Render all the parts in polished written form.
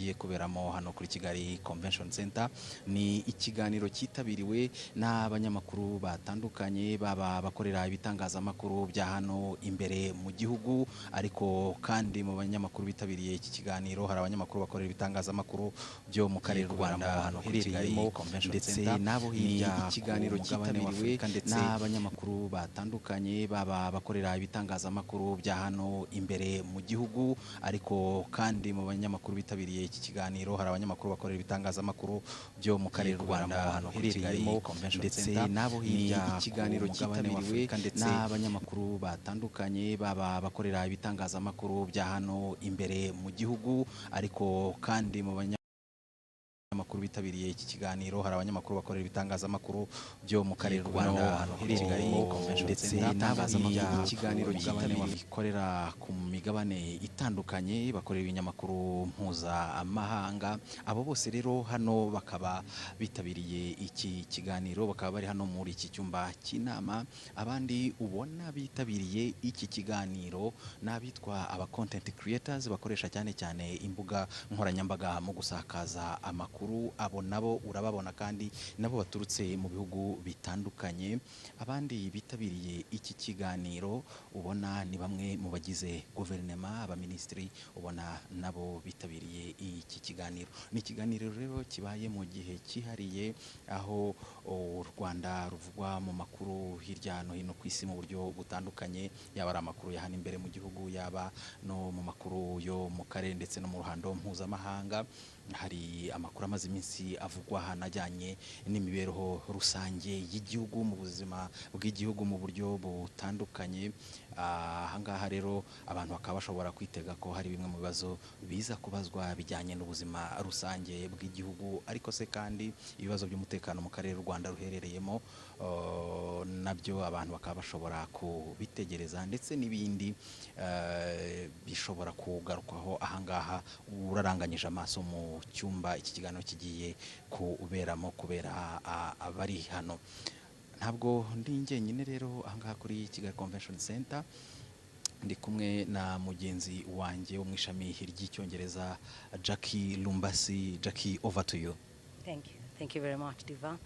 kigiye kuberamo hano kuri Kigali Convention Center. Ni ikiganiro cyitabiriwe n'abanyamakuru batandukanye, baba bakorera ibitangazamakuru bya hano imbere mu gihugu, ariko kandi mu banyamakuru bitabiriye iki kiganiro hari abanyamakuru bakorera ibitangazamakuru byo mu karere u Rwanda hano kuri Kigali Convention Center. Ni ikiganiro cyitabiriwe n'abanyamakuru batandukanye, baba bakorera ibitangazamakuru bya hano imbere mu gihugu, ariko kandi mu banyamakuru bitabiriye iki kiganiro hari abanyamakuru bakorera ibitangazamakuru byo mu karere u Rwanda hano kuri Kigali Convention Center. Ni ikiganiro cyitabiriwe n'abanyamakuru batandukanye, baba bakorera ibitangazamakuru bya hano imbere mu gihugu, ariko kandi mu amakuru bitabiriye iki kiganiro hari abanyamakuru bakorera ibitangazamakuru byo mu karere u Rwanda hano kuri Kigali ndetse n'itangazamakuru ikiganiro gikorera ku migabane itandukanye, bakorera ibinyamakuru mpuzamahanga. Abo bose rero hano bakaba bitabiriye iki kiganiro, bakaba bari hano muri iki cyumba cy'inama. Abandi ubona bitabiriye iki kiganiro n'abitwa aba content creators bakoresha cyane cyane imbuga nkoranyambaga mu gusakaza amakuru. Abo nabo urababona kandi nabo baturutse mu bihugu bitandukanye. Abandi bitabiriye iki kiganiro ubona ni bamwe mu bagize guverinoma, abaminisitiri ubona nabo bitabiriye iki kiganiro. Ni ikiganiro rero kibaye mu gihe cyihariye, aho u Rwanda ruvugwa mu makuru hirya no hino ku isi mu buryo butandukanye, yaba ari amakuru ya hano imbere mu gihugu, yaba no mu makuru yo mu karere ndetse no mu ruhando mpuzamahanga. Hari amakuru amaze iminsi avugwa hanajyanye n'imibereho rusange y'igihugu, mu buzima bw'igihugu mu buryo butandukanye. Ahangaha rero abantu bakaba bashobora kwitega ko hari bimwe mu bibazo biza kubazwa bijyanye n'ubuzima rusange bw'igihugu, ariko se kandi ibibazo by'umutekano mu karere u Rwanda ruherereyemo nabyo abantu bakaba bashobora kubitegereza, ndetse n'ibindi bishobora kugarukwaho. Ahangaha uraranganyije amaso mu cyumba iki kiganiro kigiye kuberamo kubera abari hano. Ntabwo ndi njyenyine rero ahangaha kuri Kigali Convention Center, ndi kumwe na mugenzi wanjye wo mu ishami ry'icyongereza Jackie Lumbasi. Jackie, over to you. Thank you very much, Diva.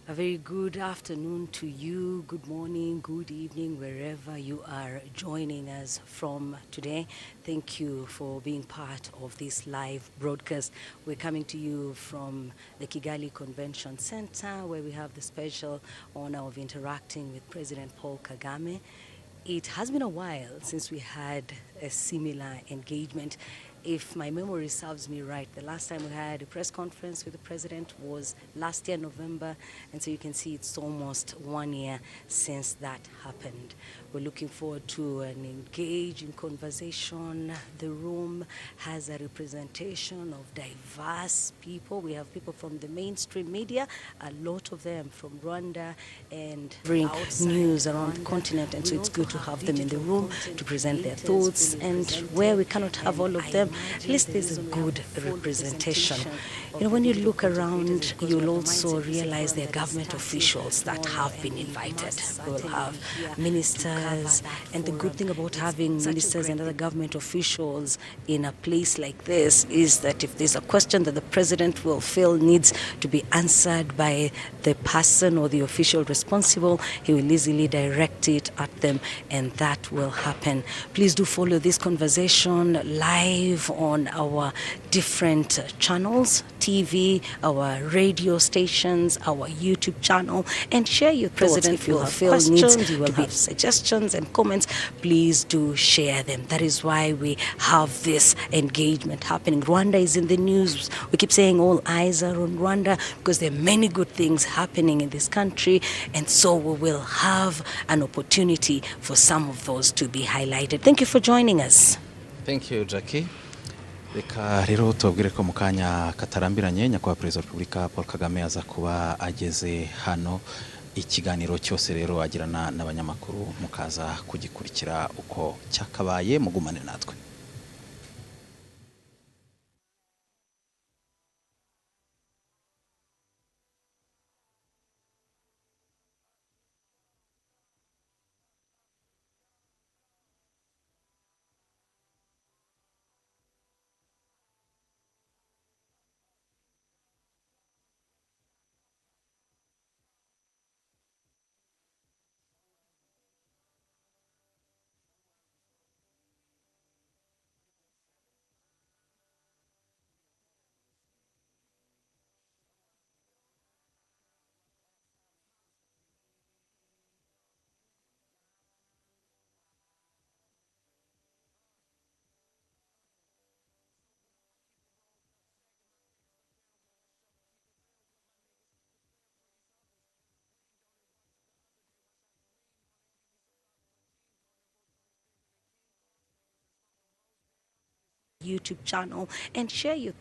A very good afternoon to you, good morning, good evening, wherever you are joining us from today. Thank you for being part of this live broadcast. We're coming to you from the Kigali Convention Center, where we have the special honor of interacting with President Paul Kagame. It has been a while since we had a similar engagement. If my memory serves me right, the last time we had a press conference with the president was last year, November, and so you can see it's almost 1 year since that happened. We're looking forward to an engaging conversation. The room has a representation of diverse people. We have people from the mainstream media, a lot of them from Rwanda, and bring news around the continent, and so it's good to have them in the room to present their thoughts. And where we cannot have all of them, at least there's a good representation. You know, when you look around, you'll also realize there are government officials that have been invited. We'll have ministers, and the good thing about having ministers and other government officials in a place like this is that if there's a question that the president will feel needs to be answered by the person or the official responsible, he will easily direct it at them, and that will happen. Please do follow this conversation live on our different channels, TV, our radio stations, our YouTube channel, and share your thoughts. If you have questions, you will have suggestions and comments, please do share them. That is why we have this engagement happening. Rwanda is in the news. We keep saying all eyes are on Rwanda because there are many good things happening in this country, and so we will have an opportunity for some of those to be highlighted. Thank you for joining us. Thank you, Jackie. Reka rero tubabwire ko mu kanya katarambiranye nyakubahwa Perezida wa Repubulika Paul Kagame aza kuba ageze hano. Ikiganiro cyose rero agirana n'abanyamakuru, mukaza kugikurikira uko cyakabaye. Mugumane natwe. YouTube channel and share your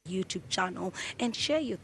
YouTube channel and share your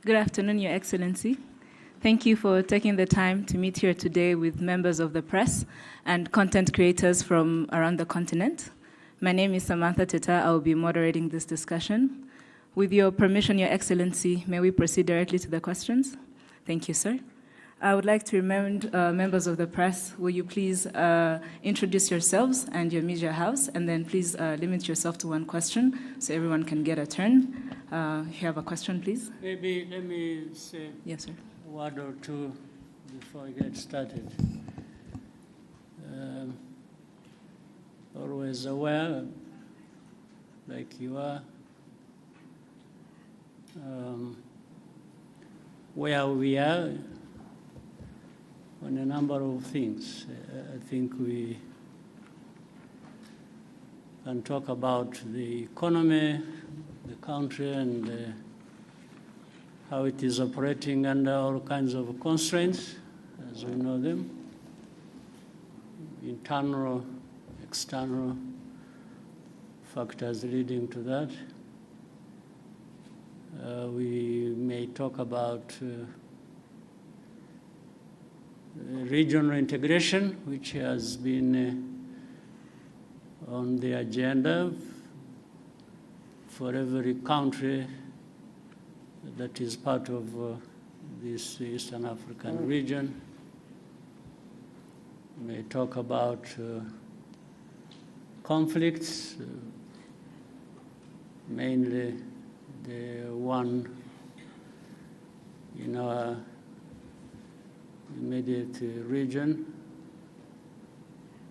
Good afternoon, Your Excellency. Thank you for taking the time to meet here today with members of the press and content creators from around the continent. My name is Samantha Teta. I will be moderating this discussion. With your permission, Your Excellency, may we proceed directly to the questions? Thank you, sir. I would like to remind members of the press, will you please introduce yourselves and your media house, and then please limit yourself to one question so everyone can get a turn. If you have a question, please. Maybe let me say Yes, sir. a word or two before I get started. Always aware, like you are, where we are on a number of things. I think we can talk about the economy, the country, and how it is operating under all kinds of constraints, as we know them, internal, external factors leading to that. We may talk about regional integration, which has been on the agenda for every country that is part of this Eastern African region. We may talk about conflicts, mainly the one in our immediate region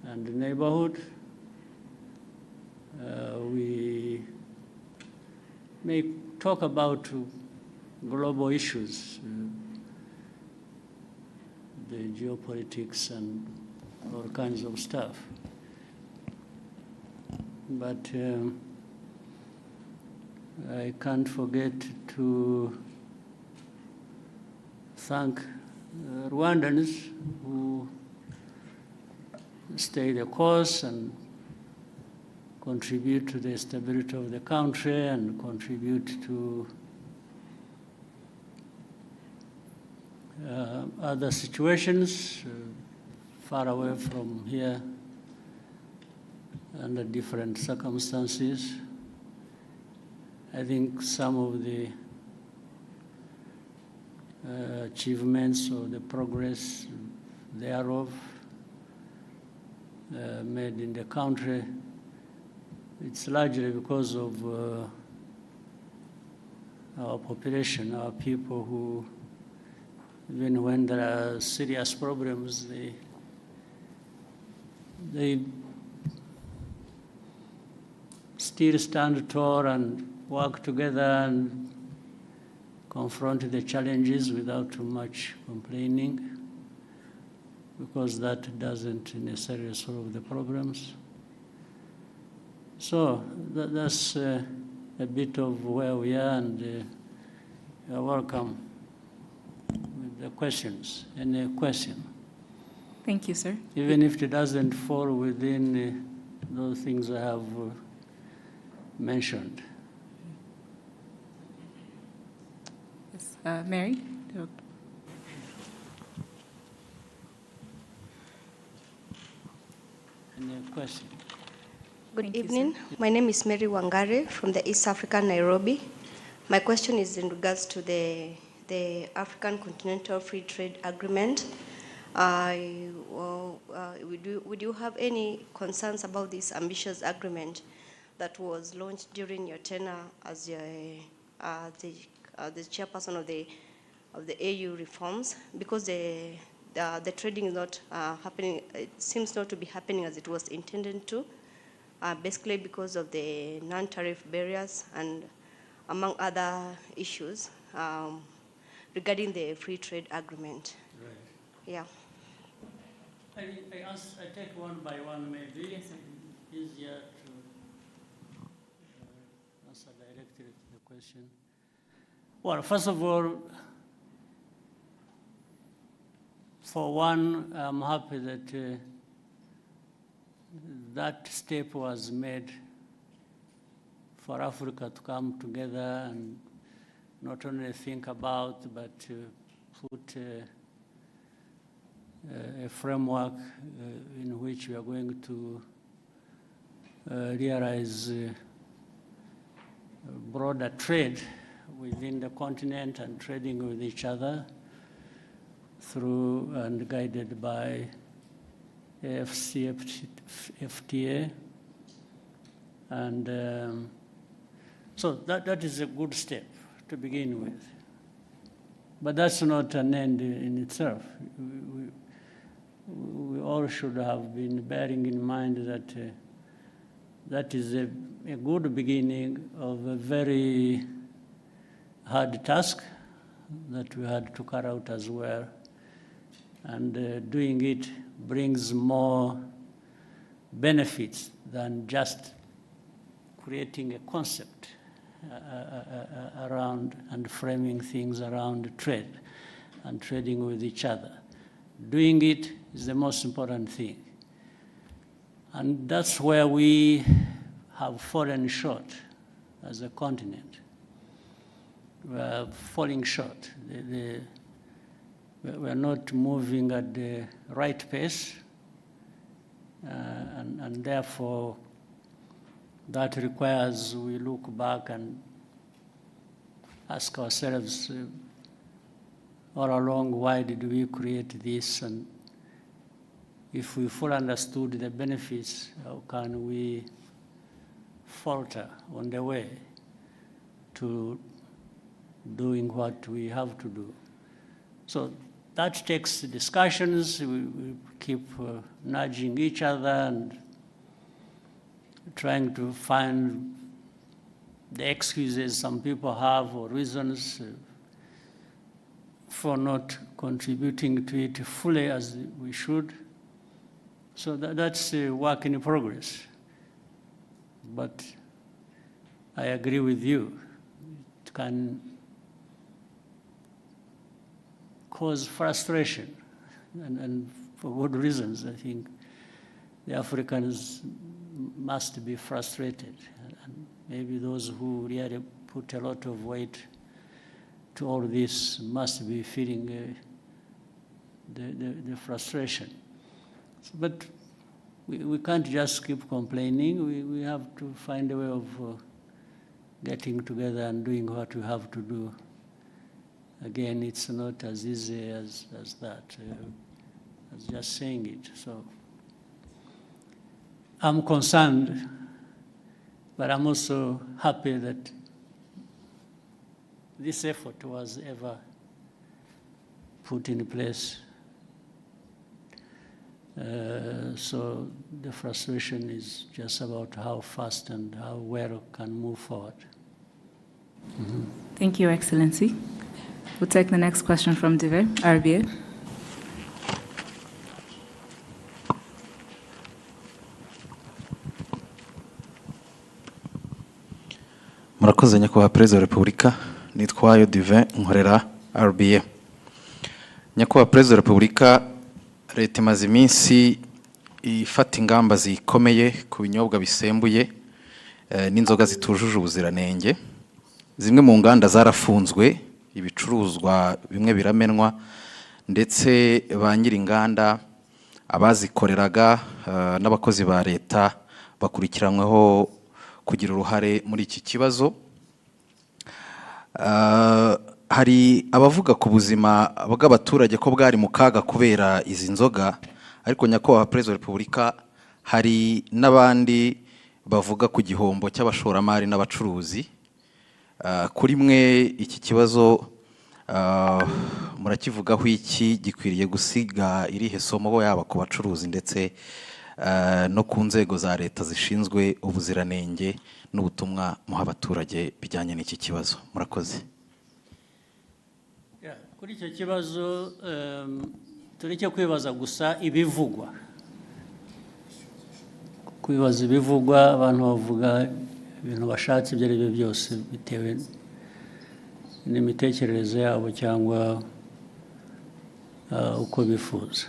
and neighborhood. We may talk about global issues, the geopolitics and all kinds of stuff. But I can't forget to thank Rwandans who stay the course and contribute to the stability of the country and contribute to other situations far away from here under different circumstances. I think some of the achievements or the progress thereof made in the country, it's largely because of our population, our people who, even when there are serious problems, they still stand tall and work together and confront the challenges without too much complaining, because that doesn't necessarily solve the problems. So that's a bit of where we are, and you're welcome with the questions. Any question? Thank you, sir. Even if it doesn't fall within those things I have mentioned. Yes. Mary? Any question? Good evening. My name is Mary Wangare from the East Africa, Nairobi. My question is in regards to the African Continental Free Trade Agreement. Would you have any concerns about this ambitious agreement that was launched during your tenure as the chairperson of the AU reforms? Because the trading is not happening, it seems not to be happening as it was intended to, basically because of the non-tariff barriers and among other issues regarding the free trade agreement. Right. Yeah. I take one by one, maybe. Yes, sir. Easier to answer directly to the question. Well, first of all, for one, I'm happy that that step was made for Africa to come together and not only think about, but put a framework in which we are going to realize broader trade within the continent and trading with each other through and guided by AFCFTA. And so that is a good step to begin with. But that's not an end in itself. We all should have been bearing in mind that that is a good beginning of a very hard task that we had to carry out as well. And doing it brings more benefits than just creating a concept around and framing things around trade and trading with each other. Doing it is the most important thing. And that's where we have fallen short as a continent. We are falling short. We're not moving at the right pace, and therefore that requires we look back and ask ourselves all along, why did we create this? And if we fully understood the benefits, how can we falter on the way to doing what we have to do? So that takes discussions. We keep nudging each other and trying to find the excuses some people have or reasons for not contributing to it fully as we should. So that's a work in progress. But I agree with you. It can cause frustration, and for good reasons. I think the Africans must be frustrated, and maybe those who really put a lot of weight to all this must be feeling the frustration. But we can't just keep complaining. We have to find a way of getting together and doing what we have to do. Again, it's not as easy as that, as just saying it. So I'm concerned, but I'm also happy that this effort was ever put in place. So the frustration is just about how fast and how well can move forward. Mm-hmm. Thank you, Excellency. We'll take the next question from Dive, RBA. Murakoze nyakubahwa Perezida wa Repubulika, nitwayo Dive nkorera RBA. Nyakubahwa Perezida wa Repubulika, leta imaze iminsi ifata ingamba zikomeye ku binyobwa bisembuye n'inzoga zitujuje ubuziranenge. Zimwe mu nganda zarafunzwe, ibicuruzwa bimwe biramenwa, ndetse ba nyiri inganda abazikoreraga n'abakozi ba leta bakurikiranyweho kugira uruhare muri iki kibazo. Hari abavuga ku buzima bw'abaturage ko bwari mu kaga kubera izi nzoga, ariko nyakubahwa Perezida wa Repubulika, hari n'abandi bavuga ku gihombo cy'abashoramari n'abacuruzi. Kuri mwe iki kibazo murakivugaho iki? Gikwiriye gusiga irihe somo yaba ku bacuruzi ndetse no ku nzego za leta zishinzwe ubuziranenge n'ubutumwa muha abaturage bijyanye n'iki kibazo? Murakoze. Kuri icyo kibazo tureke kwibaza gusa ibivugwa. Kwibaza ibivugwa, abantu bavuga ibintu bashatse ibyo ari byo byose bitewe n'imitekerereze yabo cyangwa uko bifuza.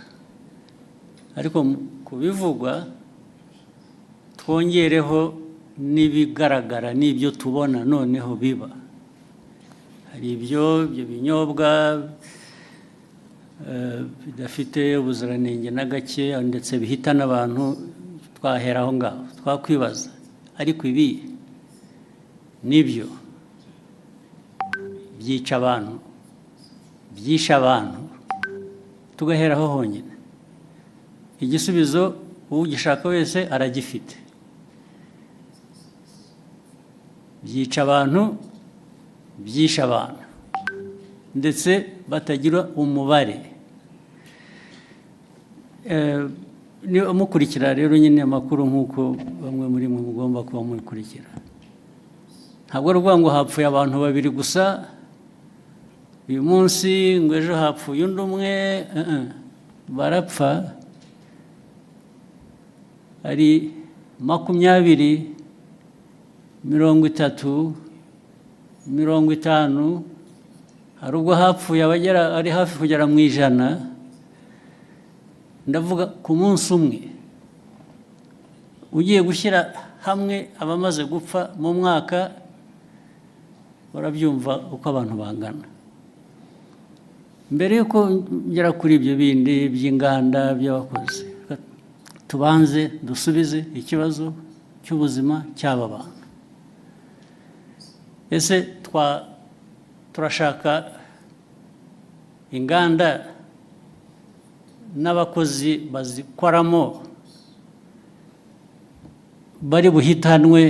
Ariko ku bivugwa twongereho n'ibigaragara n'ibyo tubona noneho biba. hari ibyo binyobwa bidafite ubuziranenge na gake ndetse bihitana abantu, twahera aho ngaho twakwibaza, ariko ibi nibyo byica abantu, byishe abantu, tugahera aho honyine. Igisubizo ugishaka wese aragifite. Byica abantu, byishe abantu, ndetse batagira umubare. Mukurikira rero nyine amakuru nk'uko bamwe muri mwe mugomba kuba mukurikira. Ntabwo ari ukuvuga ngo hapfuye abantu babiri gusa uyu munsi, ngo ejo hapfuye undi umwe. Barapfa ari 20, 30, 50, hari ubwo hapfuye abagera ari hafi kugera mu 100. Ndavuga ku munsi umwe. Ugiye gushyira hamwe abamaze gupfa mu mwaka, barabyumva uko abantu bangana. Mbere yuko ngera kuri ibyo bindi by'inganda by'abakozi, tubanze dusubize ikibazo cy'ubuzima cy'aba bantu. Ese turashaka inganda n'abakozi bazikoramo bari buhitanwe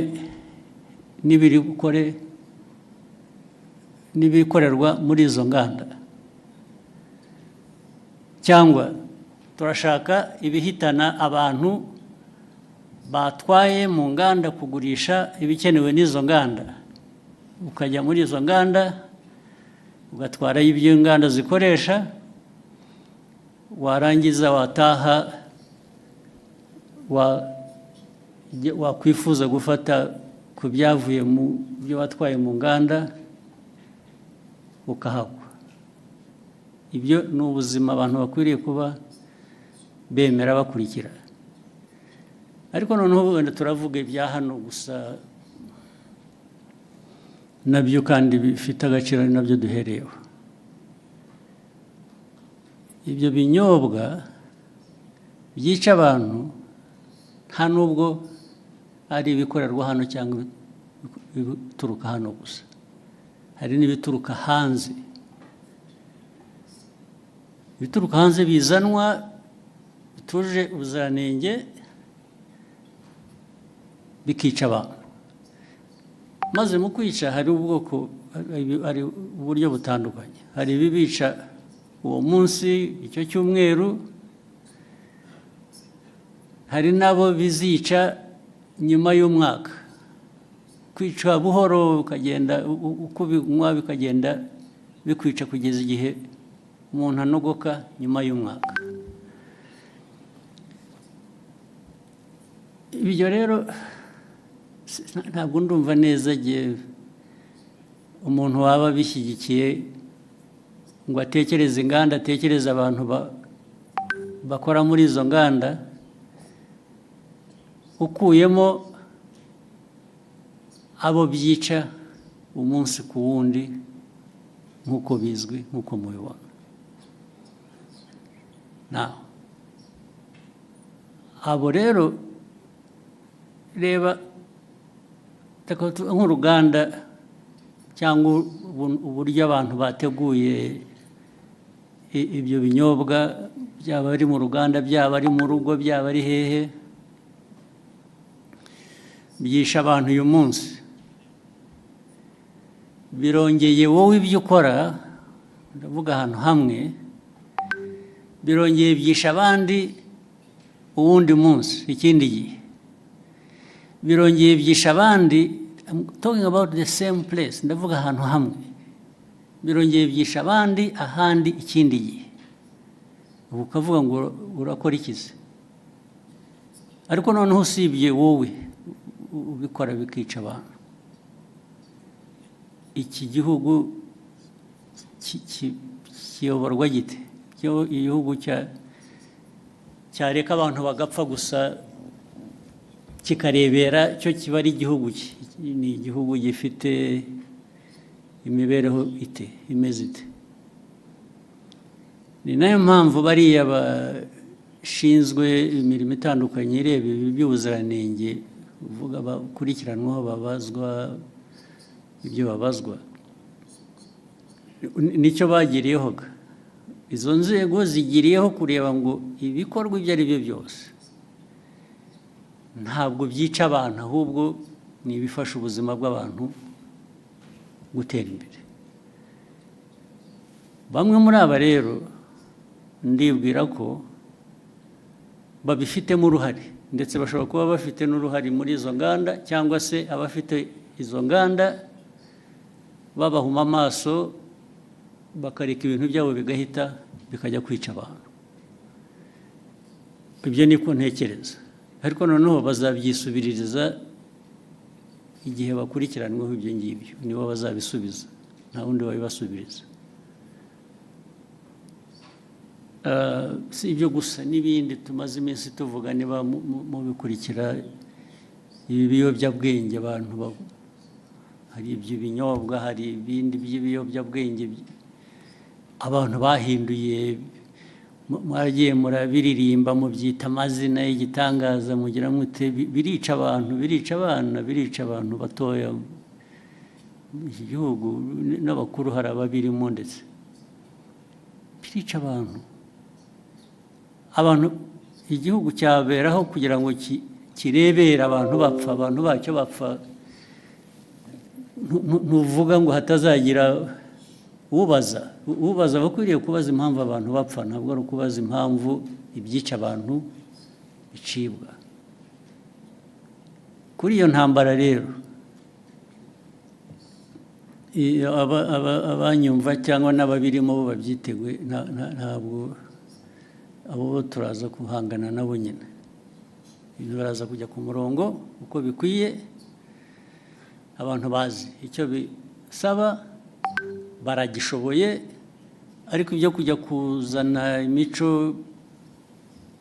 n'ibikorerwa muri izo nganda, cyangwa turashaka ibihitana abantu batwaye mu nganda kugurisha ibikenewe n'izo nganda, ukajya muri izo nganda ugatwarayo ibyo inganda zikoresha, warangiza wataha wakwifuza gufata ku byavuye mu byo watwaye mu nganda ukahagwa. Ibyo ni ubuzima abantu bakwiriye kuba bemera bakurikira. Ariko noneho wenda turavuga ibya hano gusa, nabyo kandi bifite agaciro, ari nabyo duhereyeho. Ibyo binyobwa byica abantu nta nubwo ari ibikorerwa hano cyangwa ibituruka hano gusa, hari n'ibituruka hanze. Ibituruka hanze bizanwa bituje ubuziranenge bikica abantu. Maze mu kwica hari uburyo butandukanye. Hari ibibica uwo munsi, icyo cyumweru, hari nabo bizica nyuma y'umwaka. Kwica buhoro ukagenda uko binywa bikagenda bikwica kugeza igihe umuntu anogoka nyuma y'umwaka. Ibyo rero ntabwo ndumva neza igihe umuntu waba bishyigikiye ngo atekereze inganda, atekereze abantu bakora muri izo nganda, ukuyemo abo byica umunsi ku wundi nk'uko bizwi, nk'uko mubibona. Abo rero reba nk'uruganda cyangwa uburyo abantu bateguye ibyo binyobwa, byaba ari mu ruganda, byaba ari mu rugo, byaba ari hehe, byisha abantu uyu munsi. Birongeye wowe ibyo ukora, ndavuga ahantu hamwe, birongeye byisha abandi uwundi munsi, ikindi gihe. Birongeye byisha abandi, I'm talking about the same place, ndavuga ahantu hamwe. Birongeye byisha abandi ahandi ikindi gihe. Ubu ukavuga ngo urakora ikize. Ariko noneho usibye wowe ubikora bikica abantu, iki gihugu kiyoborwa gite? Igihugu cyareka abantu bagapfa gusa kikarebera cyo kiba ari igihugu. Ni igihugu gifite imibereho imeze ite. Ni nayo mpamvu bariya bashinzwe imirimo itandukanye ireba ibi by'ubuziranenge uvuga bakurikiranwaho babazwa ibyo babazwa nicyo bagiriyeho. Izo nzego zigiriyeho kureba ngo ibikorwa ibyo ari byo byose ntabwo byica abantu, ahubwo ni ibifasha ubuzima bw'abantu gutera imbere. Bamwe muri aba rero ndibwira ko babifitemo uruhare, ndetse bashobora kuba bafite n'uruhare muri izo nganda, cyangwa se abafite izo nganda babahuma amaso bakareka ibintu byabo bigahita bikajya kwica abantu. Ibyo niko ntekereza, ariko noneho bazabyisubiririza igihe bakurikiranweho ibyo ngibyo, nibo bazabisubiza, nta wundi wabibasubiriza. Si ibyo gusa, n'ibindi tumaze iminsi tuvuga, niba mubikurikira ibi biyobyabwenge, abantu hari iby'ibinyobwa, hari ibindi by'ibiyobyabwenge abantu bahinduye, mwagiye murabiririmba mubyita amazina y'igitangaza, mugira mute, birica abantu, birica abana, birica abantu batoya. Iki gihugu n'abakuru hari ababirimo, ndetse birica abantu igihugu cyaberaho kugira ngo kirebere abantu bapfa, abantu bacyo bapfa. Ntuvuga ngo hatazagira ubaza bakwiriye kubaza impamvu abantu bapfa, ntabwo ari ukubaza impamvu ibyica abantu bicibwa. Kuri iyo ntambara rero, abanyumva cyangwa n'ababirimo bo babyiteguye, ntabwo abo turaza guhangana nabo nyine. Ibintu baraza kujya ku murongo uko bikwiye, abantu bazi icyo bisaba, baragishoboye. Ariko ibyo kujya kuzana imico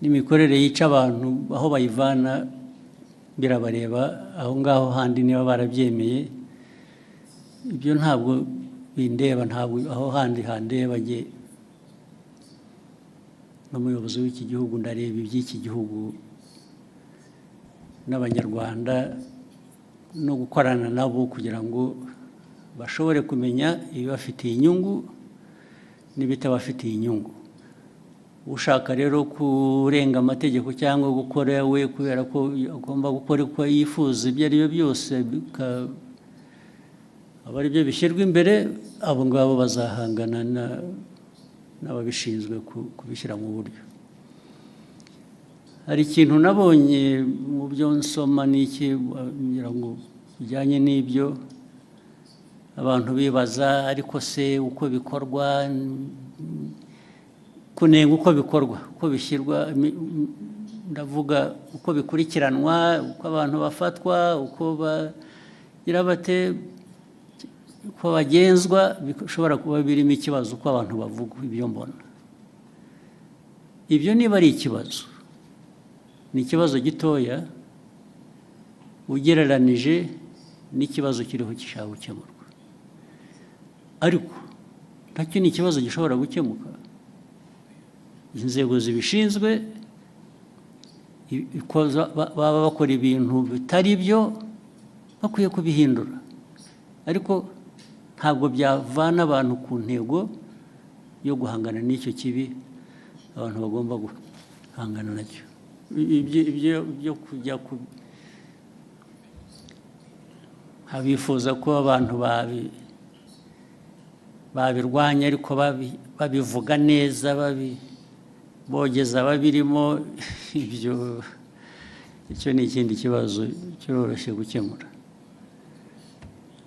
n'imikorere yica abantu aho bayivana birabareba, aho ngaho handi niba barabyemeye, ibyo ntabwo bindeba, ntabwo aho handi handeba. Njye n'umuyobozi w'iki gihugu ndareba iby'iki gihugu n'abanyarwanda, no gukorana nabo kugira ngo bashobore kumenya ibibafitiye inyungu n'ibitabafitiye inyungu. Ushaka rero kurenga amategeko cyangwa gukora we kubera ko agomba gukora uko yifuza, ibyo ari byo byose aba ari byo bishyirwa imbere, abo ngabo bazahangana n'ababishinzwe kubishyira mu buryo. Hari ikintu nabonye mu byo nsoma n'iki kugira ngo bijyanye n'ibyo abantu bibaza, ariko se uko bikorwa, kunenga uko bikorwa, uko bishyirwa, ndavuga uko bikurikiranwa, uko abantu bafatwa, uko bagira bate, uko bagenzwa, bishobora kuba birimo ikibazo uko abantu bavuga. Ibyo mbona ibyo niba ari ikibazo, ni ikibazo gitoya ugereranije n'ikibazo kiriho gishaka gukemurwa, ariko nacyo ni ikibazo gishobora gukemuka. Inzego zibishinzwe baba bakora ibintu bitari byo, bakwiye kubihindura, ariko ntabwo byavana abantu ku ntego yo guhangana n'icyo kibi abantu bagomba guhangana nacyo. Ibyo kujya abifuza ko abantu babirwanya, ariko babivuga neza, bogeza babirimo, icyo ni ikindi kibazo cyoroshye gukemura.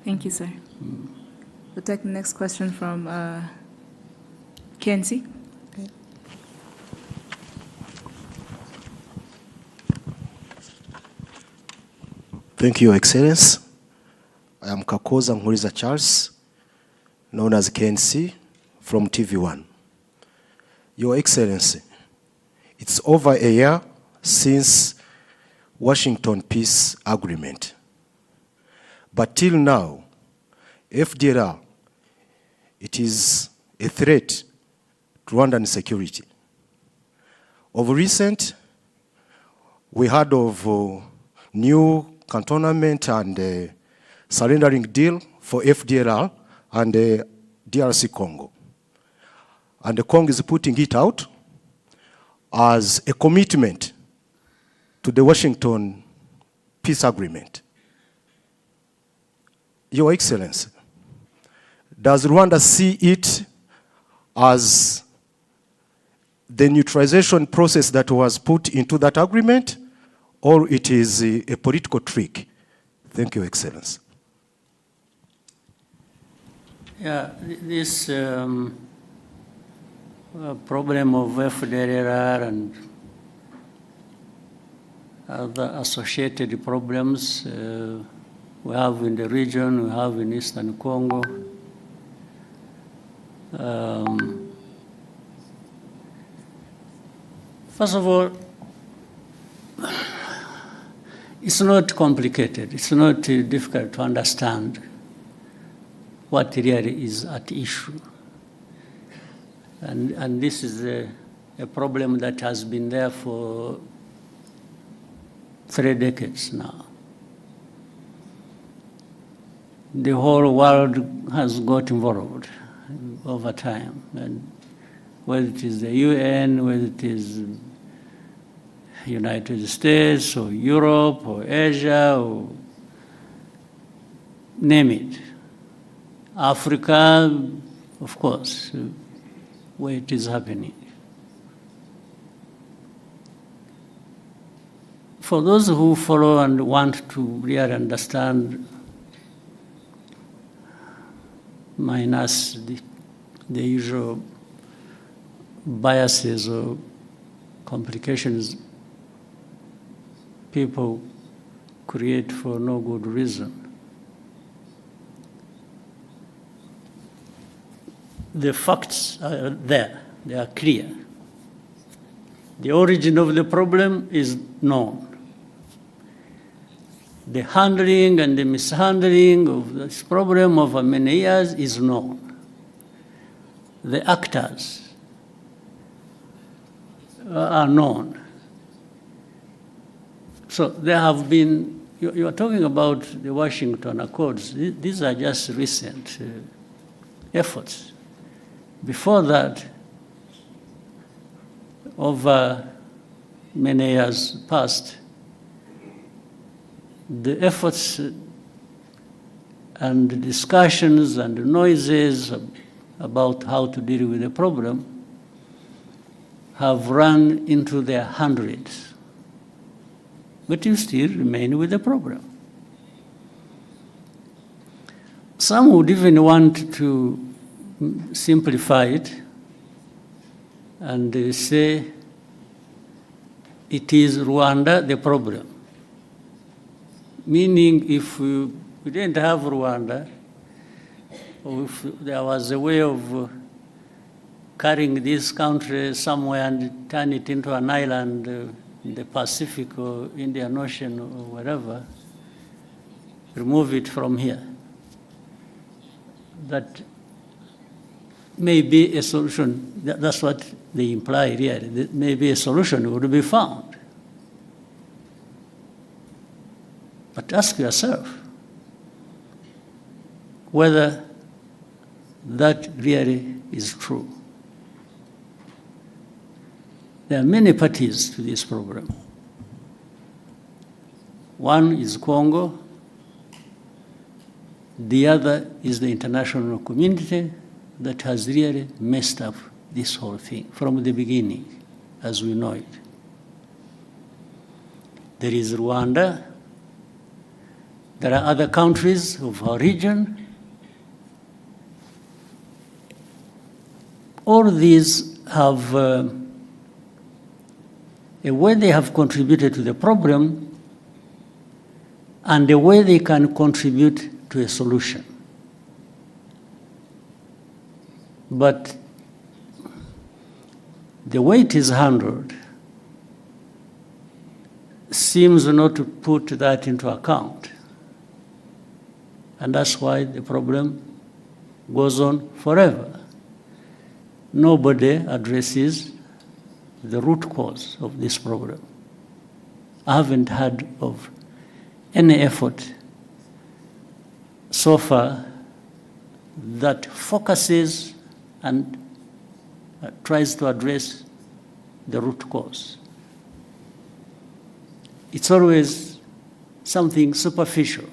Thank you, sir. We'll take the next question from Kensi. Okay. Thank you, Your Excellency. I am Kakoza Nkuriza Charles, known as KNC, from TV1. Your Excellency, it's over a year since Washington Peace Agreement. But till now, FDLR it is a threat to Rwandan security. Of recent, we heard of new cantonment and surrendering deal for FDLR and DRC Congo. And the Congo is putting it out as a commitment to the Washington peace agreement. Your Excellency, does Rwanda see it as the neutralization process that was put into that agreement, or it is a political trick? Thank you, Excellency. Yeah, this problem of FDLR and other associated problems we have in the region, we have in Eastern Congo. First of all, it's not complicated. It's not difficult to understand what really is at issue. And this is a problem that has been there for 3 decades now. The whole world has got involved over time, and whether it is the UN, whether it is United States or Europe or Asia or name it. Africa, of course, where it is happening. For those who follow and want to really understand, minus the usual biases or complications people create for no good reason. The facts are there, they are clear. The origin of the problem is known. The handling and the mishandling of this problem over many years is known. The actors are known. So there have been, you are talking about the Washington Accords. These are just recent efforts. Before that, over many years past, the efforts and the discussions and the noises about how to deal with the problem have run into their hundreds. But you still remain with the problem. Some would even want to simplify it and they say it is Rwanda the problem. Meaning if we didn't have Rwanda, or if there was a way of carrying this country somewhere and turn it into an island in the Pacific or Indian Ocean or wherever, remove it from here. That may be a solution. That's what they imply here. That maybe a solution would be found. But ask yourself whether that really is true. There are many parties to this program. One is Congo, the other is the international community that has really messed up this whole thing from the beginning, as we know it. There is Rwanda, there are other countries of our region. All these have a way they have contributed to the problem and a way they can contribute to a solution. But the way it is handled seems not to put that into account. And that's why the problem goes on forever. Nobody addresses the root cause of this problem. I haven't heard of any effort so far that focuses and tries to address the root cause. It's always something superficial.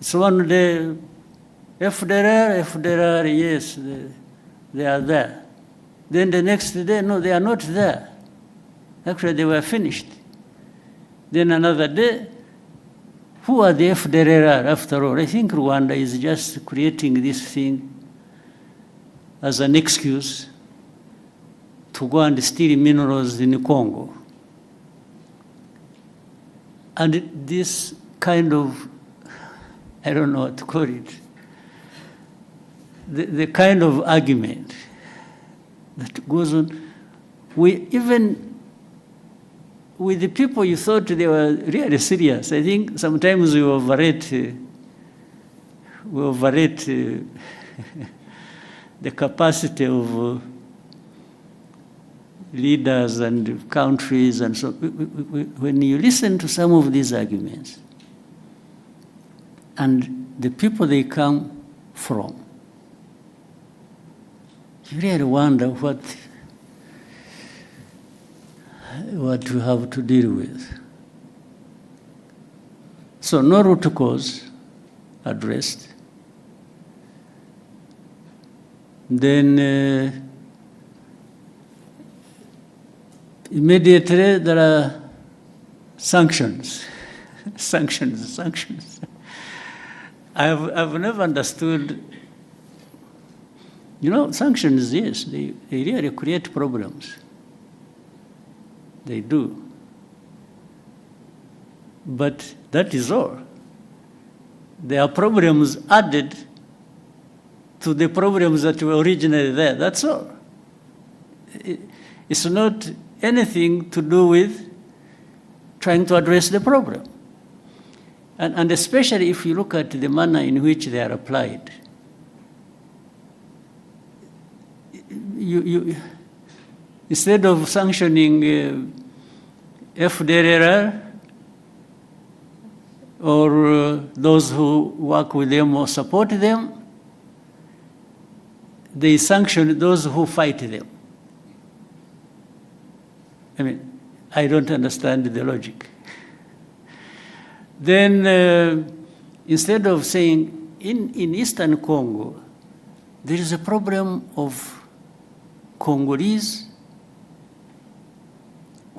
It's one day, FDR, yes, they are there. Then the next day, no, they are not there. Actually, they were finished. Then another day, who are the FDR after all? I think Rwanda is just creating this thing as an excuse to go and steal minerals in Congo. And this kind of, I don't know what to call it, the kind of argument that goes on, even with the people you thought they were really serious. I think sometimes we overrate the capacity of leaders and countries and so. When you listen to some of these arguments and the people they come from, you really wonder what we have to deal with. So no root cause addressed. Then immediately there are sanctions. sanctions. I've never understood. You know, sanctions, yes, they really create problems. They do. But that is all. There are problems added to the problems that were originally there. That's all. It's not anything to do with trying to address the problem. And especially if you look at the manner in which they are applied. You instead of sanctioning FDR or those who work with them or support them, they sanction those who fight them. I mean, I don't understand the logic. Then instead of saying, in Eastern Congo, there is a problem of Congolese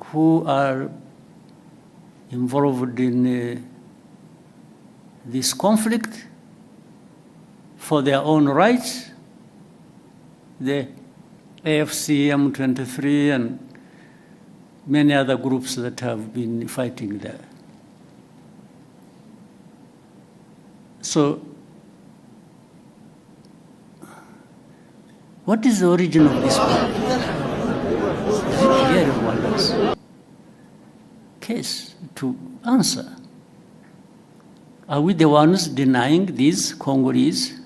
who are involved in this conflict for their own rights, the AFC, M23, and many other groups that have been fighting there. So, what is the origin of this problem? Is it really Rwanda's case to answer? Are we the ones denying these Congolese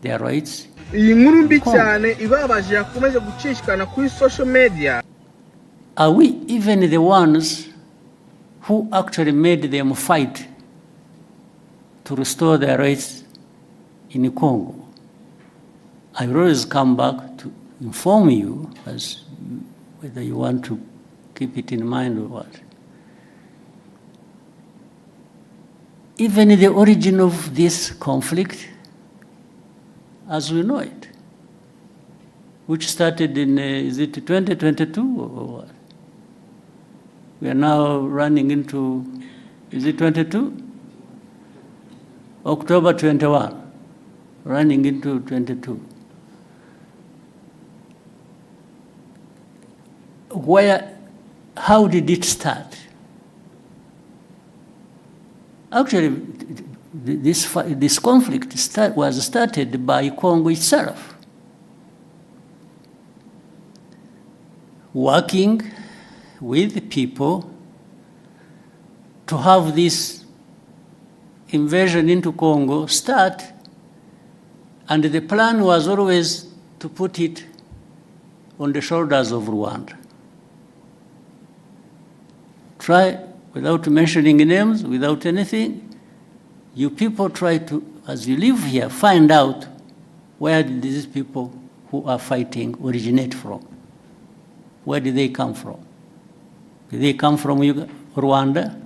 their rights? Iyi nkuru mbi cyane ibabaje yakomeje gucishikana kuri social media. Are we even the ones who actually made them fight to restore their rights in Congo? I will always come back to inform you as whether you want to keep it in mind or what. Even the origin of this conflict, as we know it, which started in, is it 2022 or what? We are now running into, is it 22? October 21, running into 22. How did it start? Actually, this conflict was started by Congo itself, working with people to have this invasion into Congo start And the plan was always to put it on the shoulders of Rwanda. Try, without mentioning names, without anything, you people try to, as you live here, find out where did these people who are fighting originate from. Where did they come from? Did they come from Rwanda?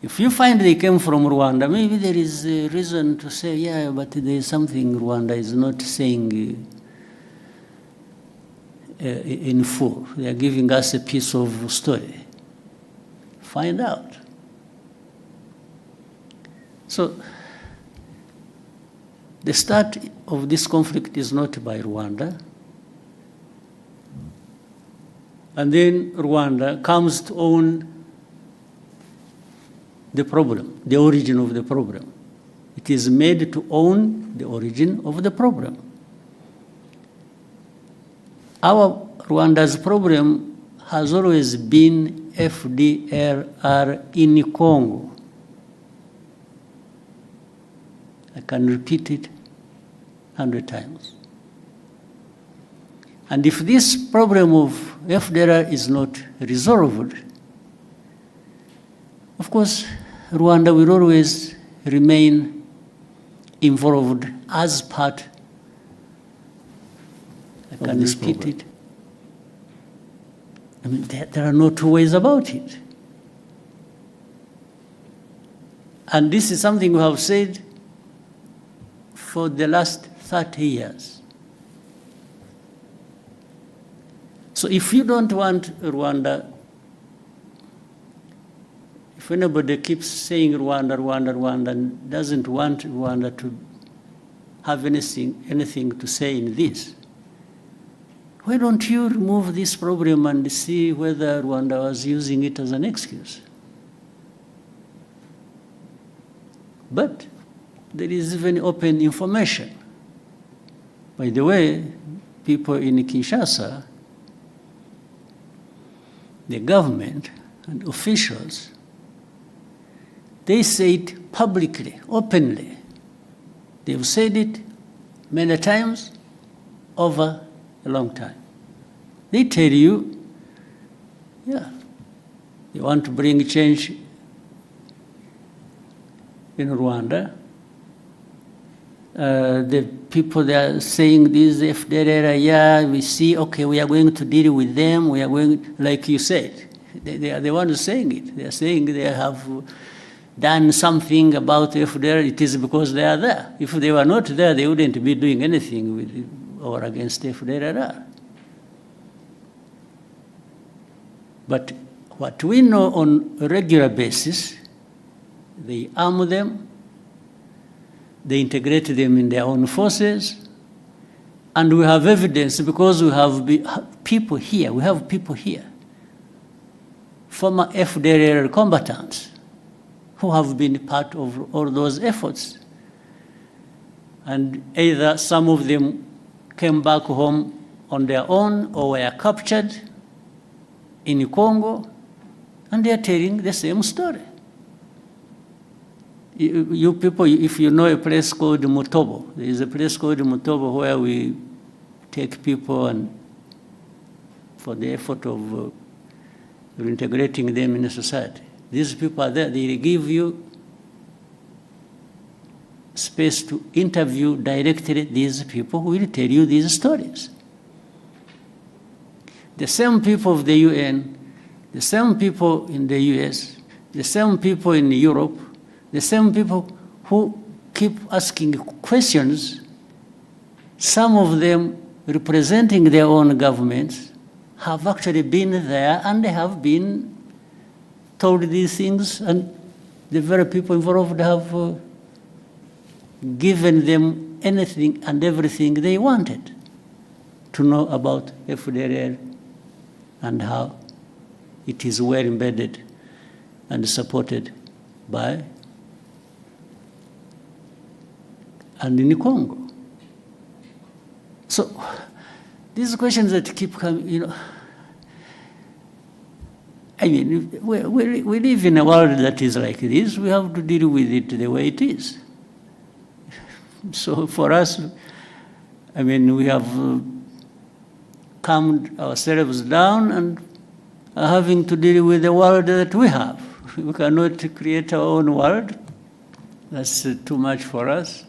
If you find they came from Rwanda, maybe there is a reason to say, yeah, but there is something Rwanda is not saying in full. They are giving us a piece of story. Find out. So, the start of this conflict is not by Rwanda. And then Rwanda comes to own the problem, the origin of the problem. It is made to own the origin of the problem. Our Rwanda's problem has always been FDLR in Congo. I can repeat it 100 times. And if this problem of FDLR is not resolved, of course, Rwanda will always remain involved as part, I can repeat it. I mean, there are no two ways about it. And this is something we have said for the last 30 years. So if you don't want Rwanda, if anybody keeps saying Rwanda, Rwanda, Rwanda, and doesn't want Rwanda to have anything to say in this, why don't you remove this problem and see whether Rwanda was using it as an excuse? But there is even open information. By the way, people in Kinshasa, the government and officials, they say it publicly, openly. They've said it many times over a long time. They tell you, yeah, they want to bring change in Rwanda. The people that are saying this, FDLR, yeah, we see, okay, we are going to deal with them, we are going, like you said, they are the ones saying it. They are saying they have done something about FDLR, it is because they are there. If they were not there, they wouldn't be doing anything with or against FDLR. But what we know on a regular basis, they arm them, they integrate them in their own forces, and we have evidence because we have people here, former FDLR combatants who have been part of all those efforts. And either some of them came back home on their own or were captured in Congo, and they are telling the same story. You people, if you know a place called Mutobo, there is a place called Mutobo where we take people and for the effort of reintegrating them in society. These people are there, they give you space to interview directly these people who will tell you these stories. The same people of the UN, the same people in the US, the same people in Europe, the same people who keep asking questions, some of them representing their own governments, have actually been there and they have been told these things, and the very people involved have given them anything and everything they wanted to know about FDLR and how it is well embedded and supported by and in Congo. So these questions that keep coming, you know, I mean, we live in a world that is like this. We have to deal with it the way it is. So for us, I mean, we have calmed ourselves down and are having to deal with the world that we have. We cannot create our own world. That's too much for us.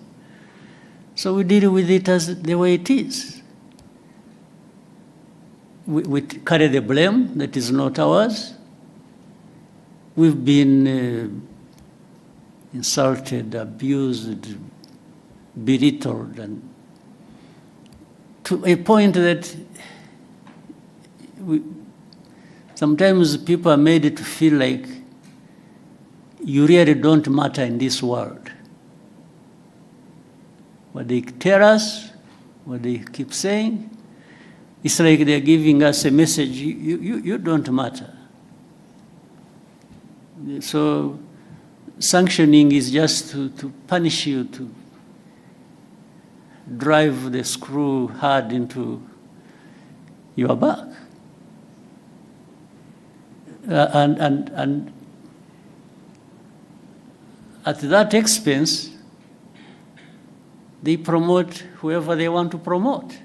So we deal with it as the way it is. We carry the blame that is not ours. We've been insulted, abused, belittled, and to a point that sometimes people are made to feel like you really don't matter in this world. What they tell us, what they keep saying, it's like they're giving us a message, you don't matter. So sanctioning is just to punish you, to drive the screw hard into your back. And at that expense, they promote whoever they want to promote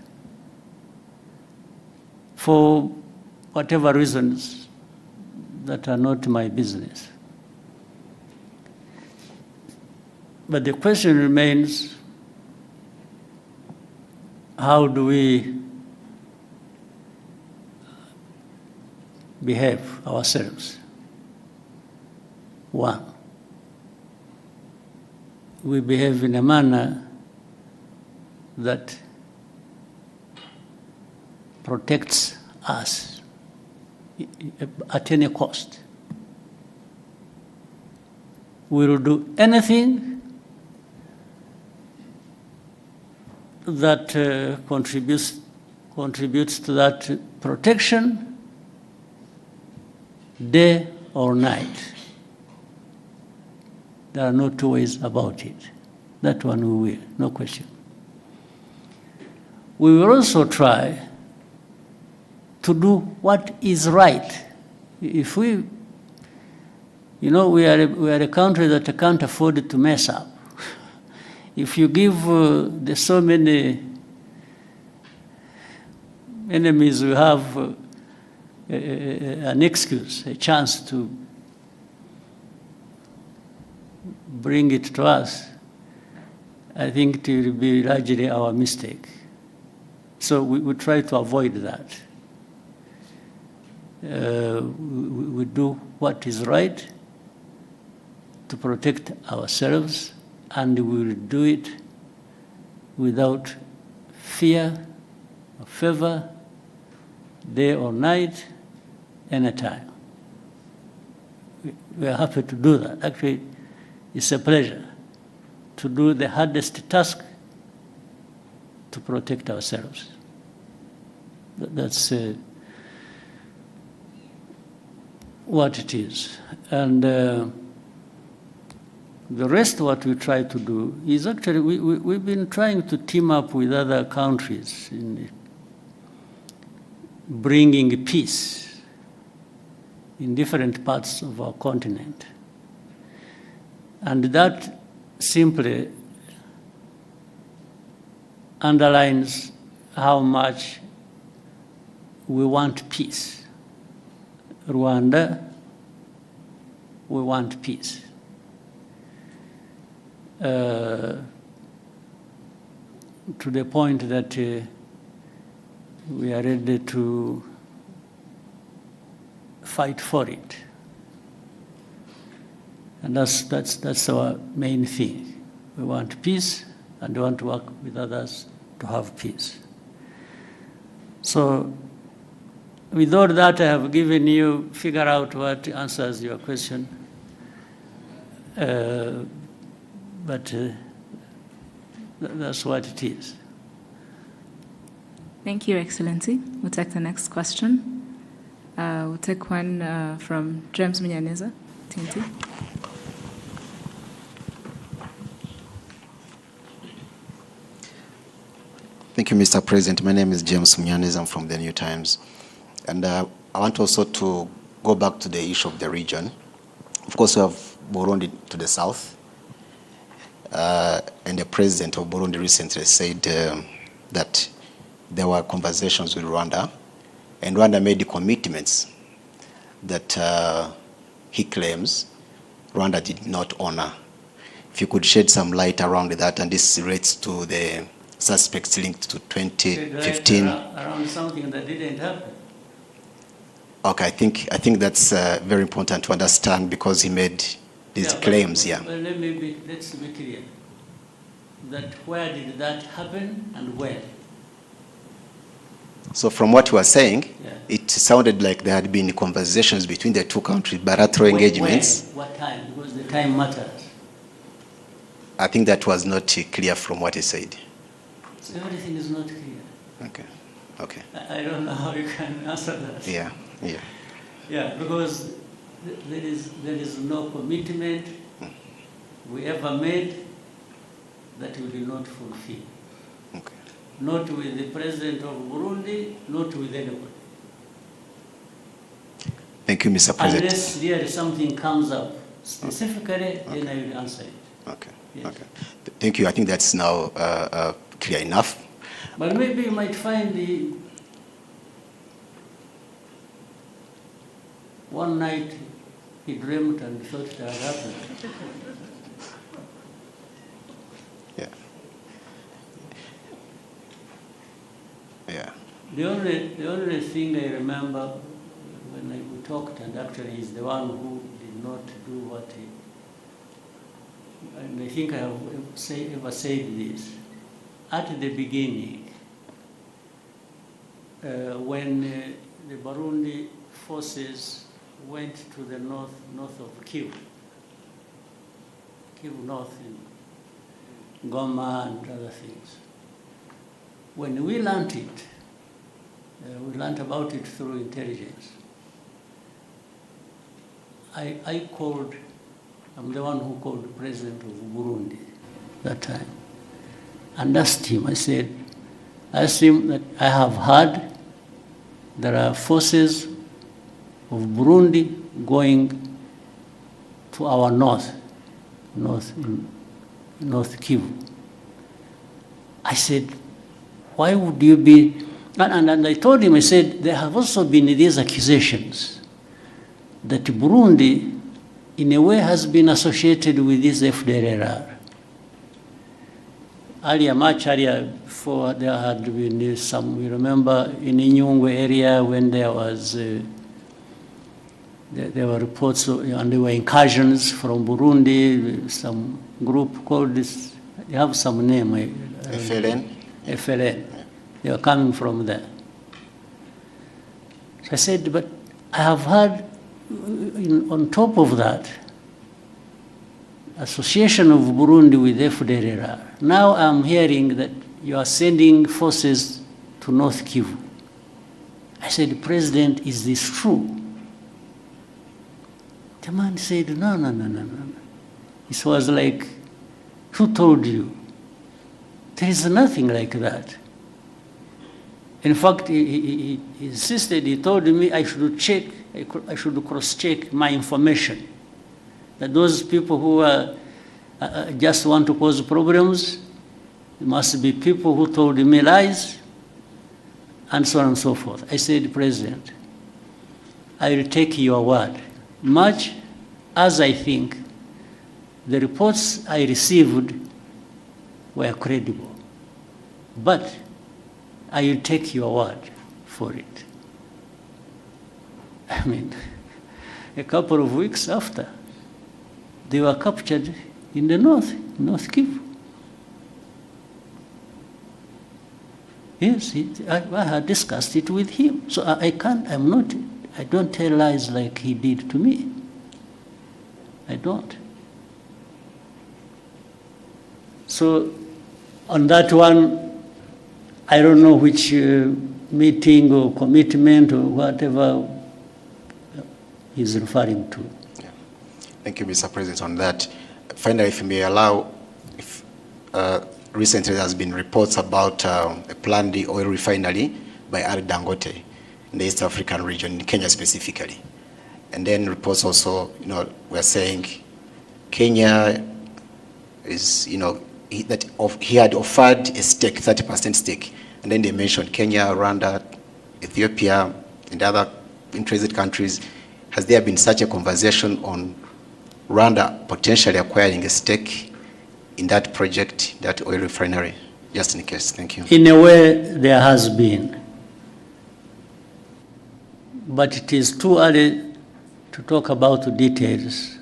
for whatever reasons that are not my business. But the question remains, how do we behave ourselves? One, we behave in a manner that protects us at any cost. We will do anything that contributes to that protection, day or night. There are no two ways about it. That one we will, no question. We will also try to do what is right. If we, we are a country that can't afford to mess up. If you give there's so many enemies, we have an excuse, a chance to bring it to us, I think it will be largely our mistake. So we try to avoid that. We do what is right to protect ourselves, and we will do it without fear or favor, day or night, anytime. We are happy to do that. Actually, it's a pleasure to do the hardest task to protect ourselves. That's what it is. And the rest, what we try to do is actually, we've been trying to team up with other countries in bringing peace in different parts of our continent. And that simply underlines how much we want peace. Rwanda, we want peace. To the point that we are ready to fight for it. And that's our main thing. We want peace, and we want to work with others to have peace. So with all that I have given you, figure out what answers your question. But that's what it is. Thank you, Excellency. We'll take the next question. We'll take one from James Munyaneza, TNT. Thank you, Mr. President. My name is James Munyaneza. I'm from the New Times. And I want also to go back to the issue of the region. Of course, we have Burundi to the south, and and the president of Burundi recently said that there were conversations with Rwanda, and Rwanda made the commitments that he claims Rwanda did not honor. If you could shed some light around that, and this relates to the suspects linked to 2015. Around something that didn't happen. Okay, I think that's very important to understand, because he made these claims. Well, let's be clear. That where did that happen and when? So from what you were saying, it sounded like there had been conversations between the two countries, bilateral engagements. When? What time? Because the time matters. I think that was not clear from what he said. So everything is not clear. Okay, okay. I don't know how you can answer that. Yeah. Yeah, because there is no commitment we ever made that we will not fulfill. Okay. Not with the president of Burundi, not with anybody. Thank you, Mr. President. Unless there something comes up specifically, then I will answer it. Okay. Yes. Okay. Thank you. I think that's now clear enough. But maybe you might find one night he dreamt and thought it had happened. Yeah. Yeah. The only thing I remember when we talked, and actually he's the one who did not do what he, and I think I have ever said this, at the beginning, when the Burundi forces went to the north of Kivu North in Goma and other things. When we learned it, we learned about it through intelligence. I called, I'm the one who called the president of Burundi that time, and asked him, I asked him that I have heard there are forces of Burundi going to our north Kivu. I said, why would you be, and I told him, I said, there have also been these accusations that Burundi, in a way, has been associated with this FDLR. Much earlier, before there had been some, we remember in Inyungwe area when there was, there were reports and there were incursions from Burundi, some group called this, they have some name. FLN? FLN. They were coming from there. So I said, but I have heard, on top of that, association of Burundi with FDLR. Now I'm hearing that you are sending forces to North Kivu. I said, President, is this true? The man said, no. It was like, who told you? There is nothing like that. In fact, he insisted, he told me I should check, I should cross-check my information. That those people who just want to cause problems, must be people who told me lies, and so on and so forth. I said, President, I will take your word, much as I think the reports I received were credible. But I will take your word for it. I mean, a couple of weeks after, they were captured in the North Kivu. Yes, I had discussed it with him. So I don't tell lies like he did to me. I don't. So on that one, I don't know which meeting or commitment or whatever he's referring to. Yeah. Thank you, Mr. President, on that. Finally, if you may allow, recently there has been reports about a planned oil refinery by Ari Dangote in the East African region, in Kenya specifically. And then reports also, we're saying Kenya is, he had offered a stake, 30% stake, and then they mentioned Kenya, Rwanda, Ethiopia, and other interested countries. Has there been such a conversation on Rwanda potentially acquiring a stake in that project, that oil refinery? Just in case. Thank you. In a way, there has been. But it is too early to talk about the details,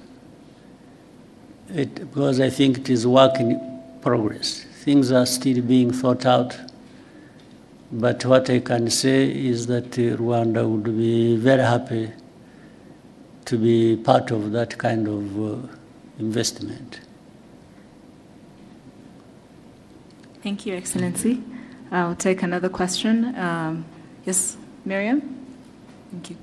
because I think it is work in progress. Things are still being thought out. But what I can say is that Rwanda would be very happy to be part of that kind of investment. Thank you, Excellency. I'll take another question. Yes, Miriam? Thank you.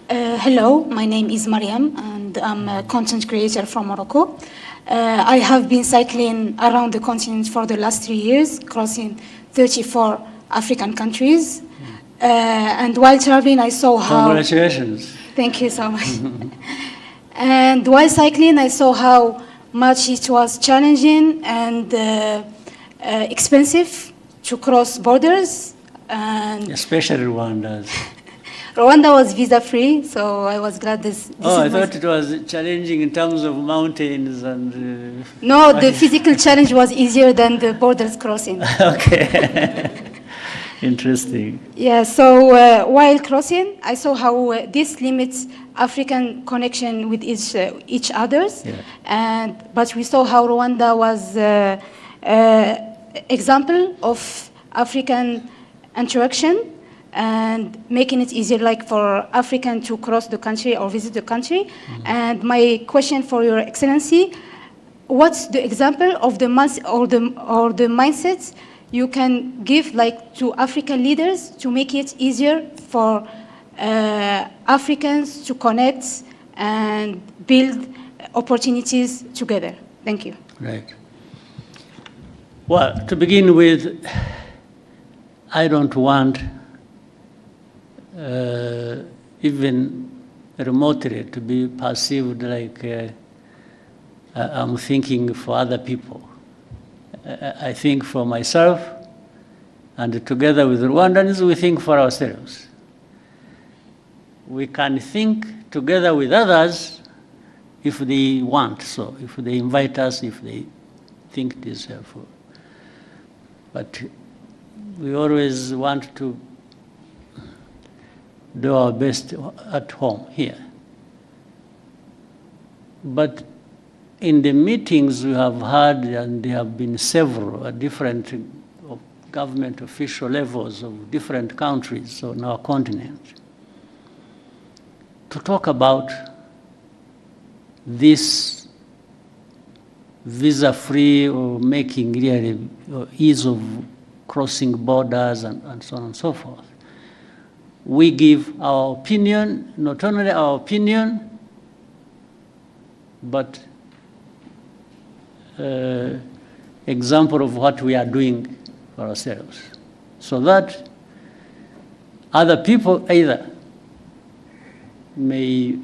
Hello, my name is Mariam, and I'm a content creator from Morocco. I have been cycling around the continent for the last 3 years, crossing 34 African countries. And while traveling, I saw how... Congratulations. Thank you so much. And while cycling, I saw how much it was challenging and expensive to cross borders. And especially Rwanda's. Rwanda was visa-free, so I was glad this I thought it was challenging in terms of mountains and... No, the physical challenge was easier than the borders crossing. Okay. Interesting. Yeah, so while crossing, I saw how this limits African connection with each others. Yeah. But we saw how Rwanda was example of African interaction and making it easier, like for African to cross the country or visit the country. Mm-hmm. And my question for Your Excellency, what's the example of the mindsets you can give, like, to African leaders to make it easier for Africans to connect and build opportunities together? Thank you. Right. Well, to begin with, I don't want even remotely to be perceived like I'm thinking for other people. I think for myself, and together with Rwandans, we think for ourselves. We can think together with others if they want so, if they invite us, if they think it is helpful. But we always want to do our best at home here. But in the meetings we have had, and there have been several at different government official levels of different countries on our continent, to talk about this visa-free or making really ease of crossing borders and so on and so forth. We give our opinion, not only our opinion, but example of what we are doing for ourselves, so that other people either may,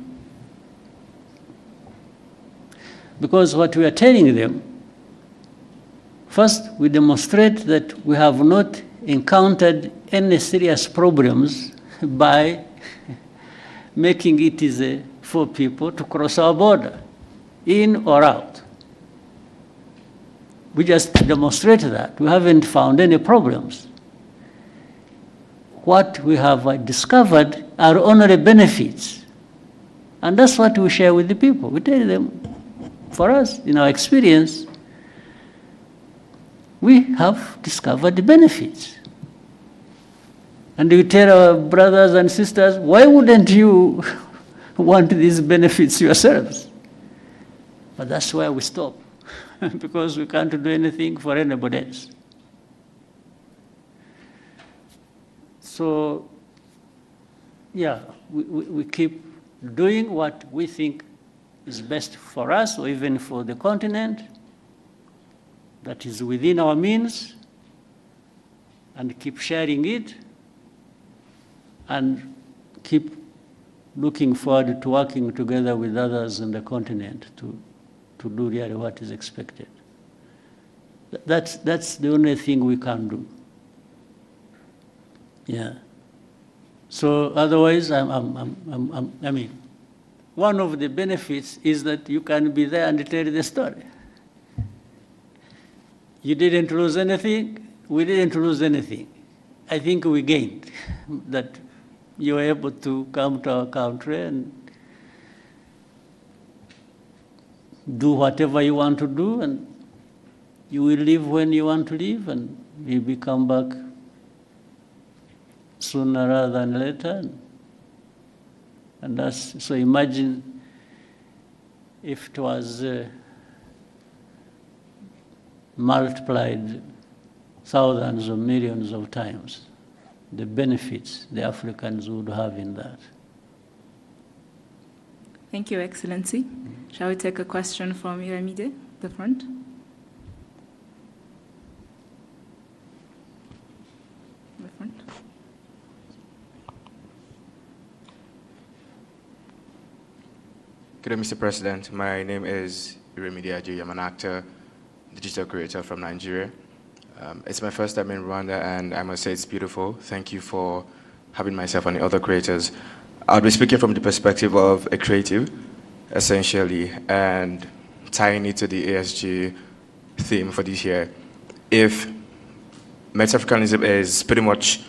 because what we are telling them, first we demonstrate that we have not encountered any serious problems by making it easy for people to cross our border, in or out. We just demonstrated that. We haven't found any problems. What we have discovered are only benefits. And that's what we share with the people. We tell them, for us, in our experience, we have discovered the benefits. And we tell our brothers and sisters, why wouldn't you want these benefits yourselves? But that's where we stop, because we can't do anything for anybody else. So, yeah, we keep doing what we think is best for us, or even for the continent, that is within our means, and keep sharing it, and keep looking forward to working together with others in the continent to do really what is expected. That's the only thing we can do. Yeah. So otherwise, I mean, one of the benefits is that you can be there and tell the story. You didn't lose anything, we didn't lose anything. I think we gained that you were able to come to our country and do whatever you want to do, and you will leave when you want to leave, and you will come back sooner rather than later. And that's, so imagine if it was multiplied thousands or millions of times, the benefits the Africans would have in that. Thank you, Excellency. Shall we take a question from Iramide, the front? The front. Good day, Mr. President. My name is Iramide Ajayi. I'm an actor, digital creator from Nigeria. It's my first time in Rwanda, and I must say it's beautiful. Thank you for having myself and the other creators. I'll be speaking from the perspective of a creative, essentially, and tying it to the ASG theme for this year. If Met-Africanism is pretty much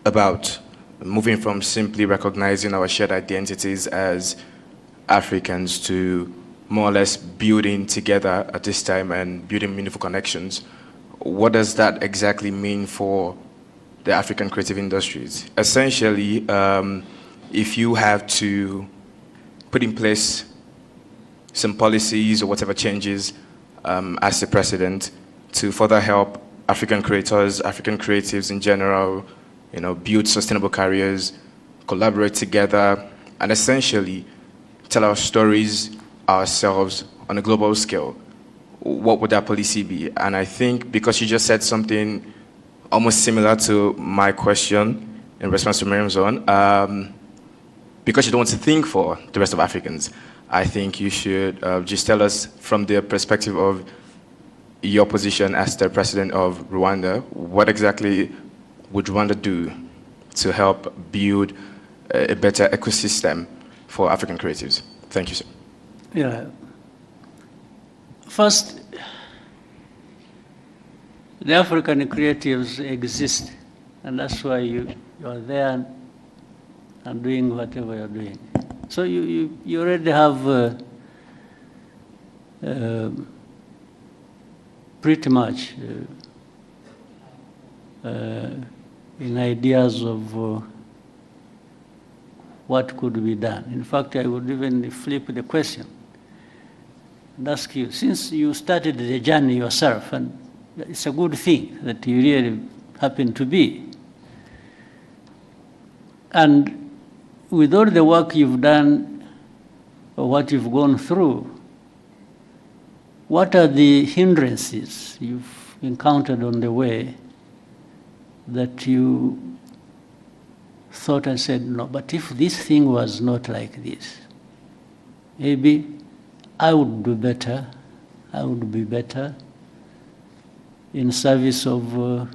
about moving from simply recognizing our shared identities as Africans to more or less building together at this time and building meaningful connections, what does that exactly mean for the African creative industries? Essentially, if you have to put in place some policies or whatever changes as the president to further help African creators, African creatives in general, build sustainable careers, collaborate together, and essentially tell our stories ourselves on a global scale, what would that policy be? And I think because you just said something almost similar to my question in response to Miriam's own, because you don't want to think for the rest of Africans, I think you should just tell us from the perspective of your position as the president of Rwanda, what exactly would Rwanda do to help build a better ecosystem for African creatives? Thank you, sir. Yeah. First, the African creatives exist, and that's why you are there and doing whatever you're doing. So you already have pretty much in ideas of what could be done. In fact, I would even flip the question and ask you, since you started the journey yourself, and it's a good thing that you really happen to be, and with all the work you've done or what you've gone through, what are the hindrances you've encountered on the way that you thought and said, no, but if this thing was not like this, maybe I would do better, I would be better in service of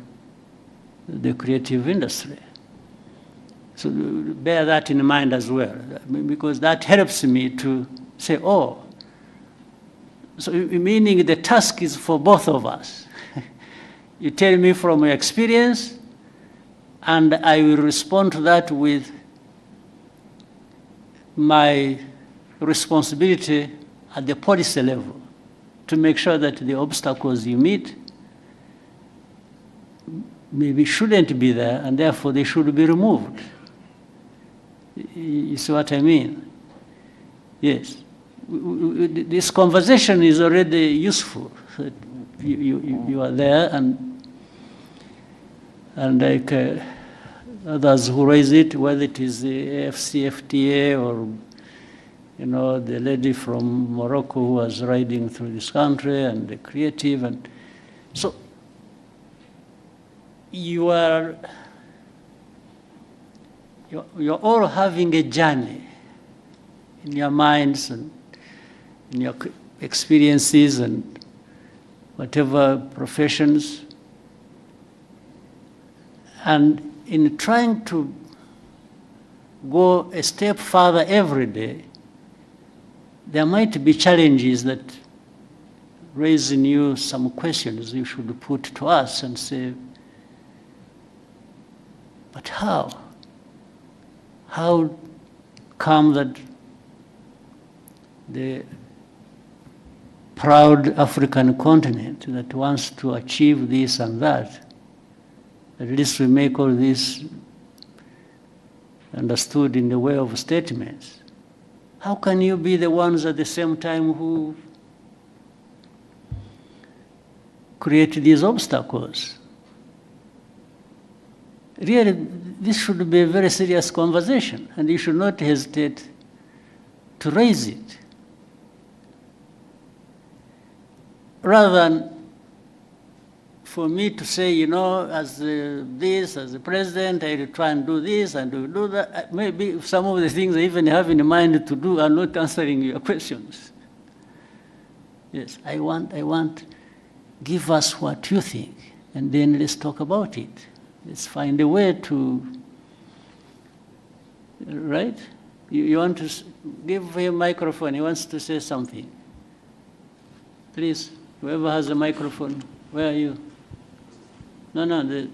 the creative industry. So bear that in mind as well, because that helps me to say, oh, so meaning the task is for both of us. You tell me from your experience, and I will respond to that with my responsibility at the policy level to make sure that the obstacles you meet maybe shouldn't be there, and therefore they should be removed. You see what I mean? Yes. This conversation is already useful. You are there, and like others who raise it, whether it is the AFCFTA or the lady from Morocco who was riding through this country, and the creative, and so you're all having a journey in your minds and in your experiences and whatever professions. And in trying to go a step further every day, there might be challenges that raise in you some questions you should put to us and say, but how? How come that the proud African continent that wants to achieve this and that, at least we make all this understood in the way of statements. How can you be the ones at the same time who create these obstacles? Really, this should be a very serious conversation, and you should not hesitate to raise it. Rather than for me to say, you know, as the president, I will try and do this and do that. Maybe some of the things I even have in mind to do are not answering your questions. Yes, I want, give us what you think, and then let's talk about it. Let's find a way to, right? You want to give him a microphone, he wants to say something. Please, whoever has a microphone, where are you? No.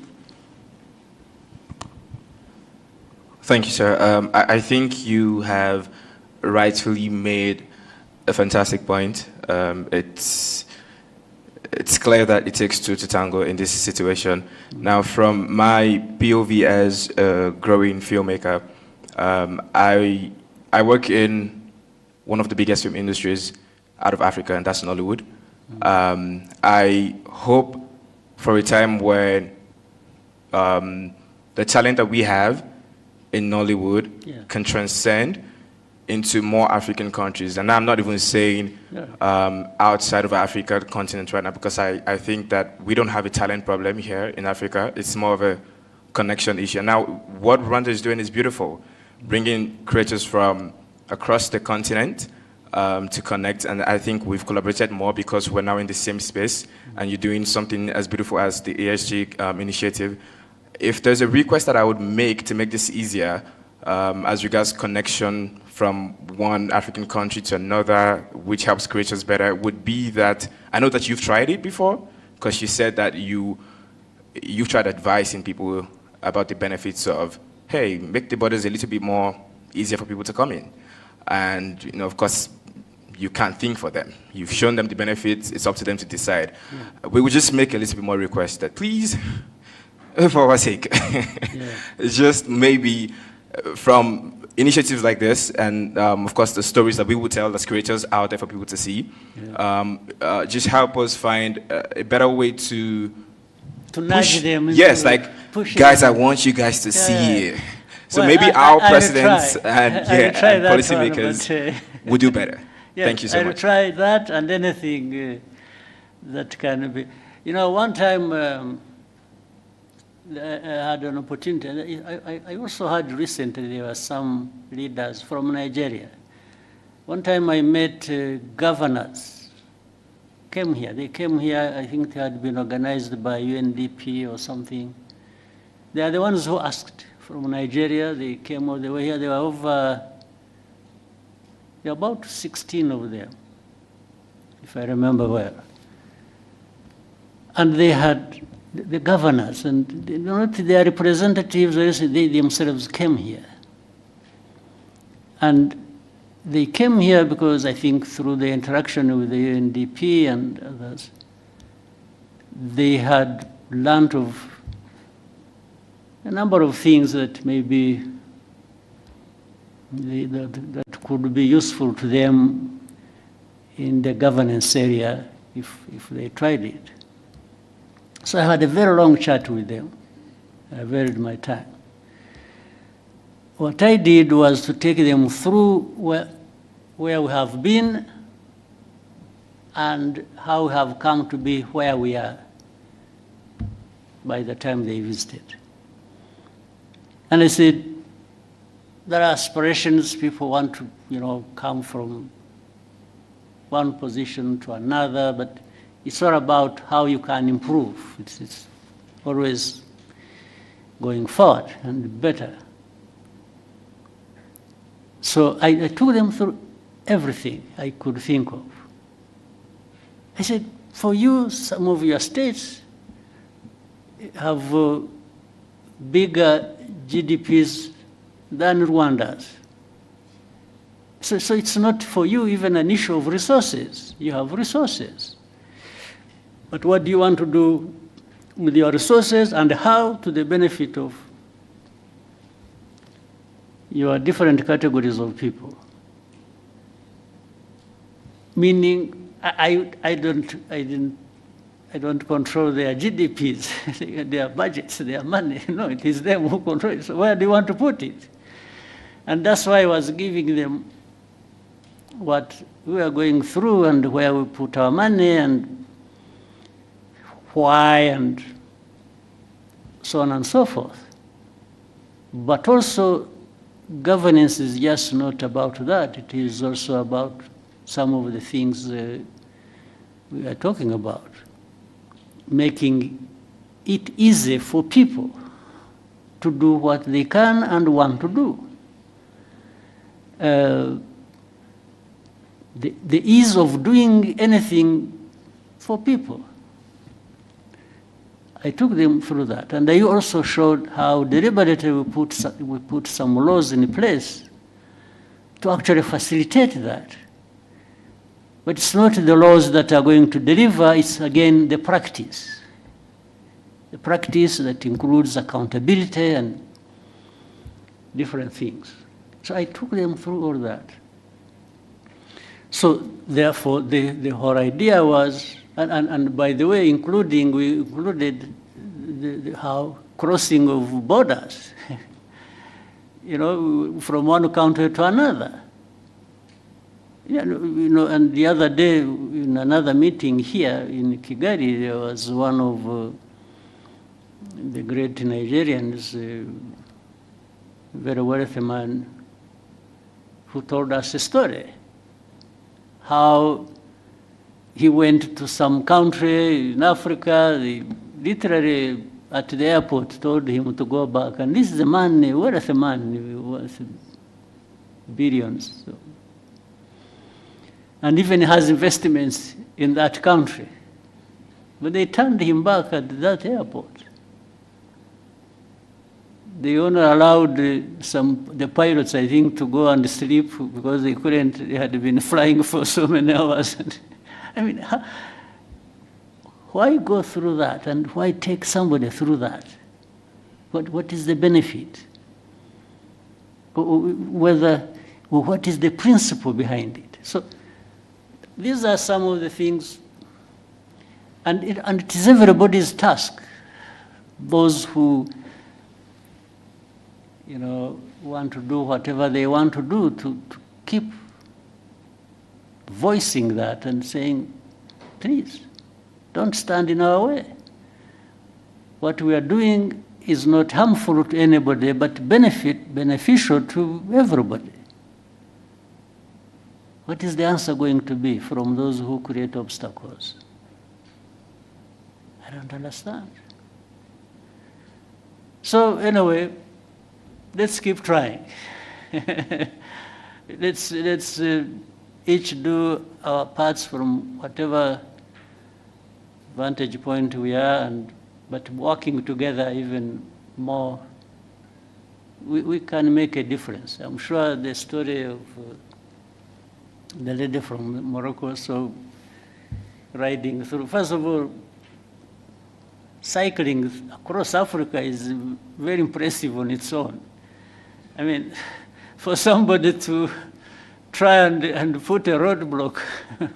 Thank you, sir. I think you have rightfully made a fantastic point. It's clear that it takes two to tango in this situation. Now, from my POV as a growing filmmaker, I work in one of the biggest film industries out of Africa, and that's Nollywood. I hope for a time when the talent that we have in Nollywood can transcend into more African countries. And I'm not even saying outside of Africa continent right now, because I think that we don't have a talent problem here in Africa. It's more of a connection issue. Now, what Rwanda is doing is beautiful, bringing creators from across the continent to connect, and I think we've collaborated more because we're now in the same space, and you're doing something as beautiful as the ASG initiative. If there's a request that I would make to make this easier, as regards connection from one African country to another, which helps creators better, would be that, I know that you've tried it before, because you said that you've tried advising people about the benefits of, hey, make the borders a little bit more easier for people to come in. And, you know, of course, you can't think for them. You've shown them the benefits, it's up to them to decide. We would just make a little bit more request that, please, for our sake, just maybe from initiatives like this, and of course the stories that we will tell as creators out there for people to see, just help us find a better way to nudge them. Yes, like, guys, I want you guys to see it. So well, maybe our presidents and policymakers would do better. Yes, thank you so much. I'll try that and anything that can be. You know, one time I had an opportunity. I also heard recently there were some leaders from Nigeria. One time I met governors. Came here. They came here. I think they had been organized by UNDP or something. They are the ones who asked. From Nigeria, they came all the way here. There were about 16 of them, if I remember well. And they had the governors, and not their representatives, they themselves came here. And they came here because I think through the interaction with the UNDP and others, they had learned of a number of things that maybe that could be useful to them in the governance area if they tried it. So I had a very long chat with them. I varied my time. What I did was to take them through where we have been and how we have come to be where we are by the time they visited. And I said, there are aspirations. People want to, come from one position to another, but it's all about how you can improve. It's always going forward and better. So I took them through everything I could think of. I said, for you, some of your states have bigger GDPs than Rwanda's. So it's not for you even an issue of resources. You have resources. But what do you want to do with your resources, and how to the benefit of your different categories of people? Meaning, I don't control their GDPs, their budgets, their money. No, it is them who control it. So where do you want to put it? And that's why I was giving them what we are going through and where we put our money and why and so on and so forth. But also, governance is just not about that. It is also about some of the things we are talking about. Making it easy for people to do what they can and want to do. The ease of doing anything for people. I took them through that, and I also showed how deliberately we put some laws in place to actually facilitate that. But it's not the laws that are going to deliver, it's again the practice. The practice that includes accountability and different things. So I took them through all that. So therefore, the whole idea was, and by the way, we included how crossing of borders, from one country to another. And the other day, in another meeting here in Kigali, there was one of the great Nigerians, a very wealthy man, who told us a story, how he went to some country in Africa, they literally at the airport told him to go back, and this is a man, a wealthy man, worth billions. So. And even has investments in that country. But they turned him back at that airport. They only allowed the pilots, I think, to go and sleep because they had been flying for so many hours. I mean, why go through that, and why take somebody through that? What is the benefit? What is the principle behind it? So these are some of the things, and it is everybody's task. Those who, want to do whatever they want to do, to keep voicing that and saying, please, don't stand in our way. What we are doing is not harmful to anybody, but beneficial to everybody. What is the answer going to be from those who create obstacles? I don't understand. So anyway, let's keep trying. Let's each do our parts from whatever vantage point we are, but working together even more, we can make a difference. I'm sure the story of the lady from Morocco, so riding through, first of all, cycling across Africa is very impressive on its own. I mean, for somebody to try and put a roadblock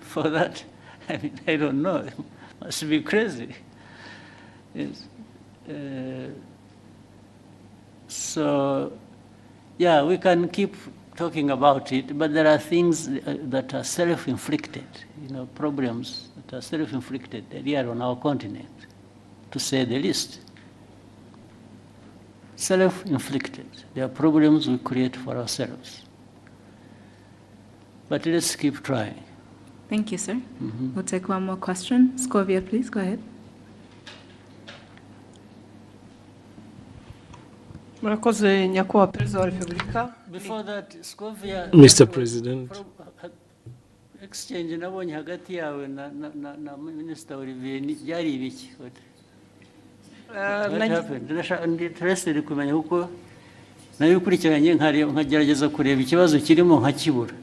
for that, I mean, I don't know, it must be crazy. Yes. So, yeah, we can keep talking about it, but there are things that are self-inflicted, problems that are self-inflicted here on our continent, to say the least. self-inflicted. They are problems we create for ourselves. But let's keep trying. Thank you, sir. We'll take one more question. Scovia, please, go ahead. Murakoze nyakubahwa Perezida wa Repubulika. Before that, Scovia, Mr. President. Exchange nabonye hagati yawe na Minister Olivier byari ibiki? What happened? Interested kumenya kuko nayo ukurikiranye nkagerageza kureba ikibazo kirimo nkakibura.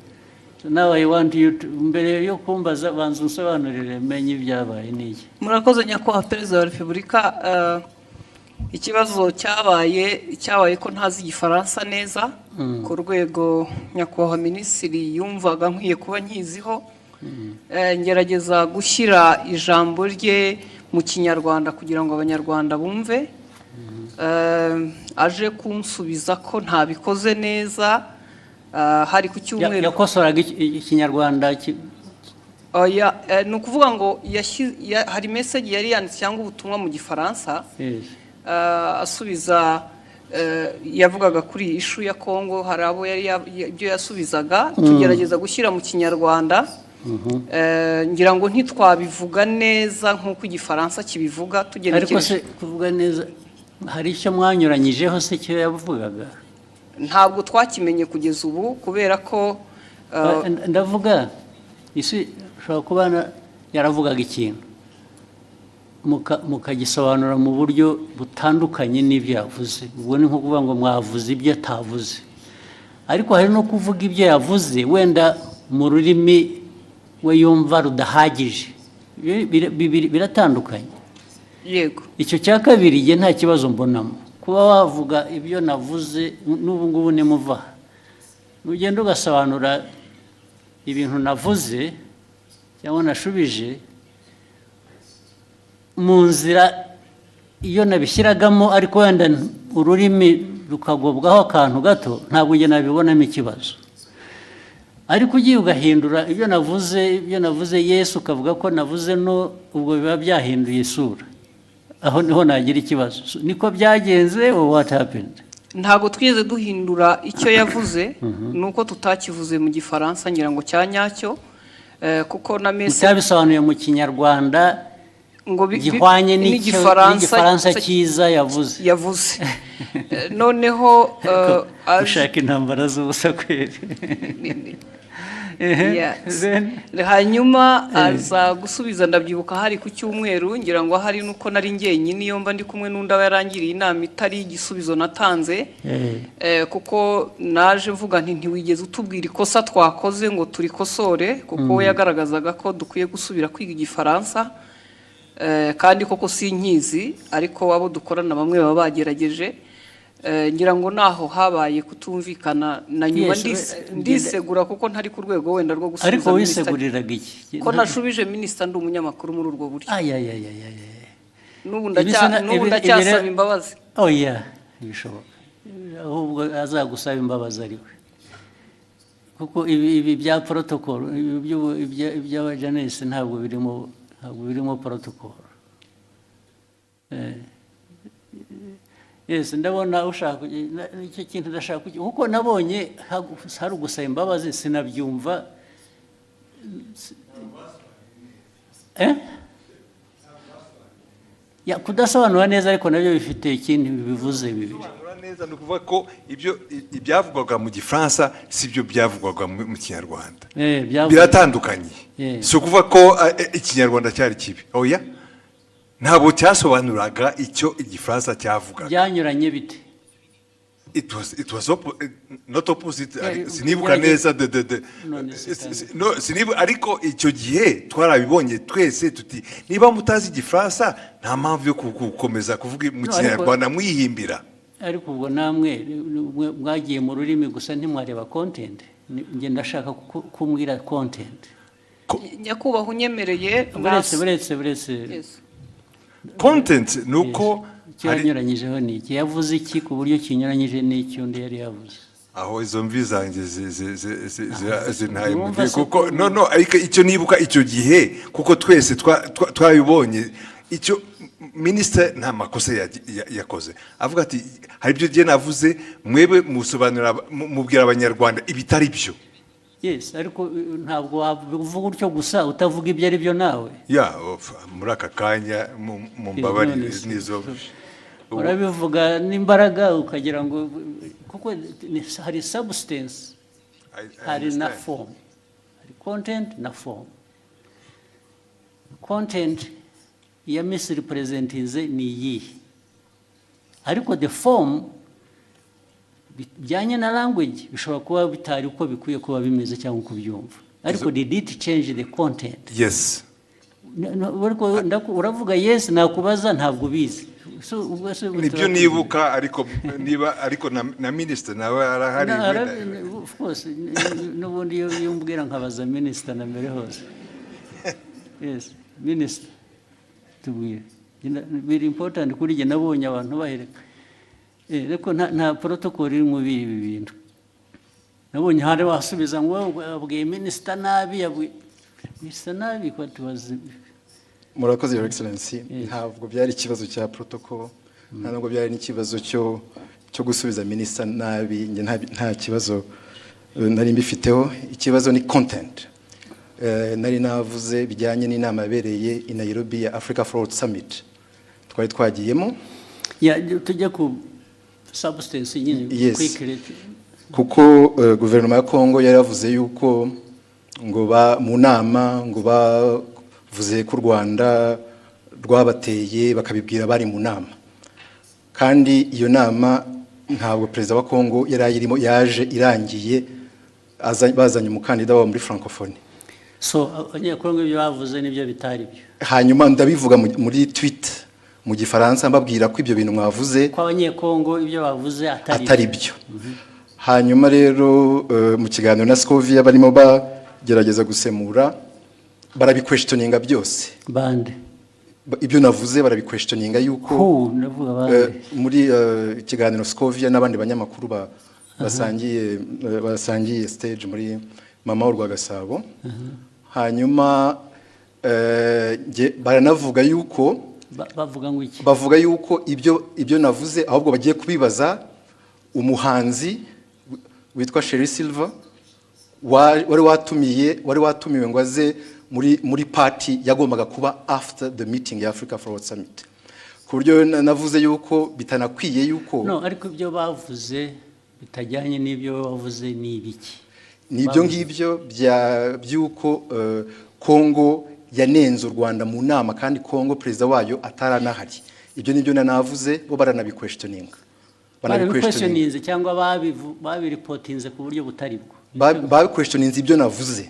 So now I want you to mbere yo kumbaza banza unsobanurire menye ibyabaye niki. Murakoze nyakubahwa Perezida wa Repubulika. Ikibazo cyabaye ko ntazi igifaransa neza ku rwego nyakubahwa minisitiri yumvaga nkwiye kuba nkiziho ngerageza gushyira ijambo rye mu kinyarwanda kugira ngo abanyarwanda bumve aje kunsubiza ko ntabikoze neza hari ku cyumweru yakosoraga ikinyarwanda ni ukuvuga ngo hari message yari yanditse cyangwa ubutumwa mu gifaransa asubiza yavugaga kuri ishu ya Kongo hari abo yari ibyo yasubizaga tugerageza gushyira mu kinyarwanda ngira ngo ntitwabivuga neza nk'uko igifaransa kibivuga ariko se kuvuga neza hari icyo mwanyuranyijeho se cyo yavugaga ntabwo twakimenye kugeza ubu kubera ko ndavuga isi ushobora kuba yaravugaga ikintu mukagisobanura mu buryo butandukanye n'ibyo yavuze ubwo ni nko kuvuga ngo mwavuze ibyo atavuze ariko hari no kuvuga ibyo yavuze wenda mu rurimi we yumva rudahagije biratandukanye yego icyo cya kabiri igihe nta kibazo mbonamo kuba wavuga ibyo navuze n'ubu ngubu nimuva ugenda ugasobanura ibintu navuze cyangwa nashubije mu nzira iyo nabishyiragamo ariko wenda ururimi rukagobwaho akantu gato ntabwo njye nabibonamo ikibazo ariko ugiye ugahindura ibyo navuze Yesu ukavuga ko navuze no ubwo biba byahinduye isura aho niho nagira ikibazo niko byagenze or what happened ntabwo twigeze duhindura icyo yavuze nuko tutakivuze mu gifaransa ngira ngo cyanyacyo kuko na message utabisobanuye mu kinyarwanda ngo gihwanye n'igifaransa cyiza yavuze noneho ushaka intambara z'ubusa kweri hanyuma aza gusubiza ndabyibuka hari ku cyumweru ngira ngo hari nuko nari njyenyine iyo mba ndi kumwe n'undi aba yarangiriye inama itari igisubizo natanze kuko naje mvuga nti ntiwigeze utubwira ikosa twakoze ngo turikosore kuko we yagaragazaga ko dukwiye gusubira kwiga igifaransa kandi koko sinkizi ariko abo dukorana bamwe baba bagerageje ngira ngo naho habaye kutumvikana na nyuma ndisegura kuko ntari ku rwego wenda rwo gusubiza ariko wiseguriraga iki ko nashubije minisita ndi umunyamakuru muri urwo buryo n'ubu ndacyasaba imbabazi oya bishoboka ahubwo azagusaba imbabazi ariwe kuko ibi bya protocol iby'aba Janesi ntabwo birimo protocol yes ndabona ushaka icyo kintu ndashaka kuko nabonye hari ugusaba imbabazi sinabyumva kudasobanura neza ariko nabyo bifite ikindi bivuze bibiri neza ni ukuvuga ko ibyavugwaga mu gifaransa si byo byavugwaga mu kinyarwanda biratandukanye si ukuvuga ko ikinyarwanda cyari kibi oya ntabwo cyasobanuraga icyo igifaransa cyavugaga byanyuranye bite it was not opposite sinibuka neza ariko icyo gihe twarabibonye twese tuti niba mutazi igifaransa nta mpamvu yo gukomeza kuvuga mu kinyarwanda mwihimbira ariko ubwo namwe mwagiye mu rurimi gusa ntimwareba content njye ndashaka kumbwira content nyakubahwa unyemereye buretse content nuko cyanyuranyijeho ni iki yavuze iki ku buryo kinyuranyije n'icyo undi yari yavuze aho izo mvi zanjye zintaye kuko no ariko icyo nibuka icyo gihe kuko twese twabibonye icyo minisitiri nta makosa yakoze avuga ati hari ibyo gihe navuze mwebe musobanura mubwira abanyarwanda ibitari byo. Yes, ariko ntabwo wavuga utyo gusa utavuga ibyo ari byo nawe. Muri aka kanya mu mbabarire nizo urabivuga n'imbaraga ukagira ngo kuko hari substance hari na form, hari content na form. Content ya misrepresentinze ni iyi, ariko the form bijyanye na language bishobora kuba bitari uko bikwiye kuba bimeze cyangwa uko byumva, ariko did it change the content? Yes. Uravuga yes, nakubaza ntabwo bizi. Nibyo nibuka, ariko na minister nawe arahari. Of course, n'ubundi iyo umbwira nkabaza minister na mbere hose. Yes, minister tubwire. Very important kuri jye nabonye abantu bahereka. Ariko nta protocol iri mu ibi bintu. Nabonye hari wasubiza ngo abwiye minister nabi, minister nabi ko tubaze. Murakoze Your Excellency, ntabwo byari ikibazo cya protocol, ntabwo byari n'ikibazo cyo gusubiza minister nabi, nta kibazo nari mbifiteho. Ikibazo ni content. Nari navuze bijyanye n'inama yabereye i Nairobi ya Africa Fraud Summit twari twagiyemo. Tujya ku substance nyine quickly, kuko guverinoma ya Kongo yaravuze yuko ngo mu nama ngo bavuze ko u Rwanda rwabateye bakabibwira bari mu nama, kandi iyo nama ntabwo perezida wa Kongo yarayirimo, yaje irangiye bazanye umukandida wa muri francophonie. So abanyekongo ibyo bavuze nibyo bitari byo, hanyuma ndabivuga muri tweet mu gifaransa mbabwira ko ibyo bintu mwavuze ko abanyekongo ibyo bavuze atari byo. Hanyuma rero mu kiganiro na Scovia barimo bagerageza gusemura, barabiquestioninga byose. Bande ibyo navuze barabiquestioninga yuko muri ikiganiro Scovia n'abandi banyamakuru basangiye stage muri mama w'u Rwagasabo. Hanyuma baranavuga yuko bavuga yuko ibyo navuze ahubwo bagiye kubibaza umuhanzi witwa Sherry Silver wari watumiwe ngo aze muri party yagombaga kuba after the meeting ya Africa Fraud Summit. Ku buryo navuze yuko bitanakwiye yuko ariko ibyo bavuze bitajyanye n'ibyo bavuze ni ibiki? Nibyo ngibyo byuko Kongo yanenze u Rwanda mu nama, kandi Kongo perezida wayo ataranahari. Ibyo nibyo navuze, bo baranabiquestioninga. Barabiquestioninze cyangwa babiripotinze ku buryo butari bwo? Babiquestioninze ibyo navuze.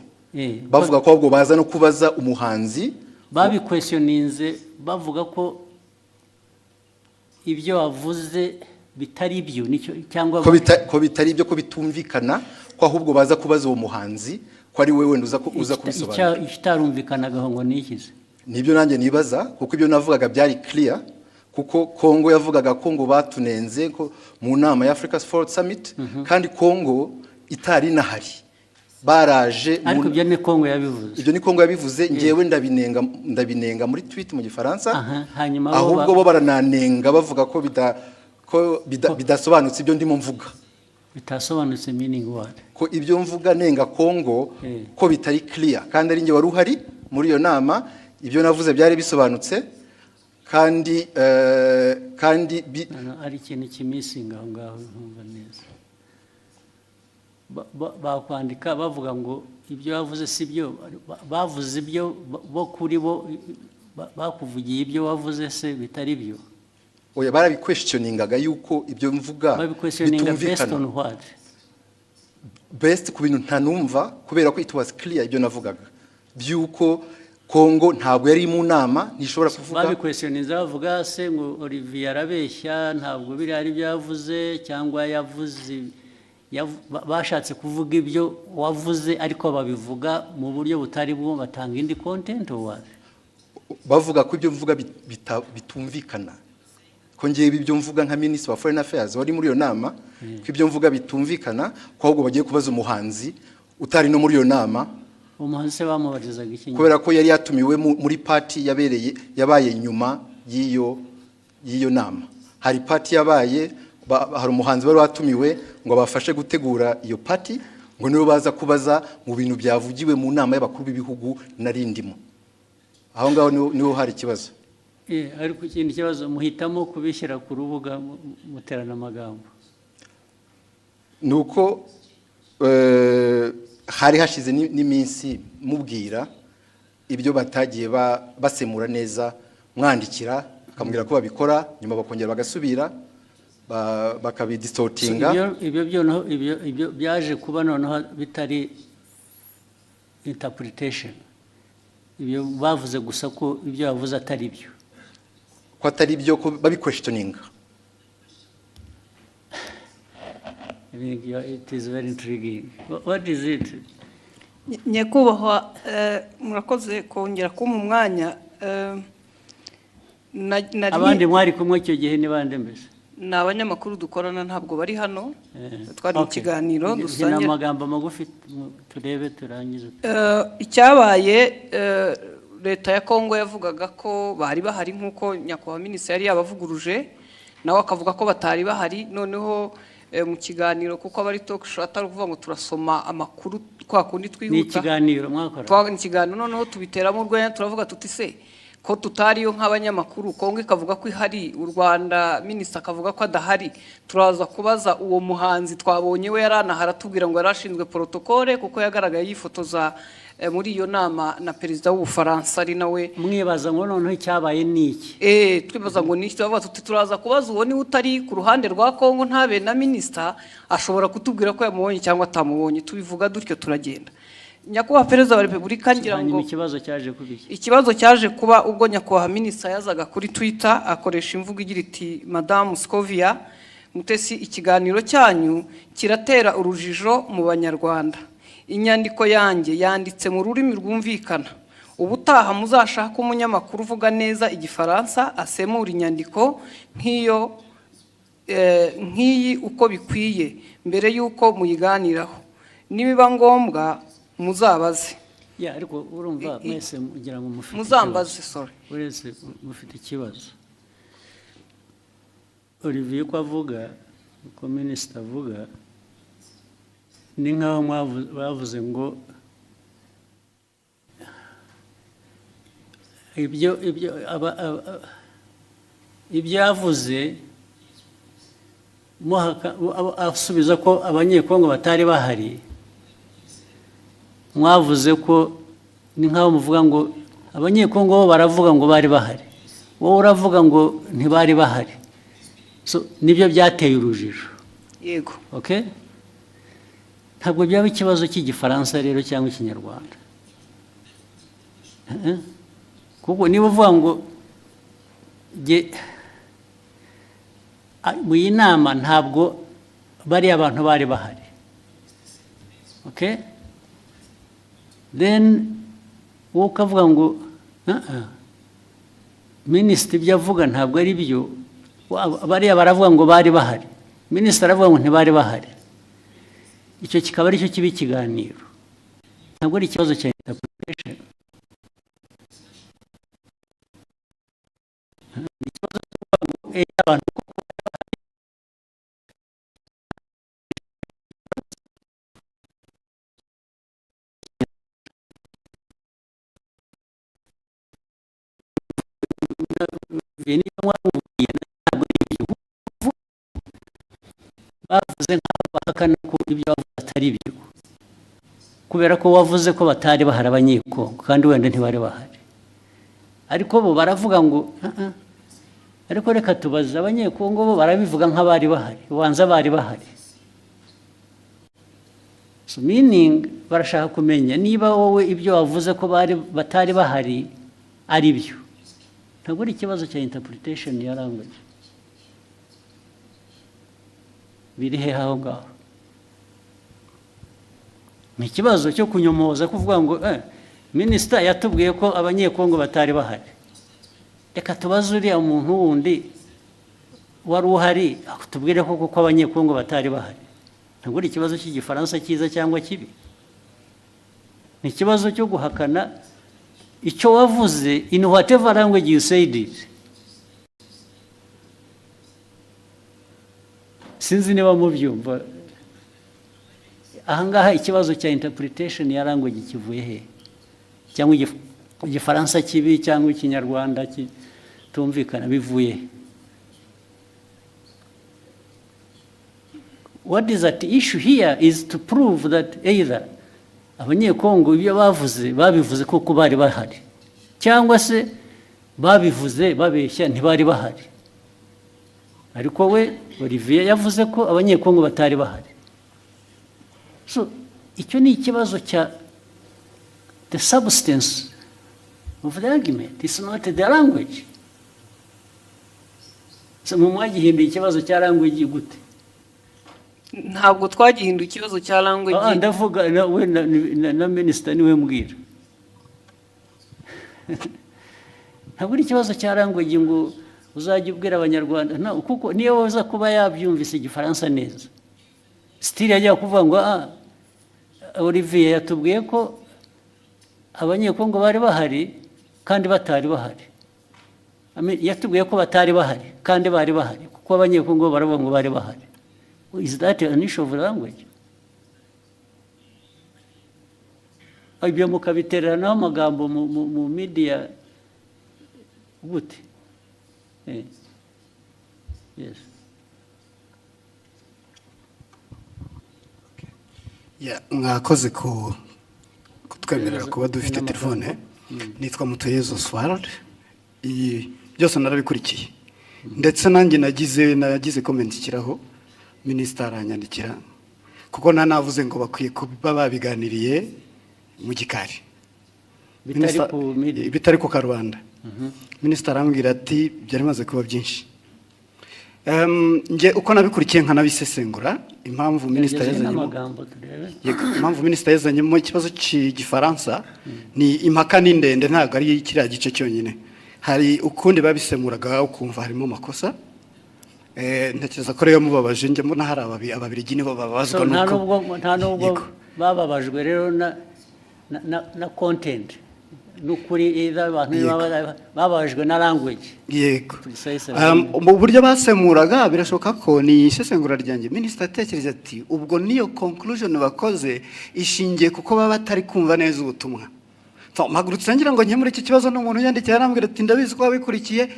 Bavuga ko ahubwo baza no kubaza umuhanzi. Babiquestioninze bavuga ko ibyo wavuze bitari byo, cyangwa ko bitari byo, ko bitumvikana, ko ahubwo baza kubaza uwo muhanzi ko ari we wenda uza kubisobanura. Ikitarumvikanagaho ngo nikize? Nibyo nanjye nibaza, kuko ibyo navugaga byari clear, kuko Kongo yavugaga ko ngo batunenze ko mu nama ya Africa Fraud Summit, kandi Kongo itari nahari. Baraje ariko ibyo ni Kongo yabivuze. Ibyo ni Kongo yabivuze, ngewe ndabinenga muri tweet mu gifaransa. Hanyuma ahubwo bo barananenga bavuga ko bidasobanutse ibyo ndimo mvuga. Bitasobanutse meaning what? Ko ibyo mvuga nenga Kongo ko bitari clear, kandi ari nge wari uhari muri iyo nama. Ibyo navuze byari bisobanutse, kandi ari ikintu kimisinga aho ngaho ntumva neza. Bakwandika bavuga ngo ibyo bavuze si byo, bavuze ibyo bo kuri bo bakuvugiye ibyo wavuze se bitari byo. Oya, barabiquestioningaga yuko ibyo mvuga bitumvikana. Best ku bintu ntanumva, kubera ko it was clear ibyo navugaga byuko Kongo ntabwo yari mu nama, ntishobora kuvuga. Babiquestioninze bavuga se ngo Olivier arabeshya, ntabwo biri ari byavuze, cyangwa yavuze bashatse kuvuga ibyo wavuze ariko babivuga mu buryo butari bwo, batanga indi content or what? Bavuga ko ibyo mvuga bitumvikana, ko ngiye ibyo mvuga nka Minister wa Foreign Affairs wari muri iyo nama, ko ibyo mvuga bitumvikana, ko ahubwo bagiye kubaza umuhanzi utari no muri iyo nama umuhanzi se bamubarizaga iki kubera ko yari yatumiwe muri party yabaye nyuma y'iyo nama. Hari party yabaye, hari umuhanzi wari watumiwe ngo bafashe gutegura iyo party, ngo nibo baza kubaza mu bintu byavugiwe mu nama y'abakuru b'ibihugu narindimo. Aho ngaho niho hari ikibazo. Ariko ikindi kibazo muhitamo kubishyira ku rubuga muterana amagambo. Nuko hari hashize n'iminsi mubwira ibyo batagiye basemura neza, mwandikira akamubwira ko babikora, nyuma bakongera bagasubira bakabidistortinga. Ibyo byaje kuba noneho bitari interpretation. Ibyo bavuze gusa ko ibyo bavuze atari byo. Ko atari byo ko babi-questioning. I think it is very intriguing. What is it? Nyakubahwa, murakoze kongera kumpa umwanya. Abandi mwari kumwe icyo gihe ni bande mbese? Ni abanyamakuru dukorana ntabwo bari hano. Twari mu kiganiro dusangira. Ni amagambo magufi turebe turangize. Icyabaye leta ya Kongo yavugaga ko bari bahari nk'uko nyakubahwa minisitiri yari yabavuguruje, nawe akavuga ko batari bahari. Noneho mu kiganiro kuko abari talk show atari kuvuga ngo turasoma amakuru kwa kundi twihuta. Ni ikiganiro mwakora. Ni ikiganiro, noneho tubiteramo urwenya turavuga tuti se ko tutariyo nk'abanyamakuru, Kongo ikavuga ko ihari, u Rwanda minisitiri akavuga ko adahari, turaza kubaza uwo muhanzi twabonye we yaranahara tubwira ngo yarashinzwe protocole kuko yagaragaye yifotoza muri iyo nama na perezida w'Ubufaransa ari nawe. Mwibaza ngo noneho icyabaye niki? Twibaza ngo niki, tubavuga tuti turaza kubaza uwo ni utari ku ruhande rwa Kongo ntabe na minisitiri ashobora kutubwira ko yamubonye cyangwa atamubonye. Tubivuga dutyo turagenda. Nyakubahwa Perezida wa Repubulika ngira ngo ikibazo cyaje kuba ubwo nyakubahwa minisitiri yazaga kuri Twitter akoresha imvugo igira iti Madame Scovia Mutesi, ikiganiro cyanyu kiratera urujijo mu Banyarwanda. Inyandiko yanjye yanditse mu rurimi rwumvikana. Ubutaha muzashaka umunyamakuru uvuga neza Igifaransa asemura inyandiko nk'iyi uko bikwiye mbere y'uko muyiganiraho. Nibiba ngombwa muzabaze. Ariko urumva mwese ngira ngo mufite muzambaze. Uretse mufite ikibazo. Olivier ko avuga, ko minisitiri avuga, ni nkaho bavuze ngo ibyo yavuze asubiza ko abanyekongo batari bahari. Mwavuze ko ni nkaho muvuga ngo abanyekongo bo baravuga ngo bari bahari, wowe uravuga ngo ntibari bahari. Nibyo byateye urujijo. Yego. Okay? Ntabwo byaba ikibazo cy'Igifaransa rero cyangwa Ikinyarwanda. Kuko niba uvuga ngo mu iyi nama ntabwo bari abantu bari bahari. Okay? Then wowe ukavuga ngo minisitiri ibyo avuga ntabwo ari byo, bariya baravuga ngo bari bahari, minisitiri aravuga ngo ntibari bahari. Icyo kikaba ari cyo kiba ikiganiro, ntabwo ari ikibazo cya interpretation. Ikibazo cy'ukuvuga ngo abantu bavuze nk'abahakana ko ibyo bavuze atari byo, kubera ko wavuze ko batari bahari abanyekongo kandi wenda ntibari bahari. Ariko bo baravuga ngo ariko reka tubaze abanyekongo bo barabivuga nk'abari bahari, ubanza bari bahari. Meaning barashaka kumenya niba wowe ibyo wavuze ko batari bahari ari byo. Ntabwo ari ikibazo cya interpretation ya language. Biri he aho ngaho? Ni ikibazo cyo kunyomoza kuvuga ngo minisitiri yatubwiye ko abanyekongo batari bahari. Reka tubaze uriya muntu wundi wari uhari akutubwire ko kuko abanyekongo batari bahari. Ntabwo ari ikibazo cy'Igifaransa cyiza cyangwa kibi. ni ikibazo cyo guhakana icyo wavuze in whatever language you said it. Sinzi niba mubyumva. Ahangaha ikibazo cya interpretation ya language kivuye he? Cyangwa igifaransa kibi cyangwa ikinyarwanda kitumvikana bivuye. What is at issue here is to prove that either abanyekongo ibyo babivuze koko bari bahari, cyangwa se babivuze babeshya ntibari bahari. Ariko we Olivier yavuze ko abanyekongo batari bahari. So icyo ni ikibazo cya the substance of the argument. It's not the language. So mwagihinduye ikibazo cya language gute? Ntabwo twagihinduye ikibazo cya language. Ndavuga we na minister niwe mbwira. Ntabwo ikibazo cya language ngo uzajya ubwira abanyarwanda kuko niyo waza kuba yabyumvise igifaransa neza. Still yajya kuvuga ngo Olivier yatubwiye ko abanyekongo bari bahari kandi batari bahari. Yatubwiye ko batari bahari kandi bari bahari kuko abanyekongo baravuga ngo bari bahari. Is that an issue of language? Ibyo mukabiteranaho amagambo mu media gute? Yes. Mwakoze kutwemerera kuba dufite telefone. Nitwa Mutoyezo Swald. Byose narabikurikiye. Ndetse nanjye nagize comment kiraho. Minister aranyandikira kuko nanavuze ngo bakwiye kuba babiganiriye mu gikari. Bitari ku Karubanda. Minister arambwira ati byari maze kuba byinshi. Nge uko nabikurikiye nkanabisesengura impamvu minister yazanyemo ikibazo cy'igifaransa ni impaka n'indende ntago ari kiriya gice cyonyine. Hari ukundi babisemuraga ukumva harimo makosa. Ntekereza ko rero mubabaje njye mbona hari ababirigi nibo babazwa nuko nta nubwo bababajwe rero na content n'ukuri abantu bababajwe na language. Yego mu buryo basemuraga birashoboka ko ni isesengura ryanjye. Minister atekereza ati ubwo niyo conclusion bakoze ishingiye kuko baba batari kumva neza ubutumwa. Mpagurutse ngira ngo nkemure iki kibazo n'umuntu yandikira arambwira ati ndabizi ko wabikurikiye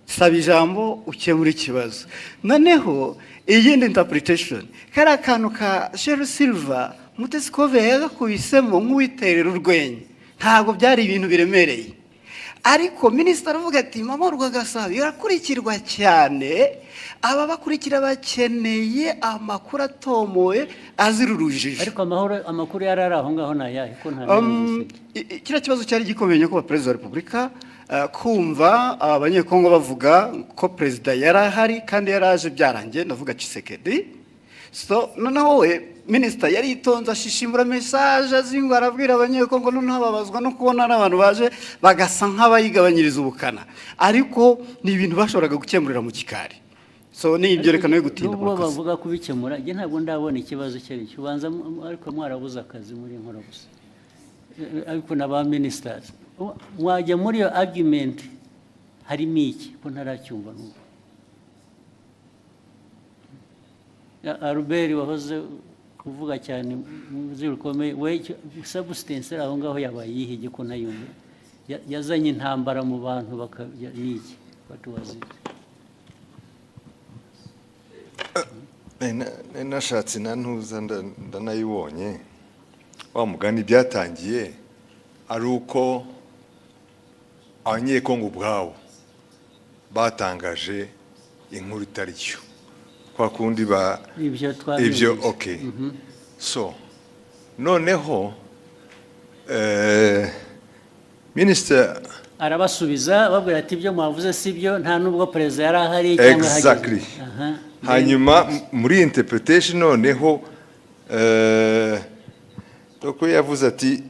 saba ijambo ukemura ikibazo. Noneho iyindi interpretation kari akantu ka Sheryl Silver Mutesikove yagakubisemo nk'uwiterera urwenya ntabwo byari ibintu biremereye. Ariko minister aravuga ati mama Rwagasabo irakurikirwa cyane, aba bakurikira bakeneye amakuru atomoye azira urujijo. Ariko amakuru yarari aho ngaho nayahe ko nta kiriya kibazo cyari gikomeye ko Perezida wa Repubulika kumva abanyekongo bavuga ko Perezida yarahari kandi yaraje byarangiye ndavuga Tshisekedi. So noneho we minister yari itonza ashishimura message azingo arabwira abanyekongo noneho babazwa no kubona abantu baje bagasa nk'abayigabanyiriza ubukana, ariko ni ibintu bashoboraga gukemurira mu gikari. So ni ibyo rekano yo gutinda kuko bavuga kubikemura je ntabwo ndabona ikibazo cye cyubanza ariko mwarabuza akazi muri nkora gusa. Ariko naba ministers mwajya muri yo argument harimo iki ko ntaracyumva nuko Albert wahoze kuvuga cyane muzirukomeye we substance aho ngaho yabaye yihige ko nayumva yazanye intambara mu bantu bakajya niki batuwazi. Nashatse nantuza ndanayibonye wa mugani byatangiye ari uko abanyekongo ubwabo batangaje inkuru itari cyo kwa kundi ibyo okay. So noneho minister arabasubiza babwira ati ibyo mwavuze sibyo nta nubwo Perezida yari ahari cyangwa exactly. Hanyuma muri interpretation noneho doko yavuze ati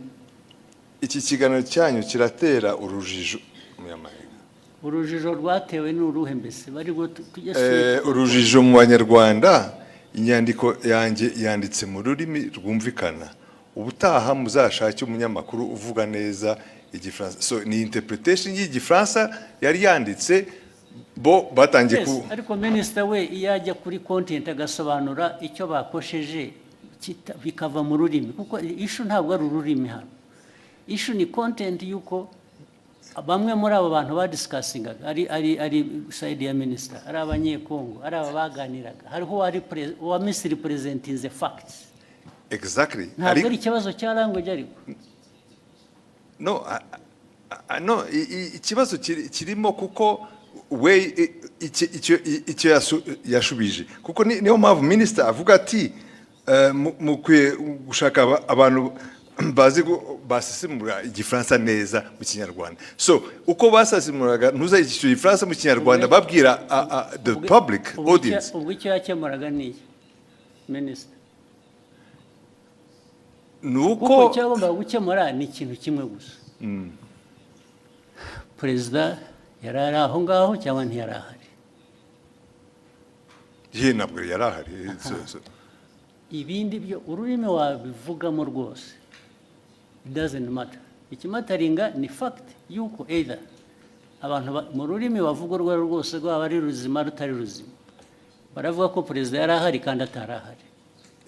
iki kiganiro cyanyu kiratera urujijo urujijo rwatewe n'uruhe mbese bari urujijo mu Banyarwanda. Inyandiko yanjye yanditse mu rurimi rwumvikana ubutaha muzashake umunyamakuru uvuga neza igifaransa. So ni interpretation y'igifaransa yari yanditse bo batangiye ku. Ariko minister we iyajya kuri content agasobanura icyo bakosheje bikava mu rurimi, kuko issue ntabwo ari ururimi hano. Issue ni content yuko bamwe muri abo bantu badiscussingaga ari side ya minister, ari abanyekongo, ari abaganiraga, hariho wa misrepresenting the facts. Exactly. Ntabwo ari ikibazo cya language ariko. No, no, ikibazo kirimo kuko we icyo yashubije, kuko niyo mpamvu minister avuga ati mukwiye gushaka abantu bazi basesemura igifaransa neza mu Kinyarwanda. So uko basesemuraga ntuza icyo gifaransa mu Kinyarwanda babwira the public audience. Ubwo icyo yakemuraga ni minister nuko cyagomba gukemura ni ikintu kimwe gusa. Perezida yarari aho ngaho cyangwa ntiyarahari? Ntabwo yarahari. Ibindi byo ururimi wabivugamo rwose, it doesn't matter. Ikimataringa ni fact yuko either abantu mu rurimi bavuga urwo rwose rwaba ari ruzima rutari ruzima, baravuga ko perezida yarahari kandi atarahari.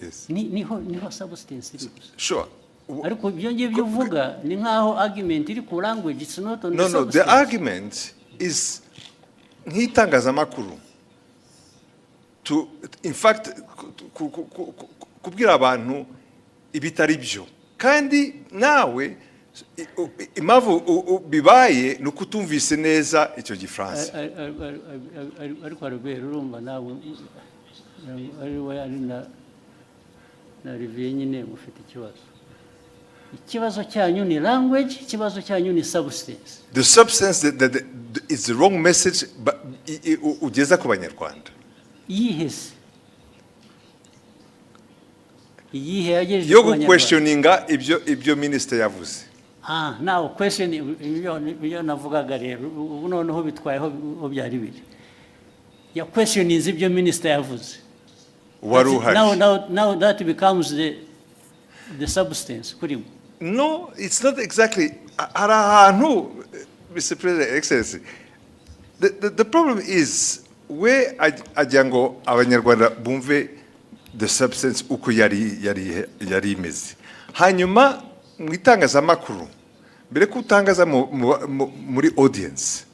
Yes. Niho substance iri gusa. Sure. Ariko ibyo ngibyo uvuga ni nkaho argument iri ku language, it's not on the substance. No, the argument is nk'itangazamakuru to in fact kubwira abantu ibitari byo, kandi nawe impamvu bibaye ni uko utumvise neza icyo gifaransa. Ariko Albert urumva nawe na Olivier nyine mufite ikibazo cyanyu ni language, ikibazo cyanyu ni substance. The substance that is the wrong message ugeza ku Banyarwanda. Yihese yagejeje yo questioninga ibyo minister yavuze. Now question ibyo navugaga rero ubu noneho bitwayeho byari biri ya questioning ibyo minister yavuze. Now that becomes the substance kurimo. No, it's not exactly. Mr. President, Excellency, the problem is where ajango abanyarwanda bumve the substance uko yari imeze. Hanyuma mu itangazamakuru mbere ko utangaza muri audience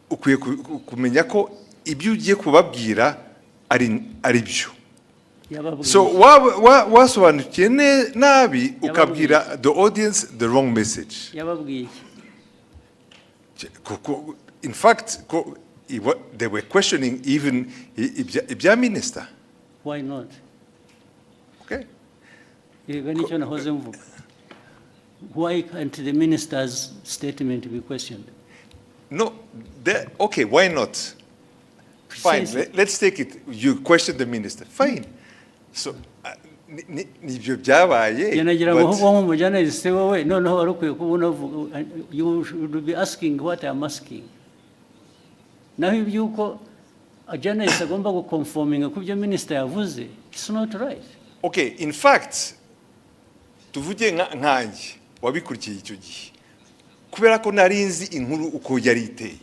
ukwiye kumenya ko ibyo ugiye kubabwira ari byo. So wasobanukiye nabi ukabwira the audience the wrong message. Yababwiye. In fact, they were questioning even ibya minister. Why not? Okay. Why can't the minister's statement be questioned? No, okay, why not? Fine, let's take it. You question the minister. Fine. So, nibyo byabaye. You should be asking what I'm asking. Now if you a journalist agomba guconforminga ku byo minister yavuze, it's not right. Okay, in fact, tuvuge nkanjye wabikurikiye icyo gihe kubera ko narinzi inkuru uko yari iteye.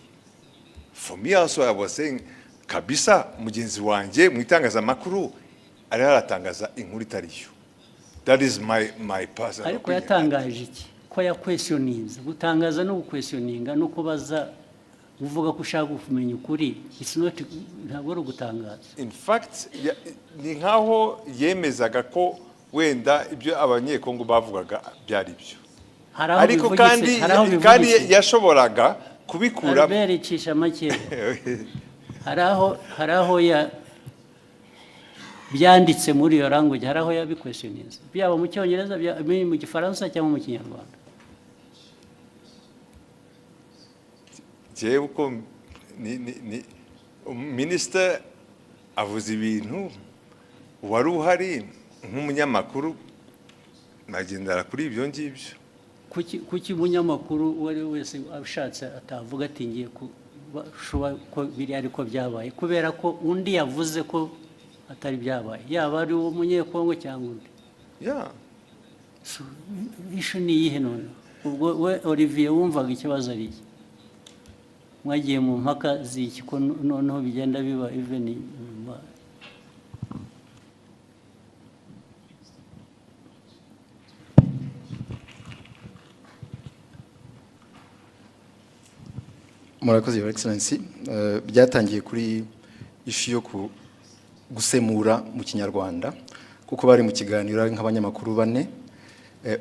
For me also I was saying kabisa mugenzi wanjye mu itangazamakuru ari aratangaza inkuru itariyo. That is my personal opinion. Ariko yatangaje iki? Ko ya questionings, gutangaza no questioninga no kubaza uvuga ko ushaka kumenya ukuri. It's not ntabwo ari gutangaza. In fact, ni nkaho yemezaga ko wenda ibyo abanyekongo bavugaga byari byo. Ariko kandi yashoboraga kubikura bericisha make. Haraho ya byanditse muri iyo language, haraho ya questionings. Byaba mu Cyongereza, mu Gifaransa cyangwa mu Kinyarwanda. Jewe uko minister avuze ibintu wari uhari nk'umunyamakuru nagendera kuri ibyo ngibyo. Kuki umunyamakuru wari wese abishatse atavuga ati ngiye ko biri ariko byabaye kubera ko undi yavuze ko atari byabaye, yaba ari umunyekongo cyangwa undi. So issue ni iyihe none ubwo we Olivier wumvaga ikibazo ari iki mwagiye mu mpaka z'iki ko noneho bigenda biba even murakoze your excellency byatangiye kuri issue yo gusemura mu kinyarwanda kuko bari mu kiganiro nk'abanyamakuru bane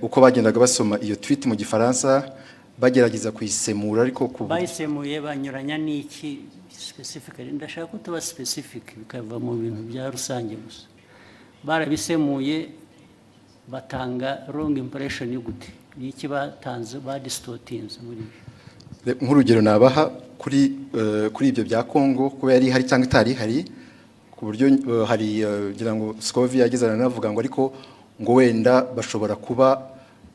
uko bagendaga basoma iyo tweet mu gifaransa bagerageza kuyisemura ariko bayisemuye banyuranya n'iki specifically ndashaka ko tuba specific bikava mu bintu bya rusange gusa barabisemuye batanga wrong impression y'ugute n'iki batanze ba distortings muri nk'urugero nabaha kuri ibyo bya Congo kuba yari hari cyangwa itari hari ku buryo hari ngira ngo Scovia yagezana navuga ngo ariko ngo wenda bashobora kuba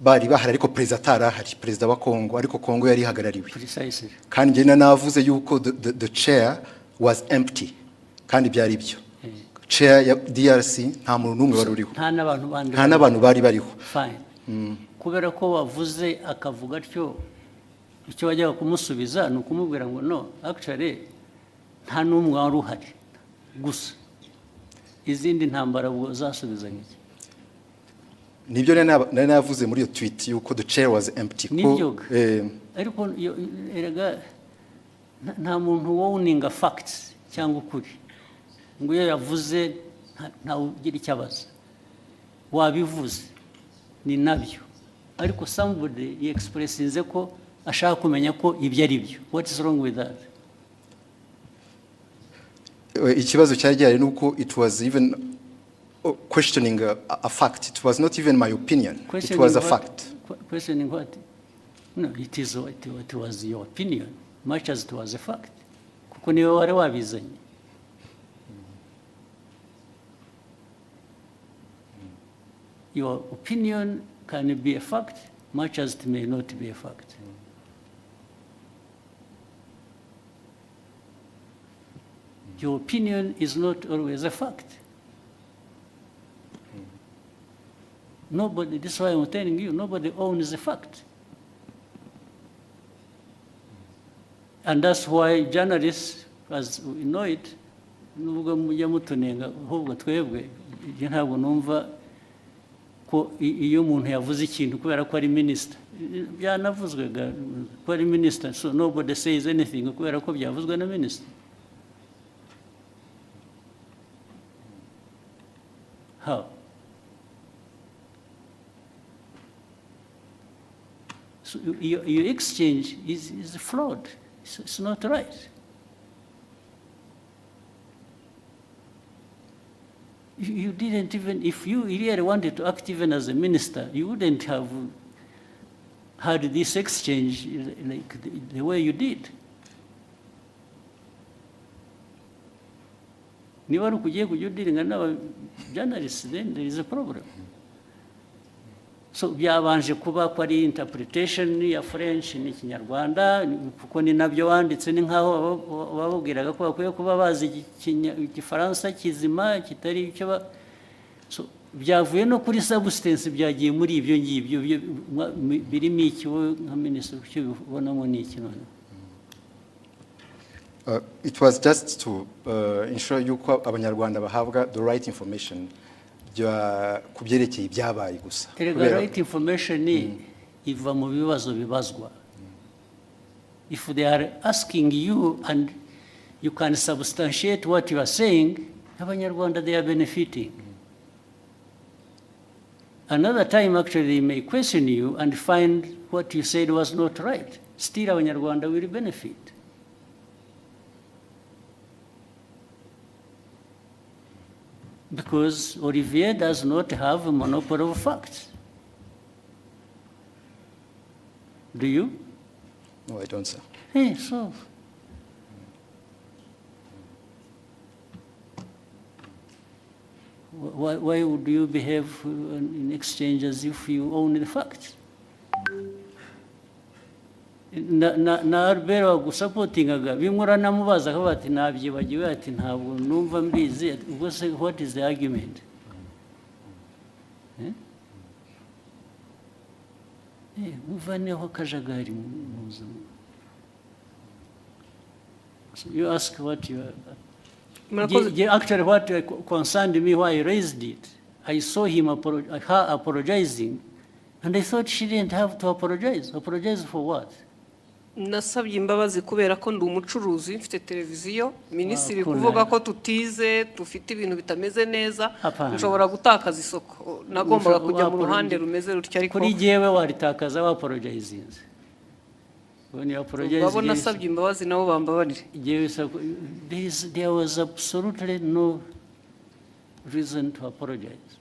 bari bahari ariko perezida atarahari perezida wa Congo ariko Congo yari hagarariwe kandi njye navuze yuko the chair was empty kandi byari byo chair ya DRC nta muntu numwe wari uriho nta n'abantu bari bariho fine kubera ko wavuze akavuga atyo icyo wajyaga kumusubiza ni ukumubwira ngo no actually nta n'umwe wari uhari gusa izindi ntambara ubwo zasubiza nk'iki nibyo nari navuze muri iyo tweet yuko the chair was empty ko ariko erega nta muntu owning facts cyangwa ukuri ngo iyo yavuze nta ugira icyo abaza wabivuze ni nabyo ariko somebody expressinze ko ashaka kumenya ko ibyo ari byo what is wrong with that ikibazo cyari gihari nuko it was even questioning a fact. It was not even my opinion. It was a fact. Questioning what? No, it was your opinion, much as it was a fact. Kuko niwe wari wabizanye. Your opinion can be a fact, much as it may not be a fact. Your opinion is not always a fact. Nobody, this is why I'm telling you, nobody owns the fact. And that's why journalists, as we know it, nubwo mujya mutunenga ahubwo twebwe ntabwo numva ko iyo umuntu yavuze ikintu kubera ko ari minister byanavuzwe ko ari minister, so nobody says anything kubera ko byavuzwe na minister. How? So your exchange is flawed. It's not right. You didn't even, if you really wanted to act even as a minister, you wouldn't have had this exchange like the way you did. Niba ari ukugiye kujya udiringa n'aba journalists, then there is a problem. So byabanje kuba ko ari interpretation ya French n'ikinyarwanda kuko ni nabyo wanditse ni nkaho babubwiraga ko bakwiye kuba bazi igifaransa kizima kitari icyo so byavuye no kuri substance byagiye muri ibyo ngibyo birimo iki nka minister cyo bibonamo ni iki none. It was just to ensure yuko abanyarwanda bahabwa the right information kubyerekeye ibyabaye gusa. The right information iva mu bibazo bibazwa. If they are asking you and you can substantiate what you are saying, abanyarwanda they are benefiting. Another time actually they may question you and find what you said was not right. Still abanyarwanda will benefit. Because Olivier does not have a monopoly of facts. Do you? No, I don't, sir. Hey, so. Why would you behave in exchange as if you own the facts? Na Albert wagusapotingaga bimura namubaza ko bati nabyibagiwe ati ntabwo numva mbizi ubwo se what is the argument? muvaneho akajagari muzima. You ask what you actually what concerned me why I raised it. I saw him her apologizing, and I thought she didn't have to apologize. Apologize for what? Nasabye imbabazi kubera ko ndi umucuruzi mfite televiziyo minisitiri kuvuga ko tutize dufite ibintu bitameze neza nshobora gutakaza isoko nagombaga kujya mu ruhande rumeze rutya ariko kuri jewe waritakaza wa apologizing. When you apologize, babona nasabye imbabazi nabo bambabarire. There was absolutely no reason to apologize.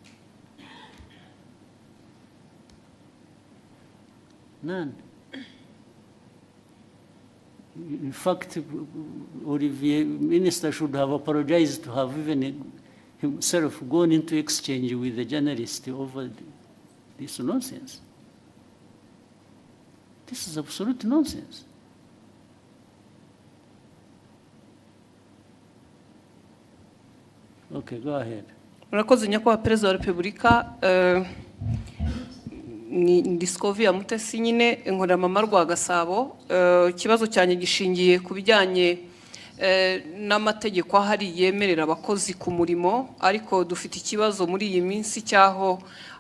None. In fact, Olivier, Minister should have apologized to have even himself gone into exchange with the journalist over this nonsense. This is absolute nonsense. Okay, go ahead. Murakoze nyakubahwa Perezida wa Repubulika. Ni Scovia Mutesi nyine nkorera mama rwa Gasabo. Ikibazo cyane gishingiye ku bijyanye n'amategeko ahari yemerera abakozi ku murimo, ariko dufite ikibazo muri iyi minsi cyaho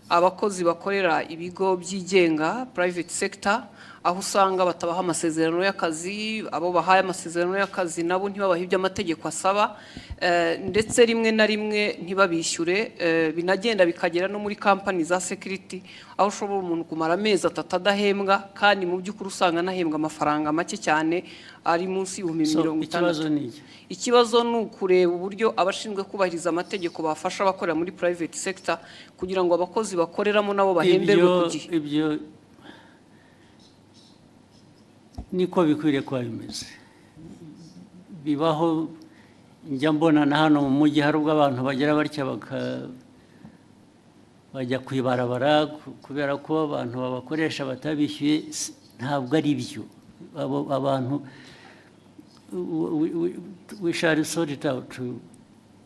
abakozi bakorera ibigo byigenga private sector, aho usanga batabaha amasezerano y'akazi, abo bahaye amasezerano y'akazi nabo ntibabaha ibyo amategeko asaba, ndetse rimwe na rimwe ntibabishyure, binagenda bikagera no muri company za security aho ushobora umuntu kumara amezi 3 adahembwa kandi mu by'ukuri usanga anahembwa amafaranga make cyane ari munsi y'50,000. Ikibazo ni ukureba uburyo abashinzwe kubahiriza amategeko bafasha abakorera muri private sector kugira ngo abakozi bakoreramo nabo bahemberwe ku gihe. Ibyo niko bikwiriye kuba bimeze. Bibaho njya mbona na hano mu mujyi hari ubwo abantu bagera batya bajya kwibarabara kubera ko abantu babakoresha batabishyuye. Ntabwo ari byo. Abantu we shall sort it out.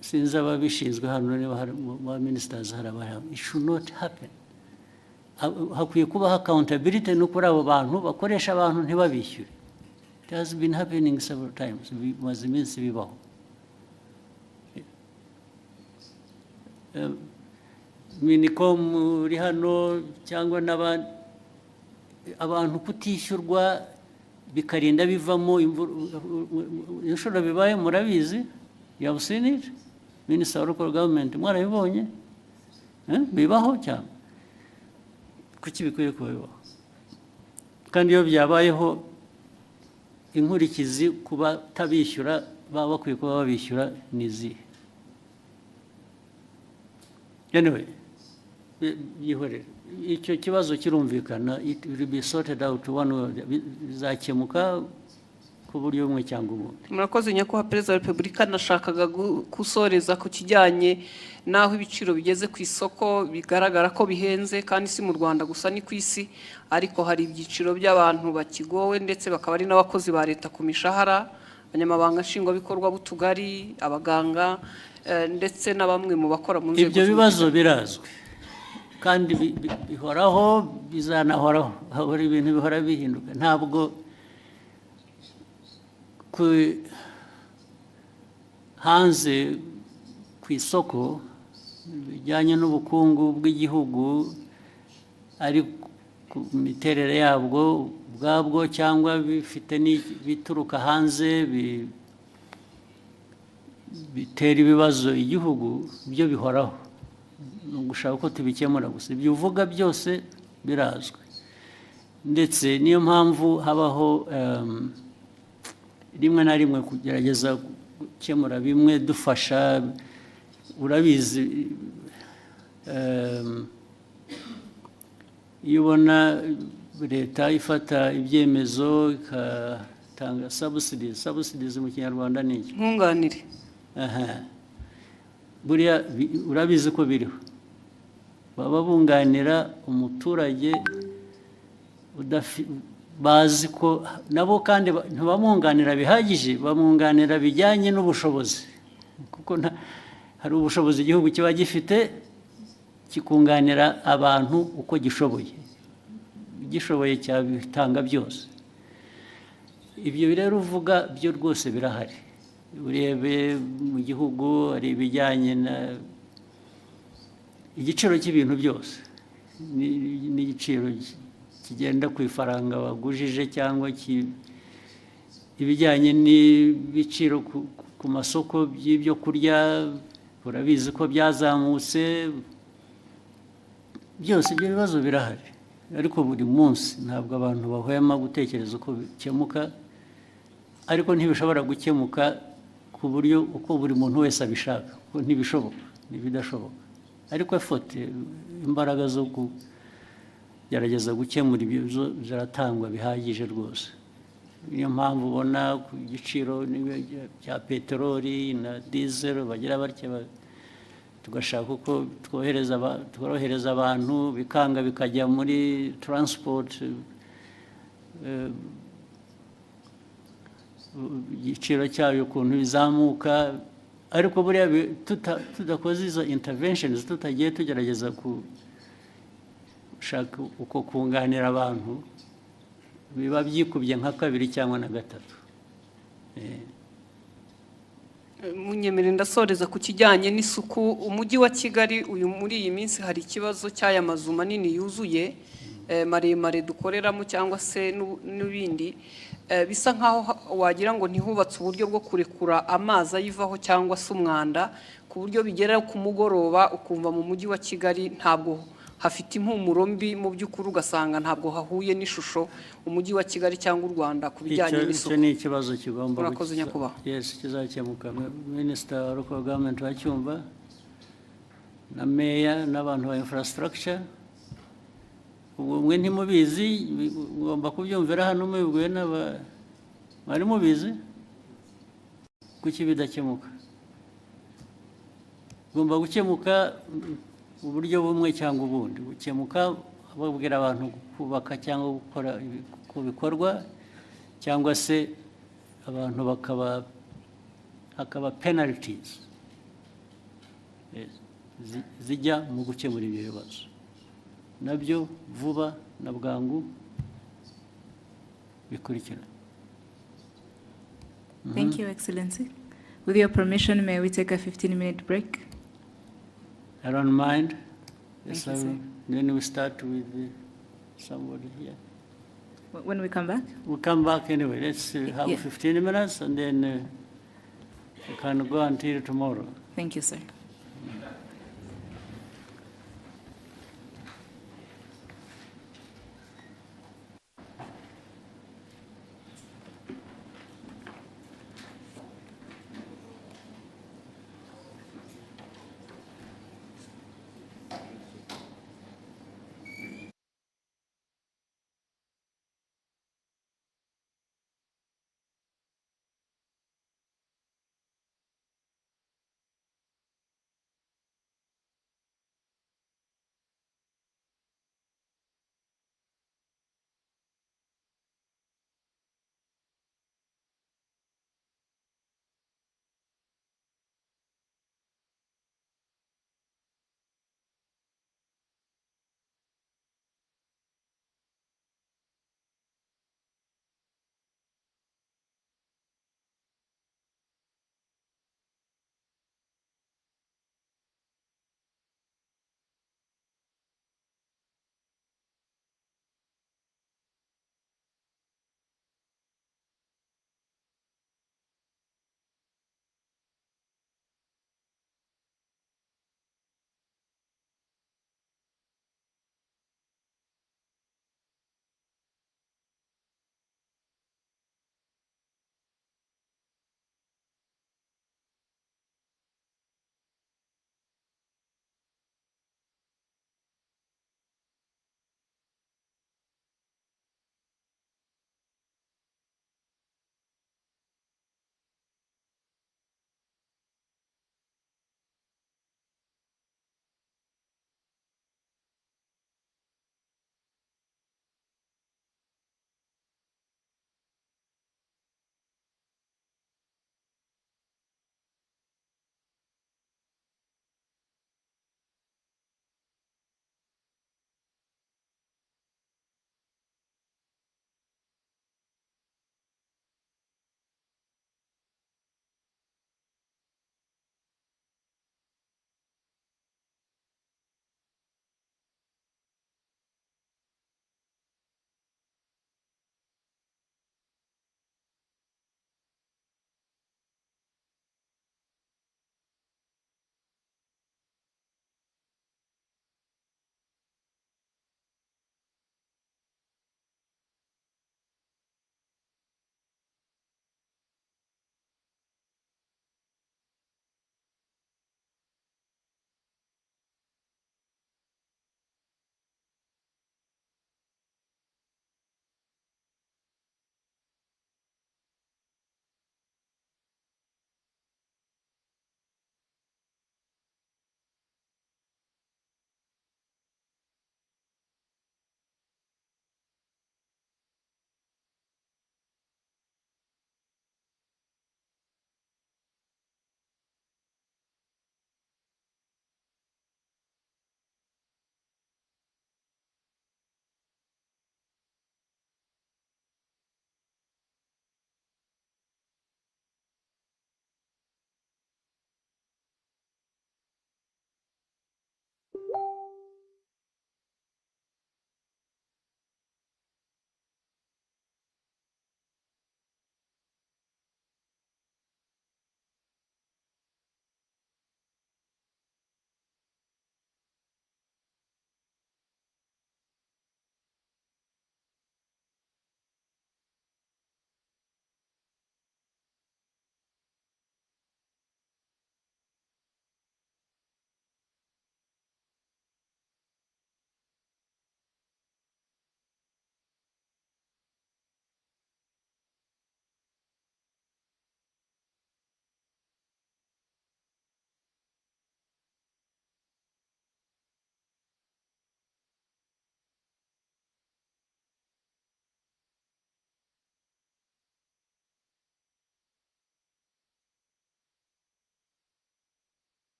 Sinzi ababishinzwe hano niba hari ba ministers hari abahari. It should not happen. Hakwiye kubaho accountability no kuri abo bantu bakoresha abantu ntibabishyure. It has been happening several times. Bimaze iminsi bibaho. Minicom uri hano cyangwa n'abandi abantu kutishyurwa bikarinda bivamo inshuro bibaye murabizi. You have seen it? Minister of Local Government mwarabibonye? Bibaho cyangwa kuki bikwiye kubaho? Kandi iyo byabayeho inkurikizi kuba tabishyura baba bakwiye kuba babishyura nizi. Anyway, yihorere icyo kibazo kirumvikana. It will be sorted out one way. Bizakemuka ku buryo bumwe cyangwa ubundi. Murakoze nyakubahwa Perezida wa Repubulika. Nashakaga gusoreza ku kijyanye naho ibiciro bigeze ku isoko bigaragara ko bihenze, kandi si mu Rwanda gusa ni ku isi, ariko hari ibyiciro by'abantu bakigowe ndetse bakaba ari n'abakozi ba leta ku mishahara, abanyamabanga nshingwabikorwa b'utugari, abaganga ndetse na bamwe mu bakora mu nzego. Ibyo bibazo birazwi kandi bihoraho bizanahoraho. Hahora ibintu bihora bihinduka. Ntabwo hanze ku isoko bijyanye n'ubukungu bw'igihugu ari ku miterere yabwo ubwabwo cyangwa bifite bituruka hanze bitera ibibazo igihugu, byo bihoraho. Ni ugushaka ko tubikemura gusa. Ibyo uvuga byose birazwi, ndetse niyo mpamvu habaho rimwe na rimwe kugerageza gukemura bimwe dufasha. Urabizi iyo ubona leta ifata ibyemezo igatanga subsidies mu Kinyarwanda ni iki? Nkunganire. Buriya urabizi ko biriho. Baba bunganira umuturage bazi ko nabo kandi ntibamwunganira bihagije, bamwunganira bijyanye n'ubushobozi, kuko hari ubushobozi igihugu kiba gifite kikunganira abantu uko gishoboye. igishoboye cyabitanga byose. Ibyo rero uvuga byo rwose birahari. Urebe mu gihugu hari ibijyanye na igiciro cy'ibintu byose n'igiciro kigenda ku ifaranga wagujije cyangwa ibijyanye n'ibiciro ku masoko by'ibyo kurya urabizi ko byazamutse byose ibyo bibazo birahari ariko buri munsi ntabwo abantu bahwema gutekereza uko bikemuka ariko ntibishobora gukemuka ku buryo uko buri muntu wese abishaka kuko ntibishoboka ntibidashoboka ariko afote imbaraga zo kugerageza gukemura ibibazo ziratangwa bihagije rwose. Niyo mpamvu ubona ku giciro cya peteroli na diesel bagira batya tugashaka uko tworohereza abantu bikanga bikajya muri transport igiciro cyayo ukuntu bizamuka ariko buriya tudakoze izo interventions tutagiye tugerageza gushaka uko kunganira abantu biba byikubye nka kabiri cyangwa na gatatu. Munyemere ndasoreza ku kijyanye n'isuku. Umujyi wa Kigali uyu muri iyi minsi hari ikibazo cy'aya mazu manini yuzuye maremare dukoreramo cyangwa se n'ibindi bisa nkaho wagira ngo ntihubatse uburyo bwo kurekura amazi ayivaho cyangwa se umwanda ku buryo bigera ku mugoroba ukumva mu mujyi wa Kigali ntabwo hafite impumuro mbi mu by'ukuri ugasanga ntabwo hahuye n'ishusho umujyi wa Kigali cyangwa u Rwanda ku bijyanye n'isuku. Icyo ni ikibazo kigomba Murakoze nyakubahwa. Yes, kizakemuka. Minister wa Local Government wacyumva na Mayor n'abantu ba infrastructure mwe ntimubizi ngomba kubyumvira hano mubibwiwe mwari mubizi kuki bidakemuka ngomba gukemuka uburyo bumwe cyangwa ubundi gukemuka babwira abantu kubaka cyangwa gukora ku bikorwa cyangwa se abantu hakaba penalties zijya mu gukemura ibyo bibazo nabyo vuba na bwangu bikurikira. Thank you, Excellency. With your permission, may we take a 15-minute break? I don't mind. Thank you, sir. Then we start with somebody here. When we come back? We'll come back anyway. Let's have 15 minutes and then we can go until tomorrow. Thank you, sir.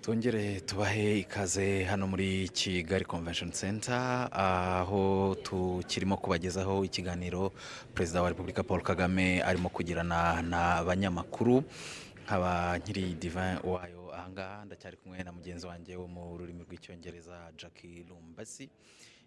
Tongere tubahe ikaze hano muri Kigali Convention Center aho tukirimo kubagezaho ikiganiro Perezida wa Repubulika Paul Kagame arimo kugirana n'abanyamakuru nkaba nkiri Divin wayo ahangaha ndacyari kumwe na mugenzi wanjye wo mu rurimi rw'icyongereza Jackie Lumbasi.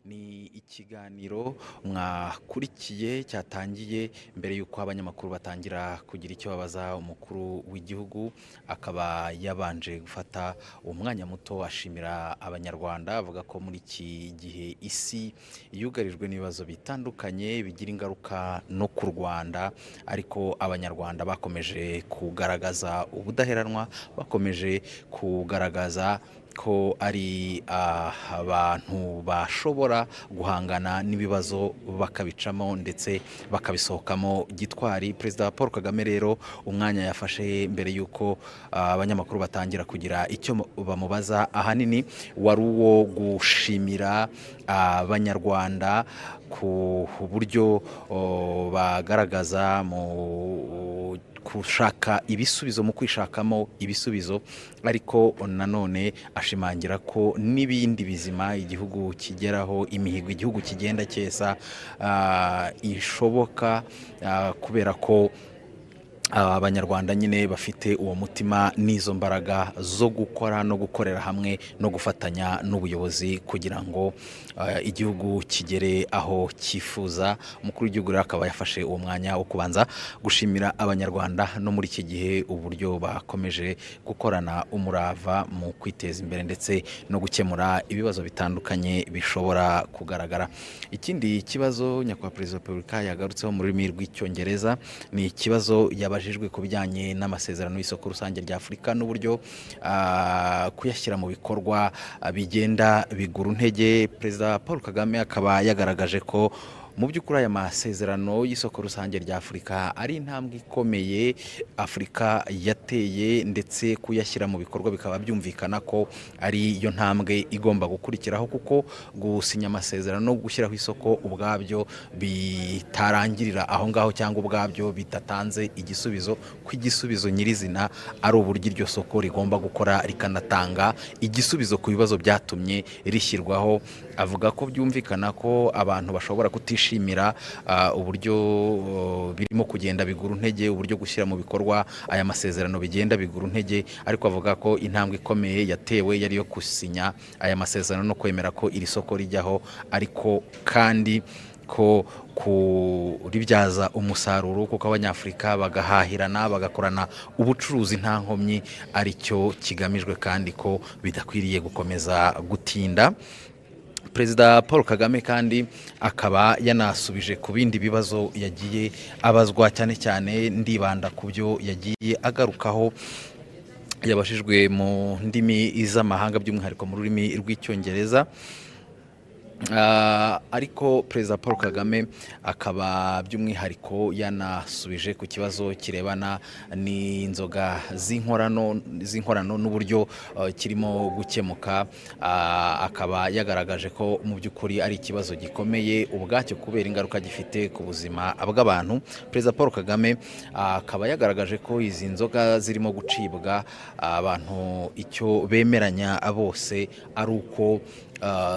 Ni ikiganiro mwakurikiye cyatangiye mbere y'uko abanyamakuru batangira kugira icyo babaza umukuru w'igihugu, akaba yabanje gufata umwanya muto ashimira abanyarwanda, avuga ko muri iki gihe isi yugarijwe n'ibibazo bitandukanye bigira ingaruka no ku Rwanda, ariko abanyarwanda bakomeje kugaragaza ubudaheranwa, bakomeje kugaragaza ko ari abantu bashobora guhangana n'ibibazo bakabicamo ndetse bakabisohokamo gitwari. Perezida Paul Kagame rero umwanya yafashe mbere y'uko abanyamakuru batangira kugira icyo bamubaza ahanini wari uwo gushimira abanyarwanda ku buryo bagaragaza mu kushaka ibisubizo, mu kwishakamo ibisubizo, ariko nanone ashimangira ko n'ibindi bizima igihugu kigeraho, imihigo igihugu kigenda cyesa ishoboka kubera ko abanyarwanda nyine bafite uwo mutima n'izo mbaraga zo gukora no gukorera hamwe no gufatanya n'ubuyobozi kugira ngo igihugu kigere aho cyifuza. Umukuru w'igihugu rero akaba yafashe uwo mwanya wo kubanza gushimira abanyarwanda no muri iki gihe uburyo bakomeje gukorana umurava mu kwiteza imbere ndetse no gukemura ibibazo bitandukanye bishobora kugaragara. Ikindi kibazo nyakubahwa Perezida wa Repubulika yagarutseho mu rurimi rw'icyongereza ni ikibazo yabajijwe ku bijyanye n'amasezerano y'isoko rusange rya Afurika n'uburyo kuyashyira mu bikorwa bigenda bigura intege. Perezida Paul Kagame akaba yagaragaje ko mu by'ukuri aya masezerano y'isoko rusange rya Afurika ari intambwe ikomeye Afurika yateye, ndetse kuyashyira mu bikorwa bikaba byumvikana ko ari yo ntambwe igomba gukurikiraho, kuko gusinya amasezerano no gushyiraho isoko ubwabyo bitarangirira aho ngaho cyangwa ubwabyo bitatanze igisubizo, ko igisubizo nyirizina ari uburyo iryo soko rigomba gukora rikanatanga igisubizo ku bibazo byatumye rishyirwaho. Avuga ko byumvikana ko abantu bashobora kutishimira uburyo birimo kugenda bigura intege, uburyo gushyira mu bikorwa aya masezerano bigenda bigura intege, ariko avuga ko intambwe ikomeye yatewe yari yo gusinya aya masezerano no kwemera ko iri soko rijyaho, ariko kandi ko kuribyaza umusaruro kuko abanyafurika bagahahirana bagakorana ubucuruzi nta nkomyi aricyo kigamijwe, kandi ko bidakwiriye gukomeza gutinda. Perezida Paul Kagame kandi akaba yanasubije ku bindi bibazo yagiye abazwa, cyane cyane ndibanda ku byo yagiye agarukaho yabashijwe mu ndimi z'amahanga by'umwihariko mu rurimi rw'icyongereza. Ariko Perezida Paul Kagame akaba by'umwihariko yanasubije ku kibazo kirebana n'inzoga z'inkorano n'uburyo kirimo gukemuka. Akaba yagaragaje ko mu by'ukuri ari ikibazo gikomeye ubwacyo kubera ingaruka gifite ku buzima bw'abantu. Perezida Paul Kagame akaba yagaragaje ko izi nzoga zirimo gucibwa abantu icyo bemeranya bose ari uko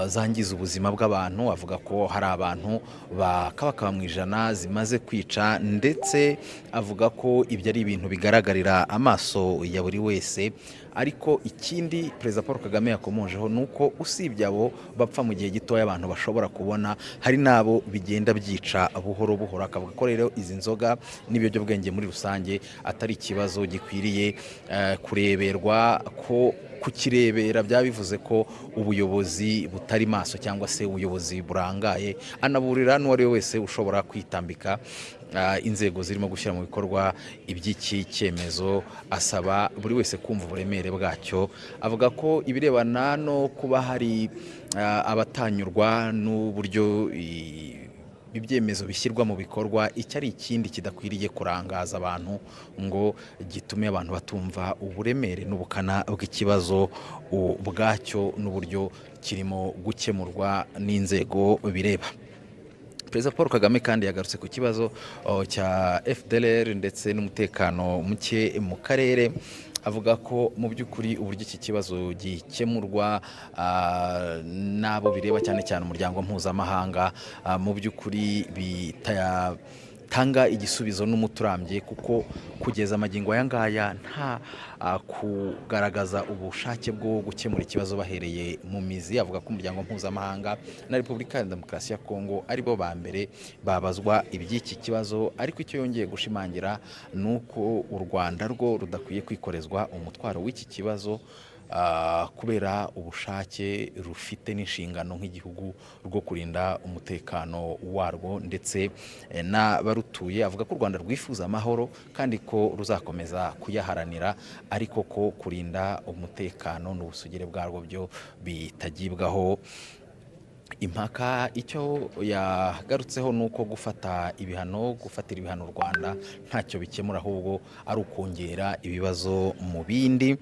zangiza ubuzima bw'abantu. Avuga ko hari abantu bakaba mu ijana zimaze kwica, ndetse avuga ko ibyo ari ibintu bigaragarira amaso ya buri wese. Ariko ikindi Perezida Paul Kagame yakomojeho ni uko usibye abo bapfa mu gihe gitoya abantu bashobora kubona, hari n'abo bigenda byica buhoro buhoro. Akavuga ko rero izi nzoga n'ibiyobyabwenge muri rusange atari ikibazo gikwiriye kureberwa, ko kukirebera byaba bivuze ko ubuyobozi butari maso cyangwa se ubuyobozi burangaye. Anaburira n'uwari we wese ushobora kwitambika inzego zirimo gushyira mu bikorwa iby'iki cyemezo, asaba buri wese kumva uburemere bwacyo. Avuga ko ibirebana no kuba hari abatanyurwa n'uburyo ibyemezo bishyirwa mu bikorwa, icyo ari ikindi kidakwiriye kurangaza abantu ngo gitume abantu batumva uburemere n'ubukana bw'ikibazo ubwacyo n'uburyo kirimo gukemurwa n'inzego bireba. Perezida Paul Kagame kandi yagarutse ku kibazo cya FDLR ndetse n'umutekano muke mu karere, avuga ko mu by'ukuri uburyo iki kibazo gikemurwa n'abo bireba cyane cyane umuryango mpuzamahanga mu by'ukuri bitanga igisubizo n'umuturambye, kuko kugeza amagingo aya ngaya nta kugaragaza ubushake bwo gukemura ikibazo bahereye mu mizi. Avuga ko umuryango mpuzamahanga na Repubulika ya Demokarasi ya Kongo aribo ba mbere babazwa iby'iki kibazo, ariko icyo yongeye gushimangira ni uko u Rwanda rwo rudakwiye kwikorezwa umutwaro w'iki kibazo kubera ubushake rufite n'inshingano nk'igihugu rwo kurinda umutekano warwo ndetse n'abarutuye. Avuga ko u Rwanda rwifuza amahoro kandi ko ruzakomeza kuyaharanira, ariko ko kurinda umutekano n'ubusugire bwarwo byo bitagibwaho impaka. Icyo yagarutseho ni uko gufatira ibihano u Rwanda ntacyo bikemura, ahubwo ari ukongera ibibazo mu bindi.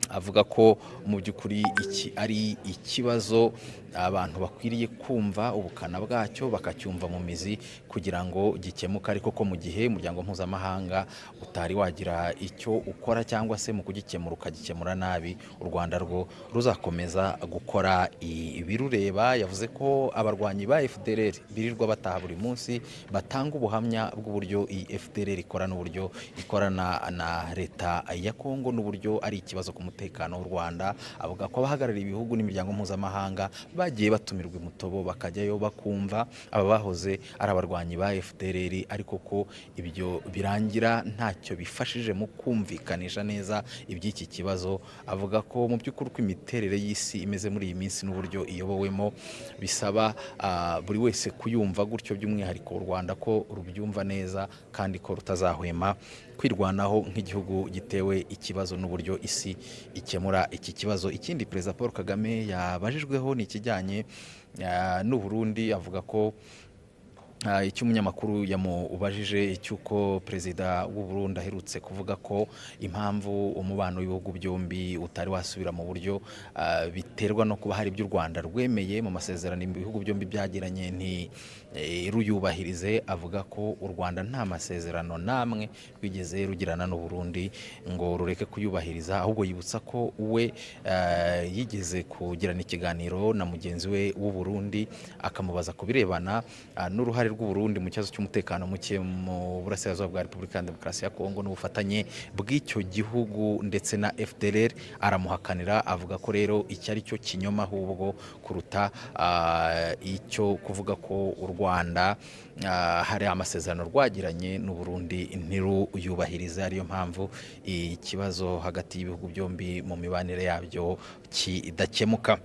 Avuga ko mu by'ukuri iki ari ikibazo abantu bakwiriye kumva ubukana bwacyo bakacyumva mu mizi kugira ngo gikemuke, ariko ko mu gihe umuryango mpuzamahanga utari wagira icyo ukora cyangwa se mu kugikemura ukagikemura nabi, u Rwanda rwo ruzakomeza gukora ibirureba. Yavuze ko abarwanyi ba FDLR birirwa bataha buri munsi batanga ubuhamya bw'uburyo iyi FDLR ikora n'uburyo ikorana na leta ya Kongo n'uburyo ari ikibazo ku mutekano w'u Rwanda. Avuga ko abahagarariye ibihugu n'imiryango mpuzamahanga bagiye batumirwa imutobo bakajyayo bakumva aba bahoze ari abarwanyi ba FDLR, ariko ko ibyo birangira ntacyo bifashije mu kumvikanisha neza iby'iki kibazo. Avuga ko mu by'ukuri uko imiterere y'isi imeze muri iyi minsi n'uburyo iyobowemo bisaba buri wese kuyumva gutyo, by'umwihariko u Rwanda ko rubyumva neza kandi ko rutazahwema kwirwanaho nk'igihugu gitewe ikibazo n'uburyo isi ikemura iki kibazo. Ikindi Perezida Paul Kagame yabajijweho ni ikijyanye n'u Burundi. Avuga ko icyo umunyamakuru yamubajije cy'uko Perezida w'u Burundi aherutse kuvuga ko impamvu umubano w'ibihugu byombi utari wasubira mu buryo biterwa no kuba hari ibyo u Rwanda rwemeye mu masezerano ibihugu byombi byagiranye ruyubahirize. Avuga ko u Rwanda nta masezerano namwe rwigeze rugirana n'u Burundi ngo rureke kuyubahiriza, ahubwo yibutsa ko we yigeze kugirana ikiganiro na mugenzi we w'u Burundi akamubaza ku birebana n'uruhare rw'u Burundi mu kibazo cy'umutekano muke mu burasirazuba bwa Repubulika ya Demokarasi ya Kongo n'ubufatanye bw'icyo gihugu ndetse na FDLR. Aramuhakanira, avuga ko rero icyo ari cyo kinyoma ahubwo kuruta icyo kuvuga ko u Rwanda hari amasezerano rwagiranye n'u Burundi ntiruyubahirize, ariyo mpamvu ikibazo hagati y'ibihugu byombi mu mibanire yabyo kidakemuka.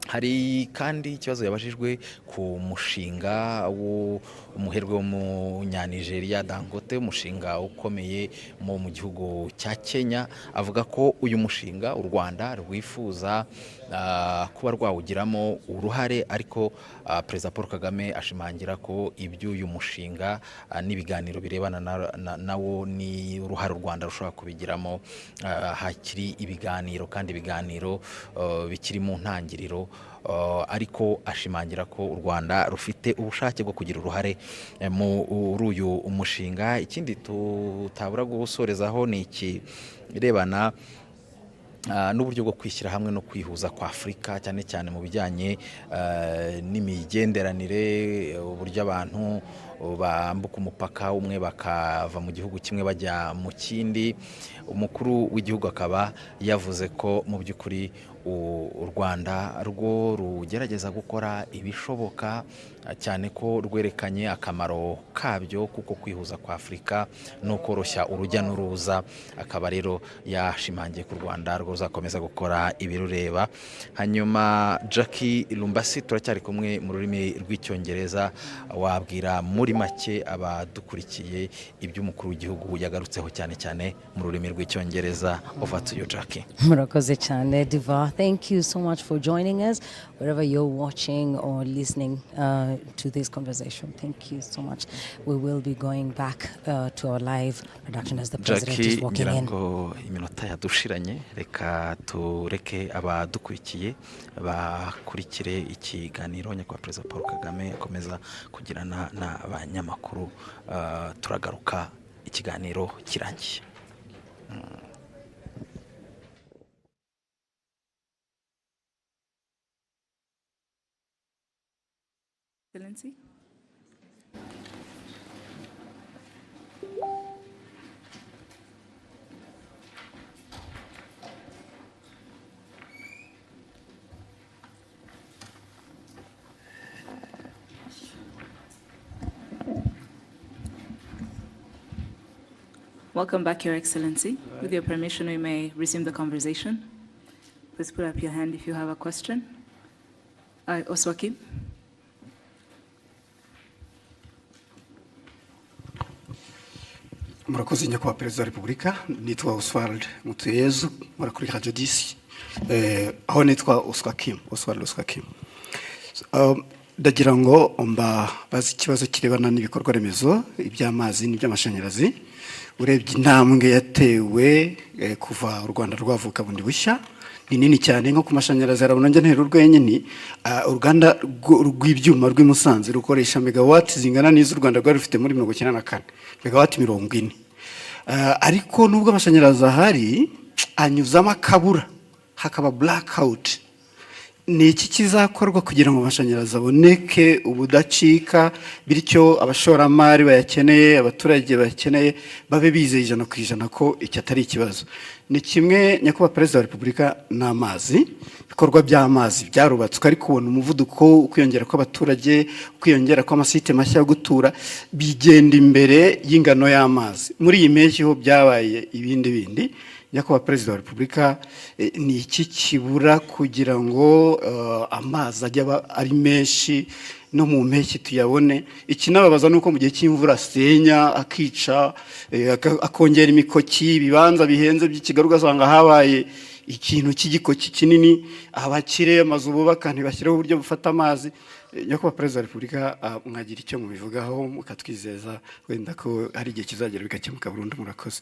Hari kandi ikibazo yabajijwe ku mushinga w'umuherwe w'umunyanigeriya Dangote, umushinga ukomeye mu gihugu cya Kenya. Avuga ko uyu mushinga u Rwanda rwifuza kuba rwawugiramo uruhare, ariko Perezida Paul Kagame ashimangira ko iby'uyu mushinga n'ibiganiro birebana nawo ni uruhare u Rwanda rushobora kubigiramo hakiri ibiganiro, kandi ibiganiro bikiri mu ntangiriro, ariko ashimangira ko u Rwanda rufite ubushake bwo kugira uruhare muri uyu umushinga. Ikindi tutabura gusorezaho ni ikirebana n'uburyo bwo kwishyira hamwe no kwihuza kwa Afurika, cyane cyane mu bijyanye n'imigenderanire, uburyo abantu bambuka umupaka umwe bakava mu gihugu kimwe bajya mu kindi. Umukuru w'igihugu akaba yavuze ko mu by'ukuri u Rwanda rwo rugerageza gukora ibishoboka, cyane ko rwerekanye akamaro kabyo kuko kwihuza kwa Afurika no koroshya urujya n'uruza. Akaba rero yashimangiye ku Rwanda rwo ruzakomeza gukora ibirureba. Hanyuma Jackie Lumbasi, turacyari kumwe mu rurimi rw'icyongereza, wabwira muri make abadukurikiye iby'umukuru w'igihugu yagarutseho cyane cyane mu rurimi rw'icyongereza. Over to you, Jackie. Murakoze cyane Diva. Thank you so much for joining us wherever you're watching or listening to this conversation. Thank you so much. We will be going back to our live production as the president is walking in. Ngo iminota yadushiranye, reka tureke abadukurikiye bakurikire ikiganiro nyakubahwa Perezida Paul Kagame akomeza kugirana n'abanyamakuru. Turagaruka ikiganiro kirangiye. Excellency. Welcome back, Your Excellency. With your permission, we may resume the conversation. Please put up your hand if you have a question. Oswaki. Murakoze nyakubahwa Perezida wa Repubulika, nitwa Oswald Mutuyezu, murakuri Radio DC. Aho nitwa Oswald Oswakim. Ndagira ngo bazi ikibazo kirebana n'ibikorwa remezo iby'amazi n'iby'amashanyarazi. Urebye intambwe yatewe kuva u Rwanda rwavuka bundi bushya ni nini cyane, nko ku mashanyarazi arabona njye ntero urwenyine uruganda rw'ibyuma rw'i Musanze rukoresha megawati zingana n'izo u Rwanda rwari rufite muri 1994 megawati 40. Ariko nubwo amashanyarazi ahari anyuzamo akabura hakaba blackout. Ni iki kizakorwa kugira ngo amashanyarazi aboneke ubudacika, bityo abashoramari bayakeneye, abaturage bayakeneye babe bizeye 100% ko iki atari ikibazo? Ni kimwe nyakubahwa Perezida wa Repubulika n'amazi, bikorwa by'amazi byarubatswe ariko ubona umuvuduko ukwiyongera kw'abaturage, ukwiyongera kw'amasite mashya yo gutura bigenda imbere y'ingano y'amazi. Muri iyi mpeshyi ho byabaye ibindi nyakubahwa Perezida wa Repubulika, ni iki kibura kugira ngo amazi ajya ari menshi no mu mpeshyi tuyabone? Ikinababaza nuko mu gihe cy'imvura asenya akica akongera imikoki, ibibanza bihenze by'ikigaruka ugasanga habaye ikintu cy'igikoki kinini, abakire amazu bubaka ntibashyireho uburyo bufata amazi. Nyakubahwa Perezida wa Repubulika, mwagira icyo mubivugaho mukatwizeza wenda ko hari igihe kizagera bikakemuka burundu? Murakoze.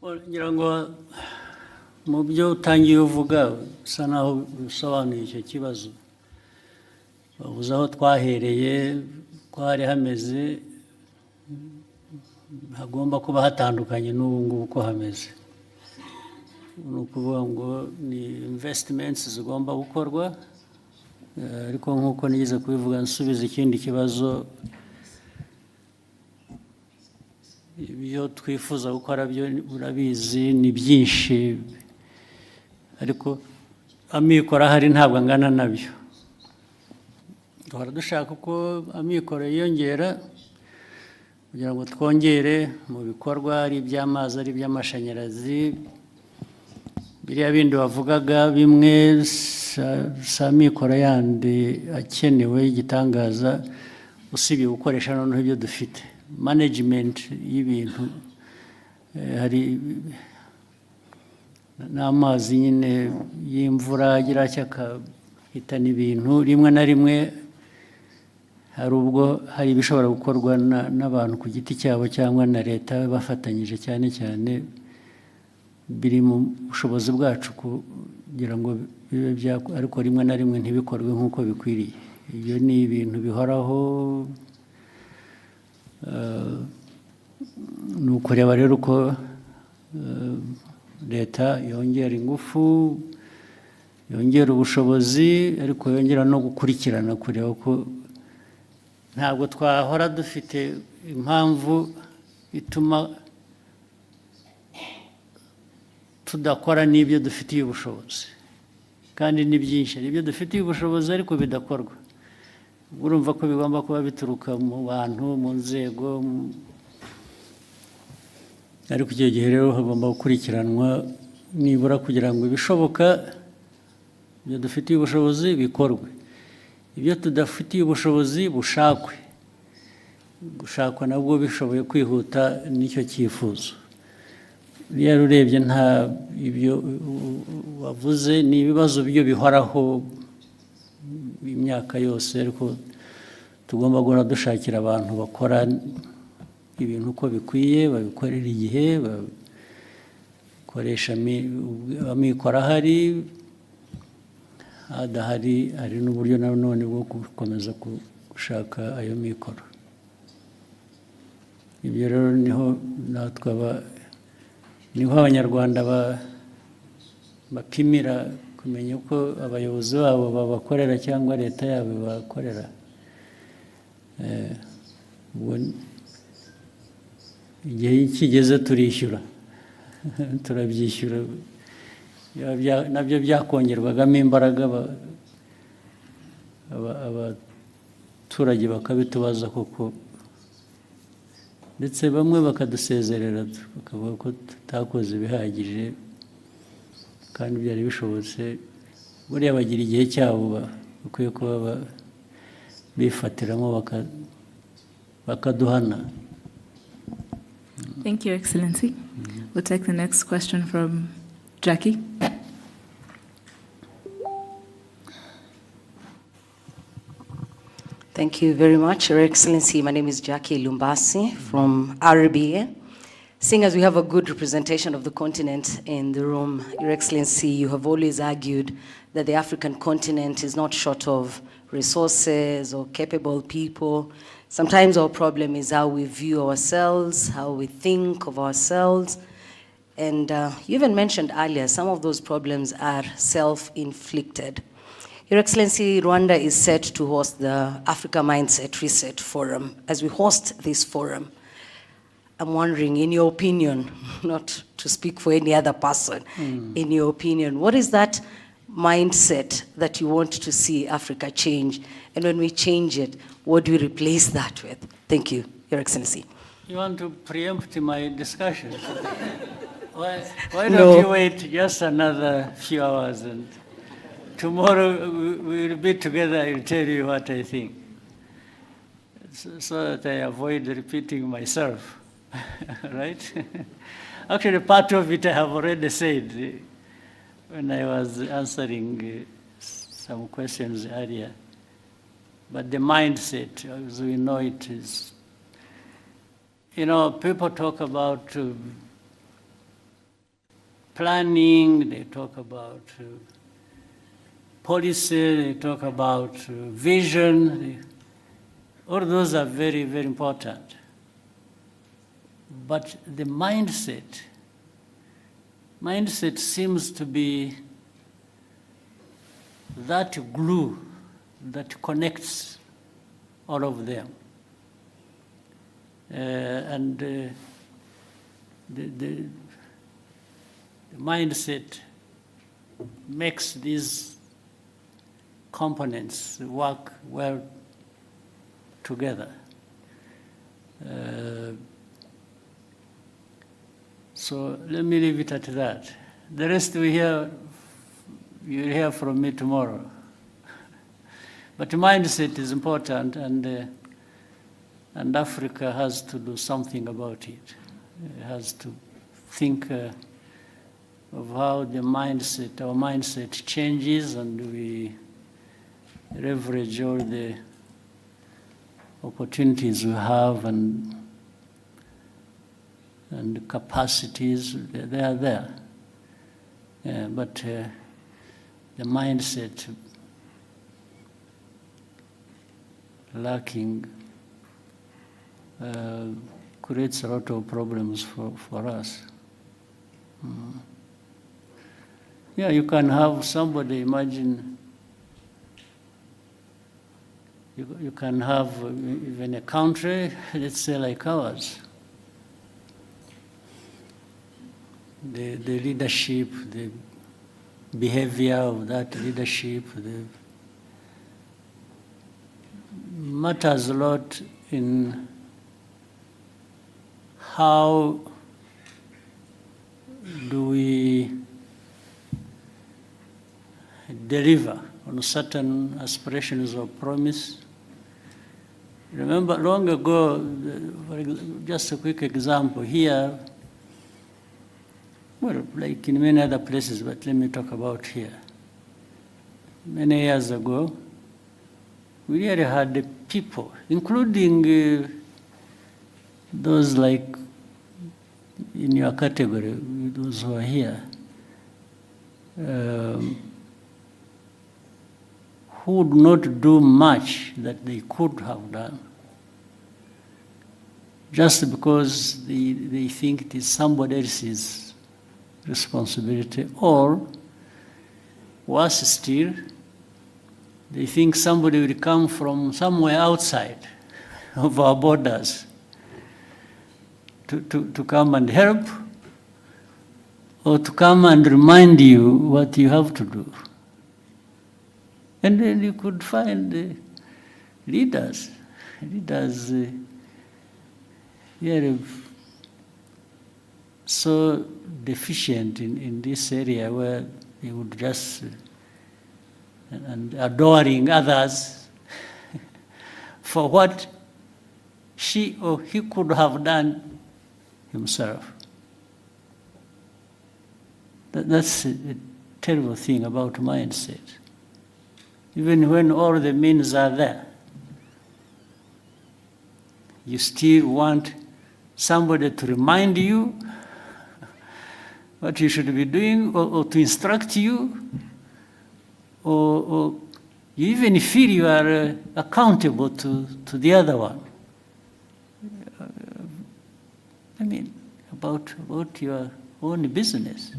ngira ngo mu byo utangiye uvuga bisa naho bisobanuye icyo kibazo. Bavuze aho twahereye ko hari hameze, hagomba kuba hatandukanye n'ubu ngubu ko hameze. Ni ukuvuga ngo ni investments zigomba gukorwa, ariko nk'uko nigeze kubivuga nsubiza ikindi kibazo, ibyo twifuza gukora byo urabizi ni byinshi, ariko amikoro ahari ntabwo angana nabyo. Duhora dushaka uko amikoro yiyongera kugira ngo twongere mu bikorwa, ari iby'amazi ari iby'amashanyarazi. Biriya bindi wavugaga bimwe si amikoro yandi akenewe y'igitangaza, usibye gukoresha noneho ibyo dufite. Management y'ibintu, hari n'amazi nyine y'imvura agira akahitana ibintu. Rimwe na rimwe hari ubwo hari ibishobora gukorwa n'abantu ku giti cyabo cyangwa na leta bafatanyije, cyane cyane biri mu bushobozi bwacu kugira ngo bibe byakora, ariko rimwe na rimwe ntibikorwe nk'uko bikwiriye. Ibyo ni ibintu bihoraho. Ni ukureba rero uko leta yongera ingufu, yongera ubushobozi, ariko yongera no gukurikirana kureba ko ntabwo twahora dufite impamvu ituma tudakora n'ibyo dufitiye ubushobozi, kandi ni byinshi ibyo dufitiye ubushobozi ariko bidakorwa. Urumva ko bigomba kuba bituruka mu bantu, mu nzego, ariko icyo gihe rero hagomba gukurikiranwa nibura kugira ngo ibishoboka ibyo dufitiye ubushobozi bikorwe, ibyo tudafitiye ubushobozi bushakwe. Gushakwa nabwo bishoboye kwihuta nicyo cyifuzo. Rero urebye nta ibyo wavuze ni ibibazo byo bihoraho imyaka yose, ariko tugomba guhora dushakira abantu bakora ibintu uko bikwiye, babikorera igihe, bakoresha amikoro ahari, adahari hari n'uburyo nanone bwo gukomeza gushaka ayo mikoro. Ibyo rero niho natwe niho abanyarwanda bapimira ku kumenya uko abayobozi babo babakorera cyangwa leta yabo bakorera. Igihe kigeze turishyura turabyishyura nabyo byakongerwagamo imbaraga abaturage bakabitubaza koko, ndetse bamwe bakadusezerera bakavuga ko tutakoze ibihagije kandi byari bishobotse. Buriya bagira igihe cyabo bakwiye kuba bifatiramo bakaduhana. Thank you, Excellency. We'll take the next question from Jackie. Thank you very much, Your Excellency. My name is Jackie Lumbasi from RBA. Seeing as we have a good representation of the continent in the room, Your Excellency, you have always argued that the African continent is not short of resources or capable people. Sometimes our problem is how we view ourselves, how we think of ourselves. And you even mentioned earlier, some of those problems are self-inflicted. Your Excellency, Rwanda is set to host the Africa Mindset Reset Forum. As we host this forum, I'm wondering, in your opinion, not to speak for any other person, in your opinion, what is that mindset that you want to see Africa change? And when we change it, what do we replace that with? Thank you, Your Excellency. You want to preempt my discussion? Why don't you wait just another few hours, and tomorrow we'll be together. I'll tell you what I think, so that I avoid repeating myself. Right? Actually, part of it I have already said when I was answering some questions earlier. But the mindset, as we know it, is, people talk about planning, they talk about policy, they talk about vision. All those are very, very important. But the mindset seems to be that glue that connects all of them. And the mindset makes these components work well together. So let me leave it at that. The rest you'll hear from me tomorrow. But mindset is important, and Africa has to do something about it. It has to think of how our mindset changes, and we leverage all the opportunities we have and capacities. They are there. But the mindset lacking creates a lot of problems for us. Yeah, you can have somebody, imagine, you can have even a country, let's say like ours. The leadership, the behavior of that leadership, matters a lot in how do we deliver on certain aspirations or promise. Remember, long ago, just a quick example here, well, like in many other places, but let me talk about here. Many years ago, we really had the people, including those like in your category, those who are here, who would not do much that they could have done, just because they think it is somebody else's responsibility, or Worse still, they think somebody will come from somewhere outside of our borders to come and help, or to come and remind you what you have to do. And then you could find leaders here so deficient in this area where they would just, and adoring others for what she or he could have done himself. That's a terrible thing about mindset. Even when all the means are there, you still want somebody to remind you what you should be doing, or to instruct you, or you even feel you are accountable to the other one. I mean, about your own business,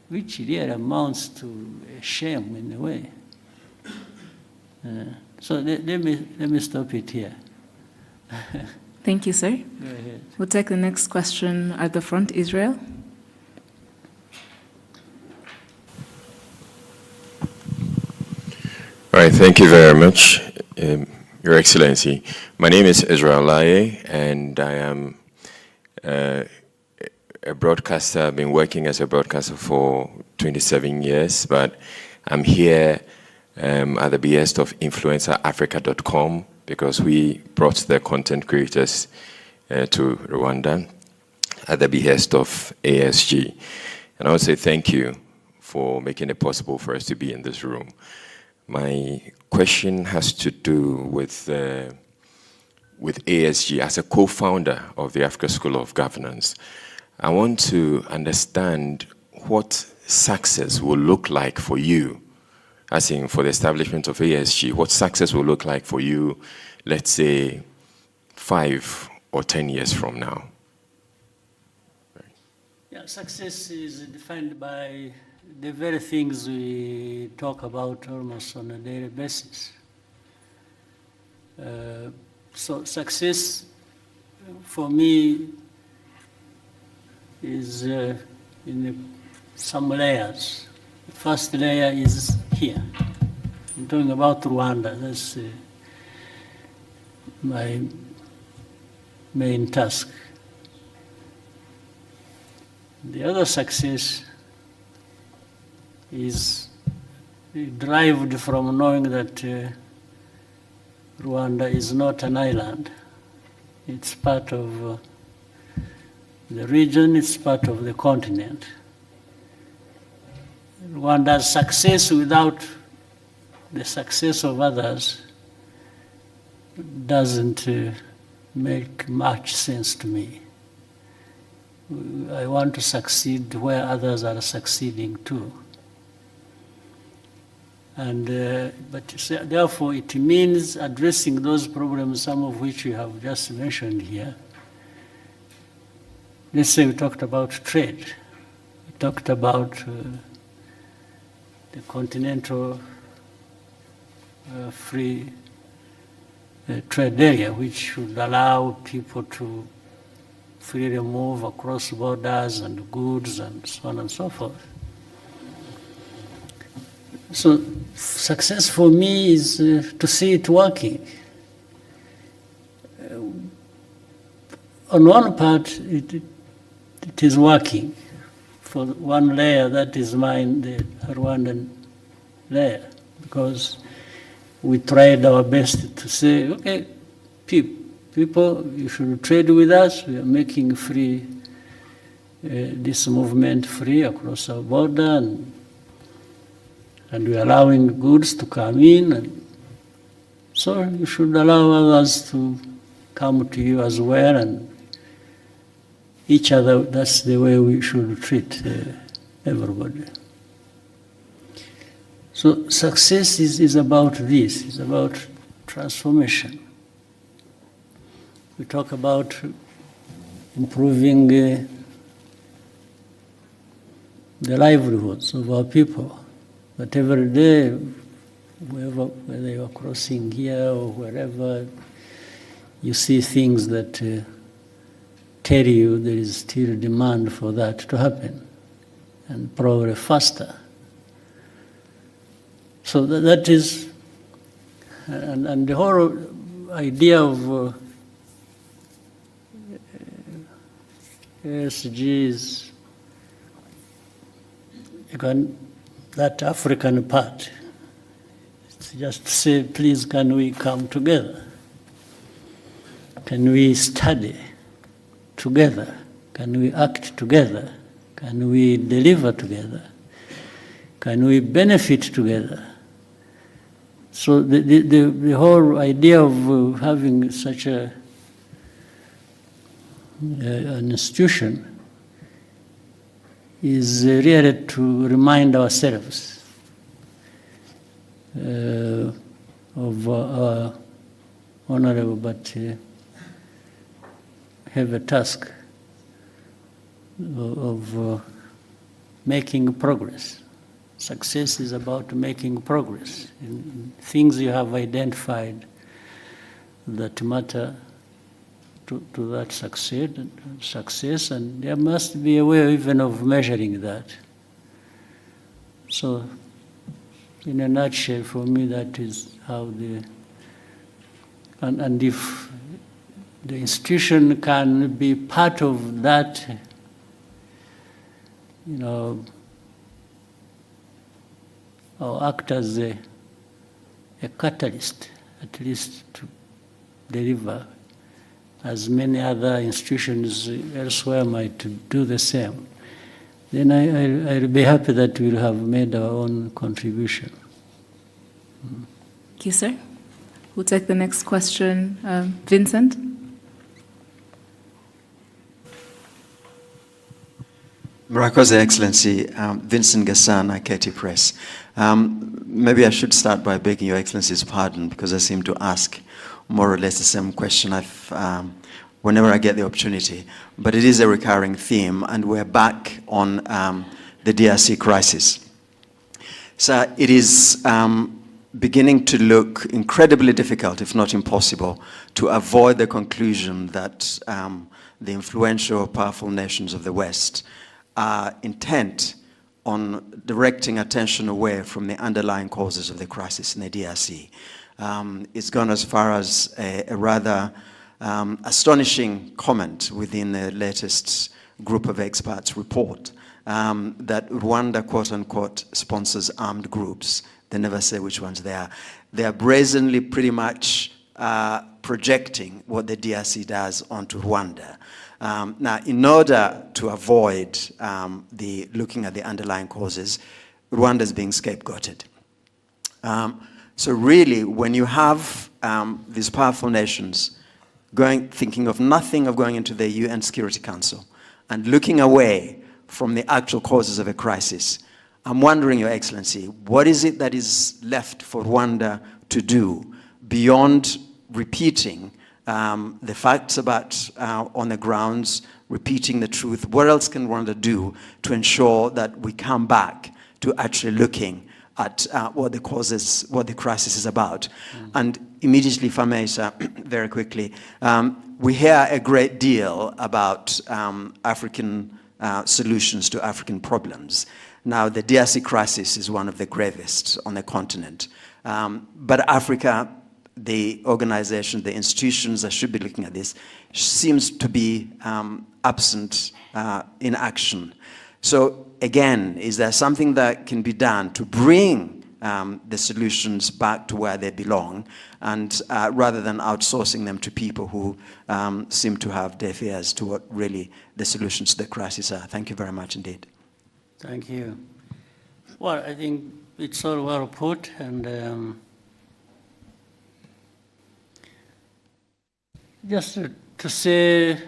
which really amounts to a shame in a way. So let me stop it here. Thank you, sir. Go ahead. We'll take the next question at the front, Israel. All right, thank you very much, Your Excellency. My name is Israel Laye, and I am a broadcaster. I've been working as a broadcaster for 27 years, but I'm here at the behest of InfluencerAfrica.com, because we brought the content creators to Rwanda at the behest of ASG. And I would say thank you for making it possible for us to be in this room. My question has to do with ASG as a co-founder of the Africa School of Governance. I want to understand what success will look like for you, as in for the establishment of ASG, what success will look like for you, let's say 5 or 10 years from now. Yeah, success is defined by the very things we talk about almost on a daily basis. So success for me is in some layers. The first layer is here. I'm talking about Rwanda. That's my main task. The other success is derived from knowing that Rwanda is not an island. It's part of the region, it's part of the continent. Rwanda's success without the success of others doesn't make much sense to me. I want to succeed where others are succeeding too. And, therefore, it means addressing those problems, some of which you have just mentioned here. Let's say we talked about trade. We talked about the continental free trade area, which should allow people to freely move across borders and goods and so on and so forth. So success for me is to see it working. On one part, it is working. For one layer, that is mine, the Rwandan layer, because we tried our best to say, okay, people, you should trade with us. We are making free, this movement free across our border, and we are allowing goods to come in. And so you should allow others to come to you as well, and each other. That's the way we should treat everybody. So success is about this, it's about transformation. We talk about improving the livelihoods of our people. But every day, whether you are crossing here or wherever, you see things that tell you there is still demand for that to happen, and probably faster. So that is, and the whole idea of SGs, that African part, it's just to say, please, can we come together? Can we study together? Can we act together? Can we deliver together? Can we benefit together? So the whole idea of having such an institution is really to remind ourselves of our honorable but heavy task of making progress. Success is about making progress in things you have identified that matter to that success, and there must be a way even of measuring that. So, in a nutshell, for me, that is how and if the institution can be part of that, or act as a catalyst, at least to deliver, as many other institutions elsewhere might do the same, then I'll be happy that we'll have made our own contribution. Thank you, sir. We'll take the next question. Vincent? Murakoze, Excellency. Vincent Gassan, Iketi Press. Maybe I should start by begging Your Excellency's pardon, because I seem to ask more or less the same question whenever I get the opportunity. But it is a recurring theme, and we're back on the DRC crisis. So it is beginning to look incredibly difficult, if not impossible, to avoid the conclusion that the influential, powerful nations of the West are intent on directing attention away from the underlying causes of the crisis in the DRC. It's gone as far as a rather astonishing comment within the latest group of experts report that Rwanda, quote unquote, sponsors armed groups. They never say which ones they are. They are brazenly pretty much projecting what the DRC does onto Rwanda. Now, in order to avoid looking at the underlying causes, Rwanda is being scapegoated. So really, when you have these powerful nations thinking of nothing of going into the UN Security Council and looking away from the actual causes of a crisis, I'm wondering, Your Excellency, what is it that is left for Rwanda to do beyond repeating the facts about on the grounds, repeating the truth? What else can Rwanda do to ensure that we come back to actually looking at what the crisis is about? And immediately, if I may, sir, very quickly, we hear a great deal about African solutions to African problems. Now, the DRC crisis is one of the gravest on the continent. But Africa, the organizations, the institutions that should be looking at this, seems to be absent in action. So again, is there something that can be done to bring the solutions back to where they belong, and rather than outsourcing them to people who seem to have deaf ears to what really the solutions to the crisis are? Thank you very much indeed. Thank you. Well, I think it's all well put, and just to say,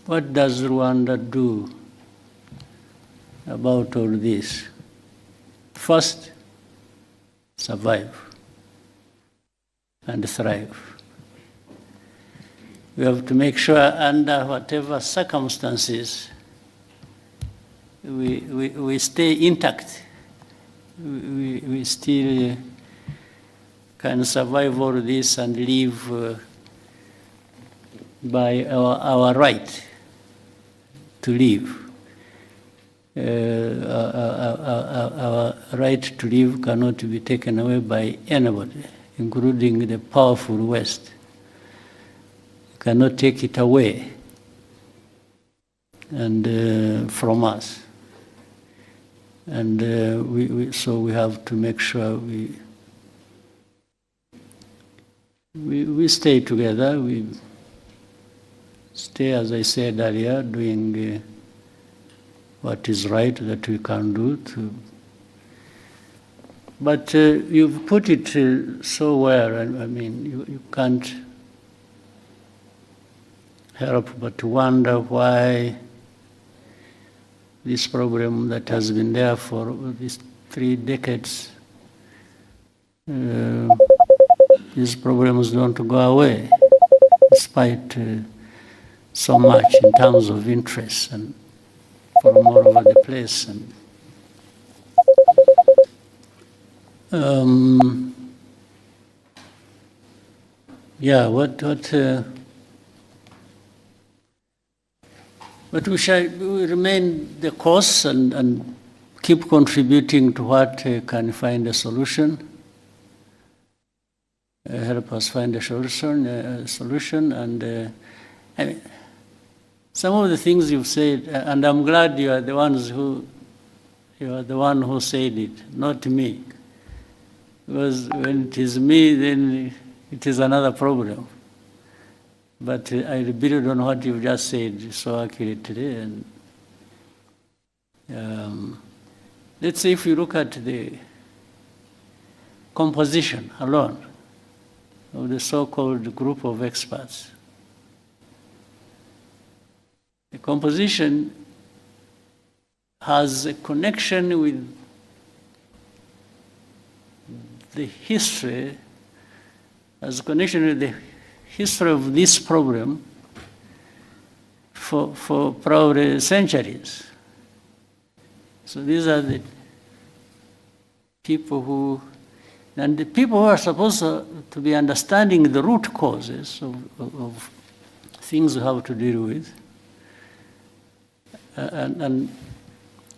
what does Rwanda do about all this? First, survive and thrive. We have to make sure under whatever circumstances we stay intact. We still can survive all this and live by our right to live. Our right to live cannot be taken away by anybody, including the powerful West. You cannot take it away and from us. And so we have to make sure we stay together. We stay, as I said earlier, doing what is right that we can do. But you've put it so well. I mean, you can't help but wonder why this problem that has been there for these 3 decades, these problems don't go away, despite so much in terms of interest and from all over the place. And yeah, but we shall remain the course and keep contributing to what can find a solution, help us find a solution. And I mean, some of the things you've said, and I'm glad you are the one who said it, not me. Because when it is me, then it is another problem. But I build on what you've just said so accurately. And let's say if you look at the composition alone of the so-called group of experts, the composition has a connection with the history, has a connection with the history of this problem for probably centuries. So these are the people who are supposed to be understanding the root causes of things we have to deal with. And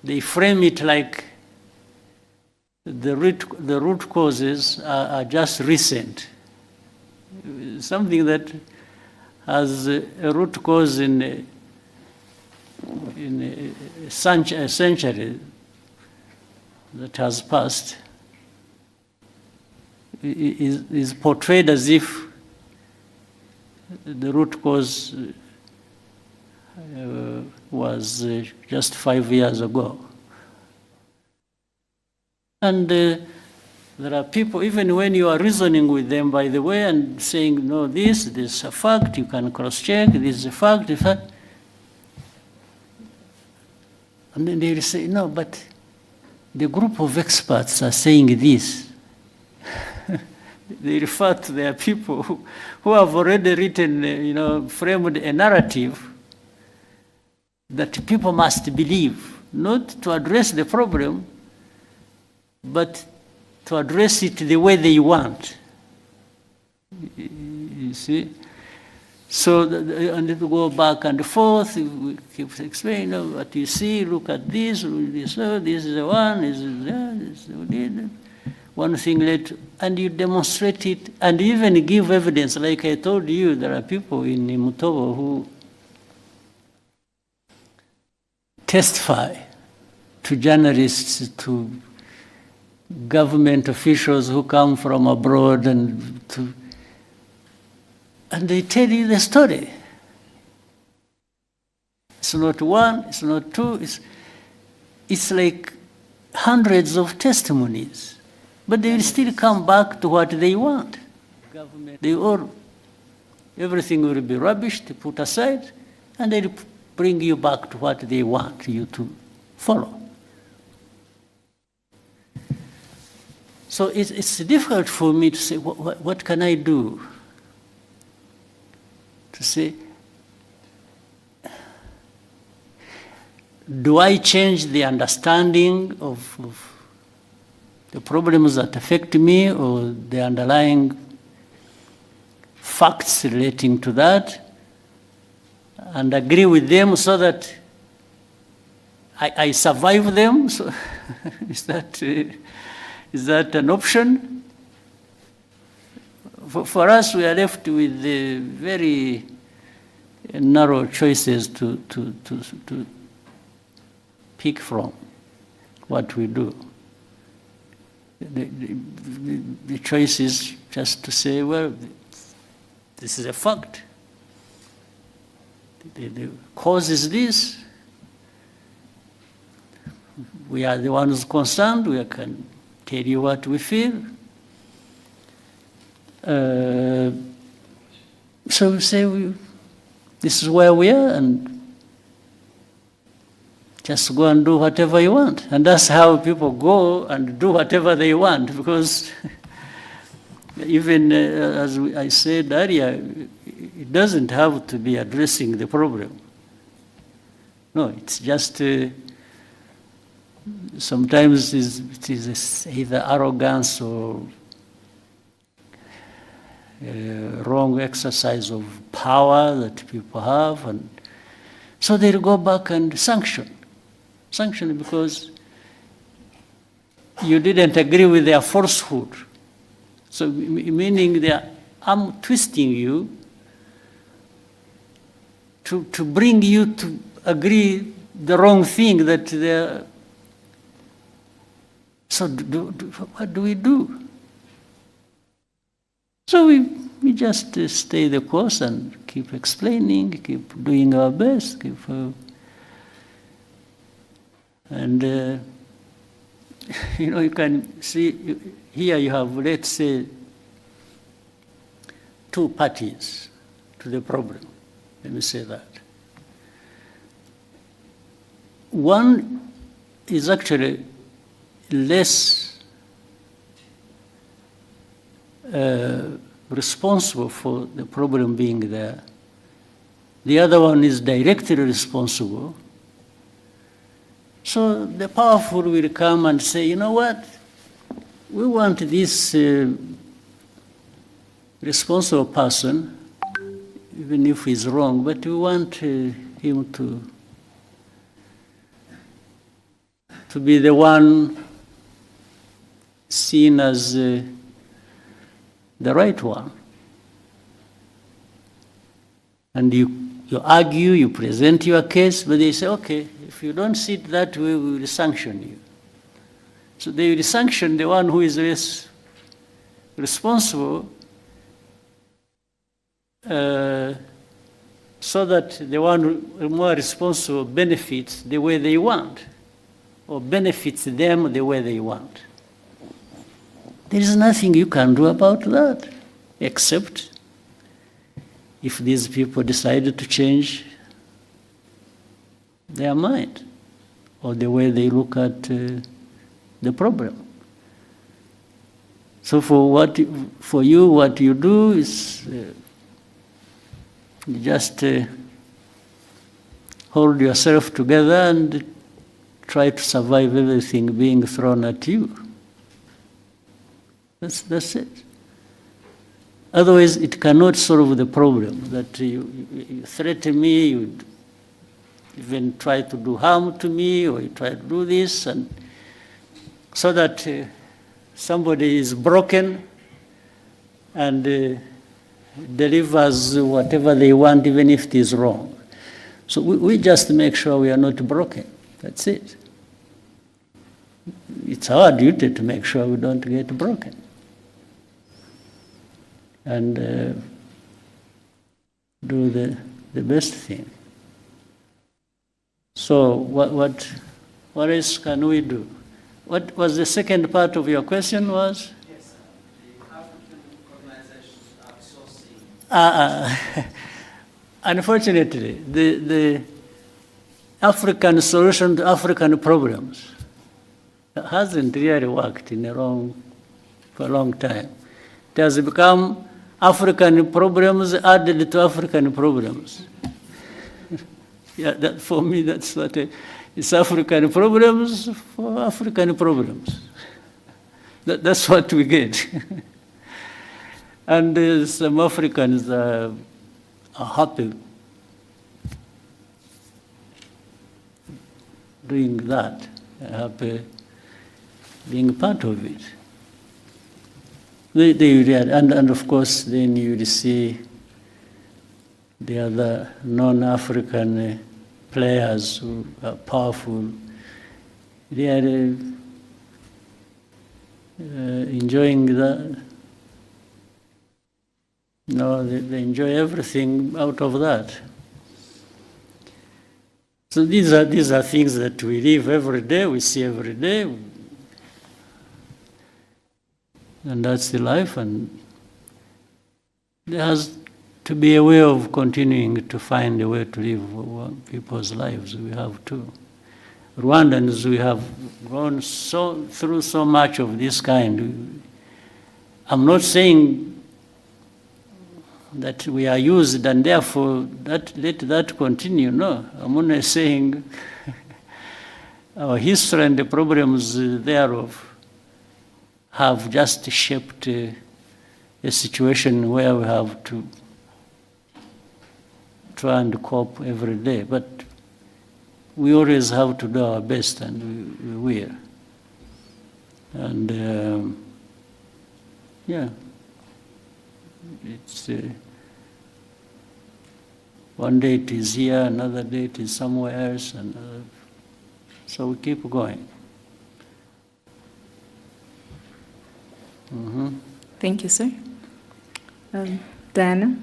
they frame it like the root causes are just recent. Something that has a root cause in a century that has passed is portrayed as if the root cause was just 5 years ago. And there are people, even when you are reasoning with them, by the way, and saying, no, this is a fact, you can cross-check, this is a fact, and then they will say, no, but the group of experts are saying this. They refer to their people who have already written, framed a narrative that people must believe, not to address the problem, but to address it the way they want. You see? So, and it will go back and forth, we keep explaining, what you see, look at this is the one, this is the one thing later, and you demonstrate it, and even give evidence. Like I told you, there are people in Mutobo who testify to journalists, to government officials who come from abroad, and they tell you the story. It's not one, it's not two, it's like hundreds of testimonies. But they will still come back to what they want. Everything will be rubbish, put aside, and they'll bring you back to what they want you to follow. So it's difficult for me to say, what can I do to say, do I change the understanding of the problems that affect me or the underlying facts relating to that and agree with them so that I survive them? So is that an option? For us, we are left with the very narrow choices to pick from what we do. The choice is just to say, well, this is a fact. The cause is this. We are the ones concerned. We can tell you what we feel. So we say, this is where we are, and just go and do whatever you want. And that's how people go and do whatever they want, because even as I said earlier, it doesn't have to be addressing the problem. No, it's just sometimes it is either arrogance or wrong exercise of power that people have, and so they'll go back and sanction because you didn't agree with their falsehood. So meaning they are arm twisting you to bring you to agree the wrong thing that they're. So what do we do? So we just stay the course and keep explaining, keep doing our best, and you can see here you have, let's say, two parties to the problem. Let me say that. One is actually less responsible for the problem being there. The other one is directly responsible. So the powerful will come and say, you know what, we want this responsible person, even if he's wrong, but we want him to be the one seen as the right one. And you argue, you present your case, but they say, okay, if you don't see it that way, we will sanction you. So they will sanction the one who is less responsible so that the one who is more responsible benefits the way they want, or benefits them the way they want. There is nothing you can do about that, except if these people decided to change their mind or the way they look at the problem. So for you, what you do is just hold yourself together and try to survive everything being thrown at you. That's it. Otherwise, it cannot solve the problem. That you threaten me, you even try to do harm to me, or you try to do this, and so that somebody is broken and delivers whatever they want, even if it is wrong. So we just make sure we are not broken. That's it. It's our duty to make sure we don't get broken. And do the best thing. So what else can we do? What was the second part of your question was? Yes, the African organizations outsourcing. Unfortunately, the African solution to African problems hasn't really worked for a long time. It has become African problems added to African problems. Yeah, that, for me, that's what it's African problems for African problems. That's what we get. And some Africans are happy doing that, happy being part of it. And of course, then you will see the other non-African players who are powerful. They are enjoying that. No, they enjoy everything out of that. So these are things that we live every day, we see every day, and that's the life. And there has to be a way of continuing to find a way to live people's lives. We have to. Rwandans, we have gone through so much of this kind. I'm not saying that we are used and therefore let that continue. No, I'm only saying our history and the problems thereof have just shaped a situation where we have to try and cope every day. But we always have to do our best, and we will. And yeah, it's one day it is here, another day it is somewhere else, and so we keep going. Mm-hmm. Thank you, sir. Diana?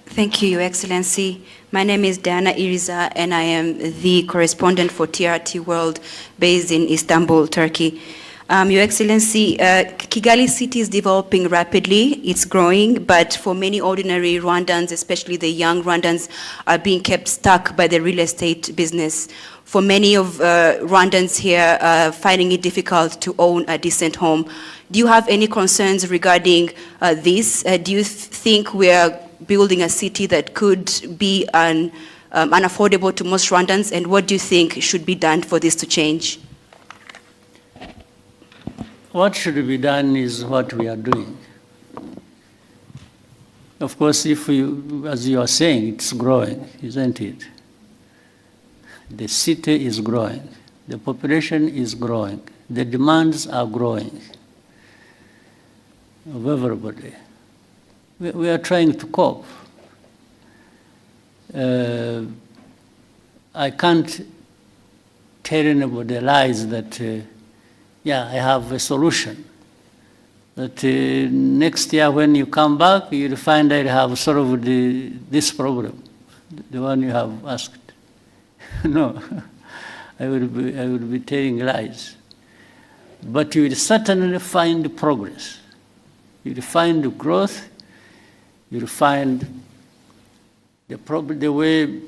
Thank you, Your Excellency. My name is Diana Iriza, and I am the correspondent for TRT World based in Istanbul, Turkey. Your Excellency, Kigali city is developing rapidly, it's growing, but for many ordinary Rwandans, especially the young Rwandans, are being kept stuck by the real estate business. For many of Rwandans here, finding it difficult to own a decent home. Do you have any concerns regarding this? Do you think we are building a city that could be unaffordable to most Rwandans, and what do you think should be done for this to change? What should be done is what we are doing. Of course, if you, as you are saying, it's growing, isn't it? The city is growing. The population is growing. The demands are growing of everybody. We are trying to cope. I can't tell anybody lies that yeah, I have a solution. That next year when you come back, you'll find I have solved this problem, the one you have asked. No, I would be telling lies. But you will certainly find progress. You will find growth. You will find the way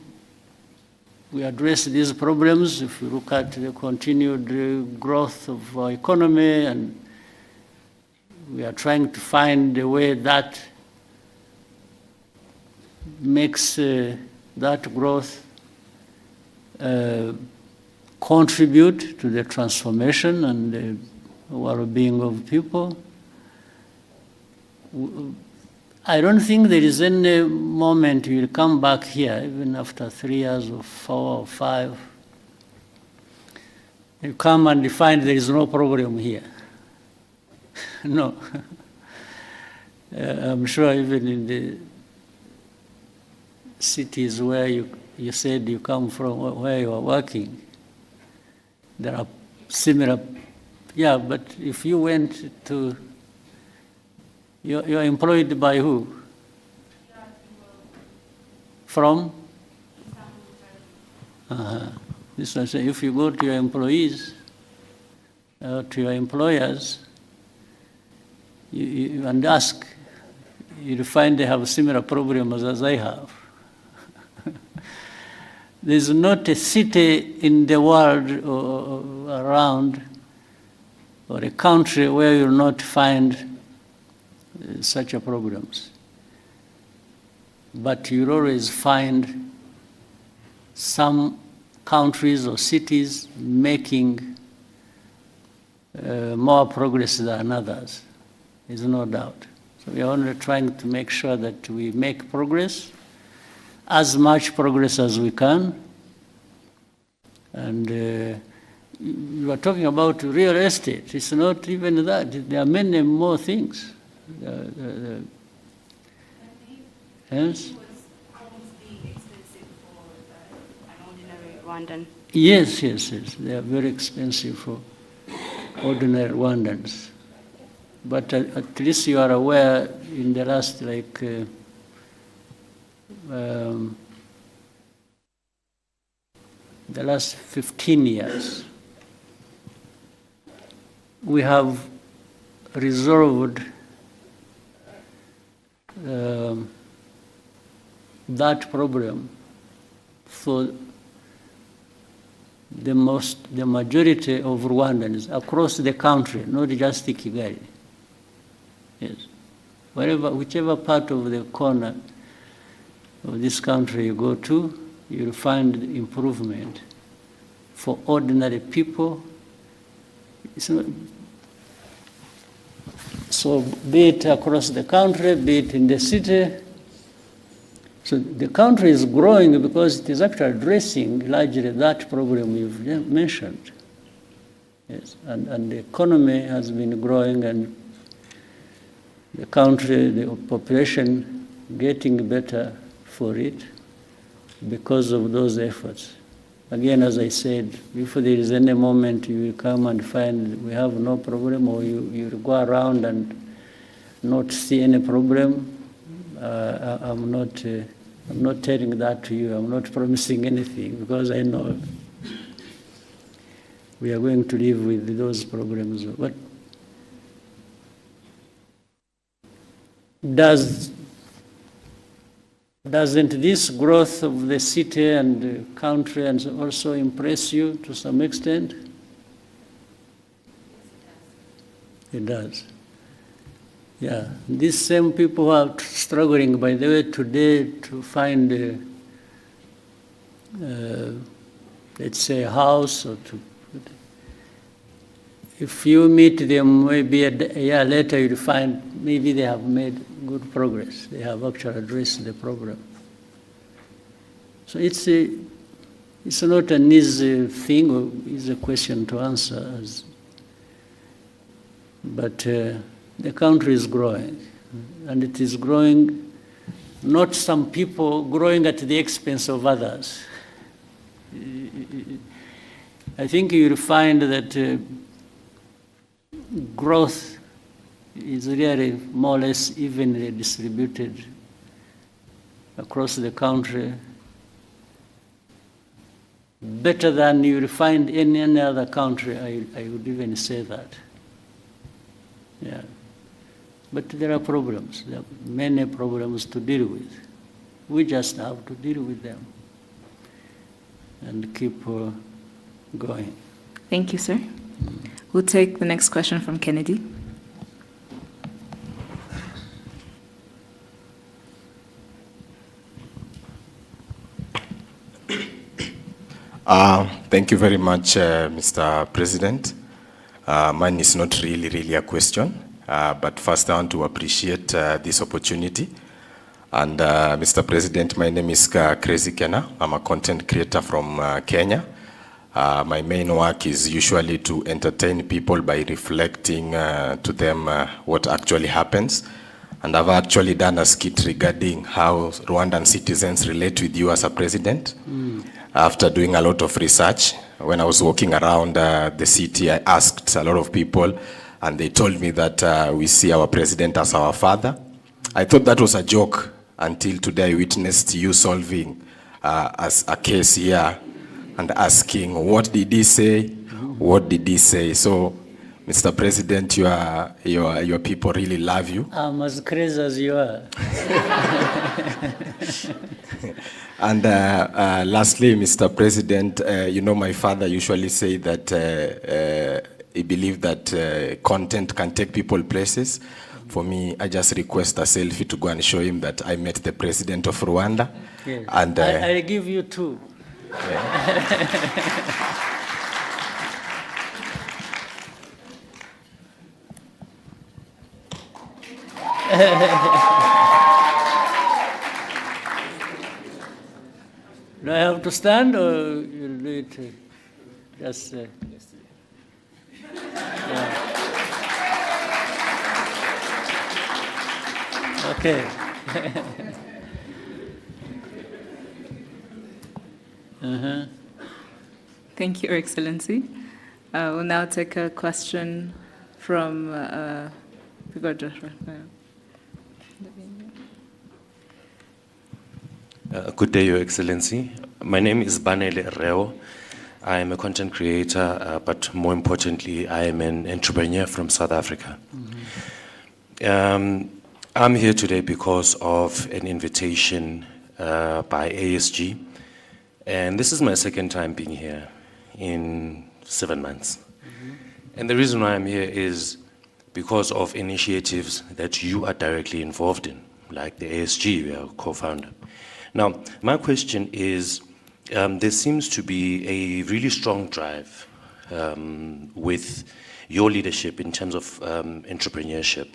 we address these problems. If you look at the continued growth of our economy, and we are trying to find a way that makes that growth contribute to the transformation and the well-being of people. I don't think there is any moment you will come back here, even after 3 years or 4 or 5. You come and you find there is no problem here. No. I'm sure even in the cities where you said you come from, where you are working, there are similar, yeah, but if you went to, you're employed by who? From? This one say, if you go to your employees, to your employers, and ask, you'll find they have similar problems as I have. There's not a city in the world or around or a country where you'll not find such a problems. But you'll always find some countries or cities making more progress than others. There's no doubt. So we are only trying to make sure that we make progress, as much progress as we can. And you are talking about real estate. It's not even that. There are many more things. Yes? Rwandan. Yes, yes, yes. They are very expensive for ordinary Rwandans. But at least you are aware in the last, like, the last 15 years, we have resolved that problem for the majority of Rwandans across the country, not just Kigali. Yes, whichever part of the corner of this country you go to, you'll find improvement for ordinary people. So be it across the country, be it in the city. So the country is growing because it is actually addressing largely that problem you've mentioned. Yes, and the economy has been growing, and the country, the population getting better for it because of those efforts. Again, as I said, if there is any moment you will come and find we have no problem, or you go around and not see any problem, I'm not telling that to you. I'm not promising anything, because I know we are going to live with those problems. But doesn't this growth of the city and the country and also impress you to some extent? It does. Yeah, these same people who are struggling, by the way, today to find, let's say, a house, or if you meet them maybe a year later, you'll find maybe they have made good progress. They have actually addressed the problem. So it's not an easy thing or easy question to answer, but the country is growing, and it is growing, not some people growing at the expense of others. I think you'll find that growth is really more or less evenly distributed across the country, better than you'll find in any other country. I would even say that. Yeah. But there are problems. There are many problems to deal with. We just have to deal with them and keep going. Thank you, sir. We'll take the next question from Kennedy. Thank you very much, Mr. President. Mine is not really a question, but first I want to appreciate this opportunity. And Mr. President, my name is Crazy Kenna. I'm a content creator from Kenya. My main work is usually to entertain people by reflecting to them what actually happens. And I've actually done a skit regarding how Rwandan citizens relate with you as a president. After doing a lot of research, when I was walking around the city, I asked a lot of people, and they told me that we see our president as our father. I thought that was a joke until today I witnessed you solving as a case here and asking, what did he say? What did he say? So, Mr. President, your people really love you. I'm as crazy as you are. And lastly, Mr. President, you know, my father usually say that he believed that content can take people places. For me, I just request a selfie to go and show him that I met the president of Rwanda. Yes. And I give you two. Do I have to stand or you'll do it just... yeah. Okay. Thank you, Your Excellency. We'll now take a question from Good day, Your Excellency. My name is Banele Reo. I am a content creator, but more importantly, I am an entrepreneur from South Africa. I'm here today because of an invitation by ASG, and this is my second time being here in 7 months. And the reason why I'm here is because of initiatives that you are directly involved in, like the ASG, we are co-founder. Now, my question is, there seems to be a really strong drive with your leadership in terms of entrepreneurship.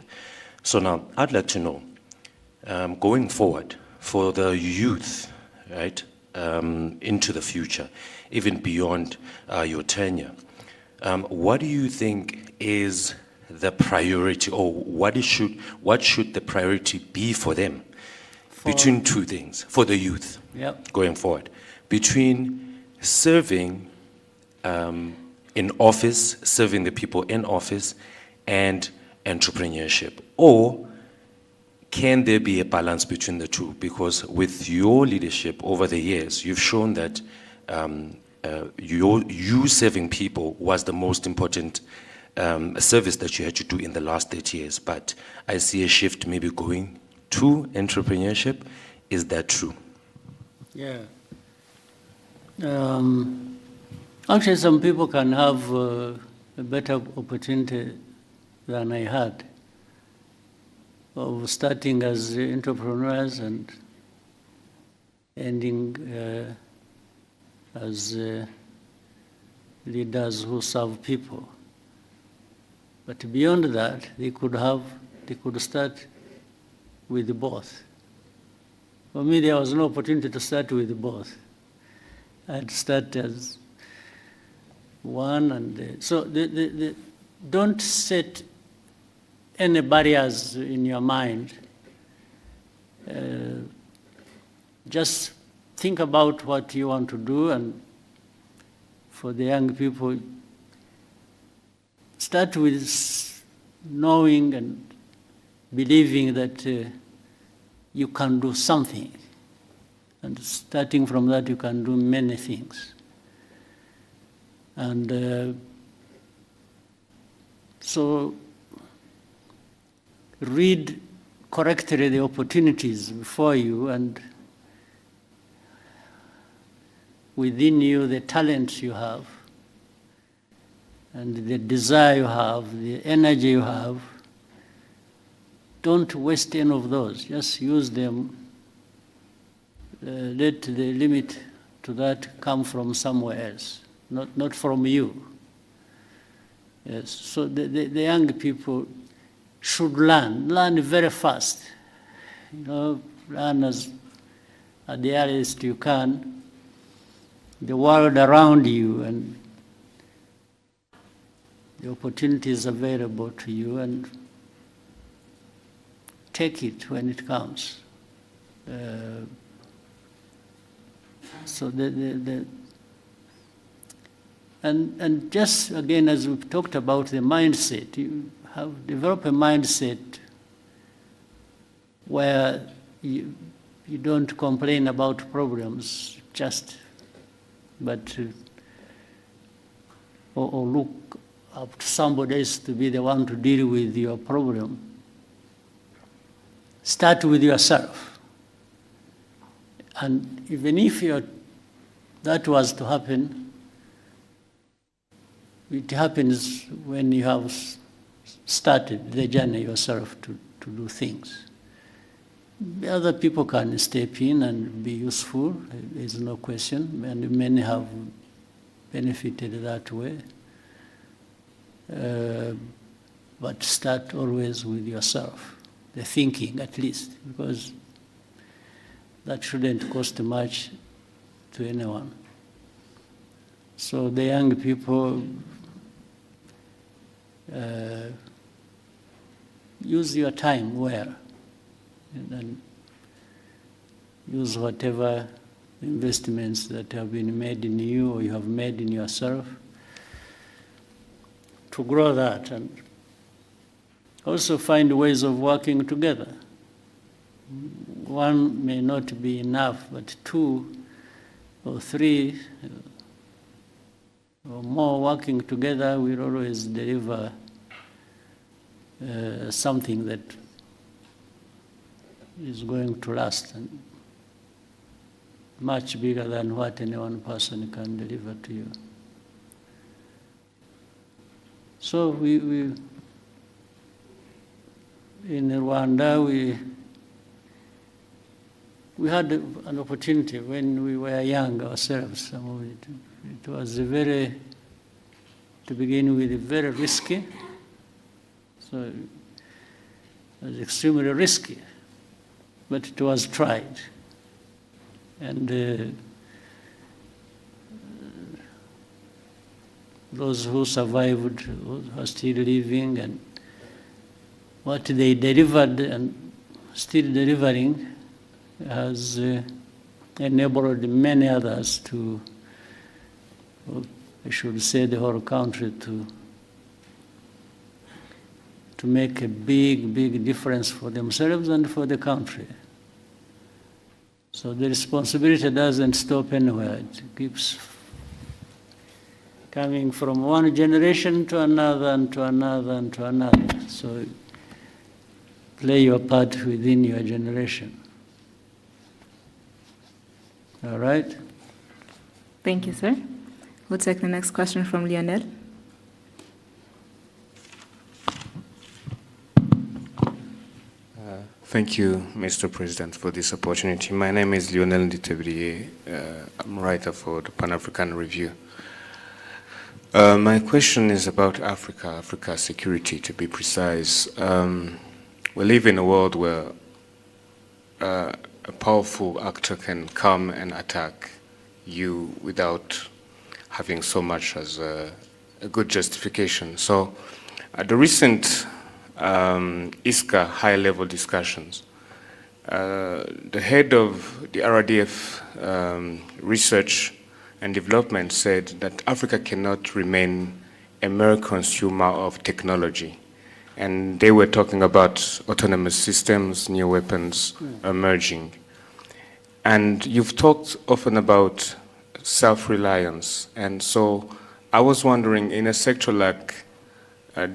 So now, I'd like to know, going forward, for the youth, right, into the future, even beyond your tenure, what do you think is the priority, or what should the priority be for them? Between two things, for the youth, going forward, between serving in office, serving the people in office, and entrepreneurship? Or can there be a balance between the two? Because with your leadership over the years, you've shown that you serving people was the most important service that you had to do in the last 30 years. But I see a shift maybe going to entrepreneurship. Is that true? Yeah. Actually, some people can have a better opportunity than I had of starting as entrepreneurs and ending as leaders who serve people. But beyond that, they could start with both. For me, there was no opportunity to start with both. I'd start as one, and so don't set any barriers in your mind. Just think about what you want to do, and for the young people, start with knowing and believing that you can do something. And starting from that, you can do many things. And so read correctly the opportunities before you, and within you the talents you have, and the desire you have, the energy you have. Don't waste any of those. Just use them. Let the limit to that come from somewhere else, not from you. Yes. So the young people should learn very fast. Learn at the earliest you can, the world around you and the opportunities available to you, and take it when it comes. So and just again, as we've talked about the mindset, you have developed a mindset where you don't complain about problems, or look up to somebody else to be the one to deal with your problem. Start with yourself. And even if that was to happen, it happens when you have started the journey yourself to do things. Other people can step in and be useful, there's no question, and many have benefited that way. But start always with yourself, the thinking at least, because that shouldn't cost much to anyone. So the young people, use your time well, and use whatever investments that have been made in you or you have made in yourself to grow that, and also find ways of working together. One may not be enough, but 2 or 3 or more working together will always deliver something that is going to last, and much bigger than what any one person can deliver to you. So we in Rwanda, we had an opportunity when we were young ourselves. Some of it was to begin with, very risky. So it was extremely risky, but it was tried. And those who survived are still living, and what they delivered and still delivering has enabled many others to, I should say the whole country, to make a big, big difference for themselves and for the country. So the responsibility doesn't stop anywhere. It keeps coming from one generation to another and to another and to another. So play your part within your generation. All right? Thank you, sir. We'll take the next question from Lionel. Thank you, Mr. President, for this opportunity. My name is Lionel Nditebriye. I'm a writer for the Pan-African Review. My question is about Africa security, to be precise. We live in a world where a powerful actor can come and attack you without having so much as a good justification. So at the recent ISCA high-level discussions, the head of the RDF research and development said that Africa cannot remain a mere consumer of technology. And they were talking about autonomous systems, new weapons emerging. And you've talked often about self-reliance. And so I was wondering, in a sector like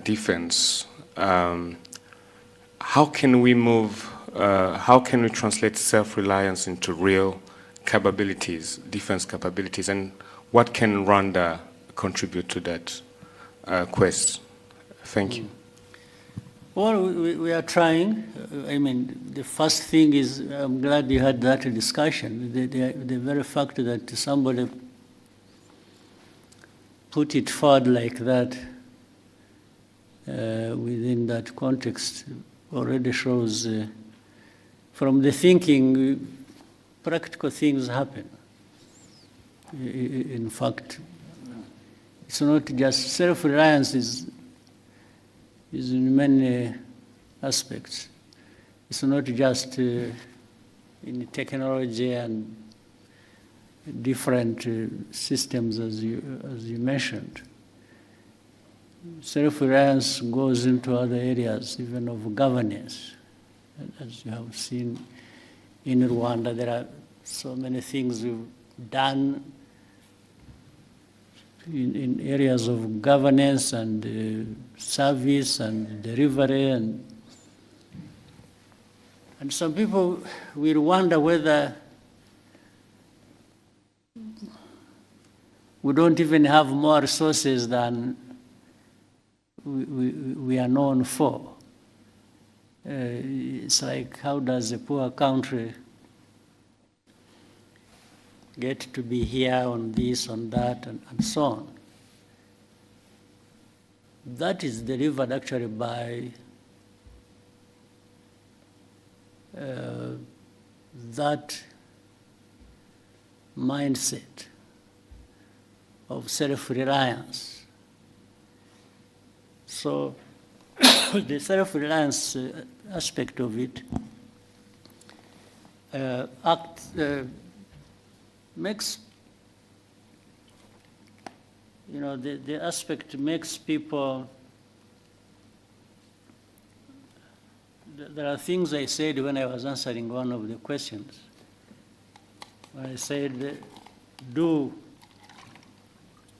defense, how can we translate self-reliance into real capabilities, defense capabilities, and what can Rwanda contribute to that quest? Thank you. Well, we are trying. I mean, the first thing is, I'm glad you had that discussion. The very fact that somebody put it forward like that within that context already shows from the thinking, practical things happen. In fact, it's not just self-reliance is in many aspects. It's not just in technology and different systems as you mentioned. Self-reliance goes into other areas, even of governance. As you have seen in Rwanda, there are so many things we've done in areas of governance and service and delivery. And some people will wonder whether we don't even have more resources than we are known for. It's like, how does a poor country get to be here on this, on that, and so on? That is delivered actually by that mindset of self-reliance. So the self-reliance aspect of it makes, you know, the aspect makes people, there are things I said when I was answering one of the questions. I said, do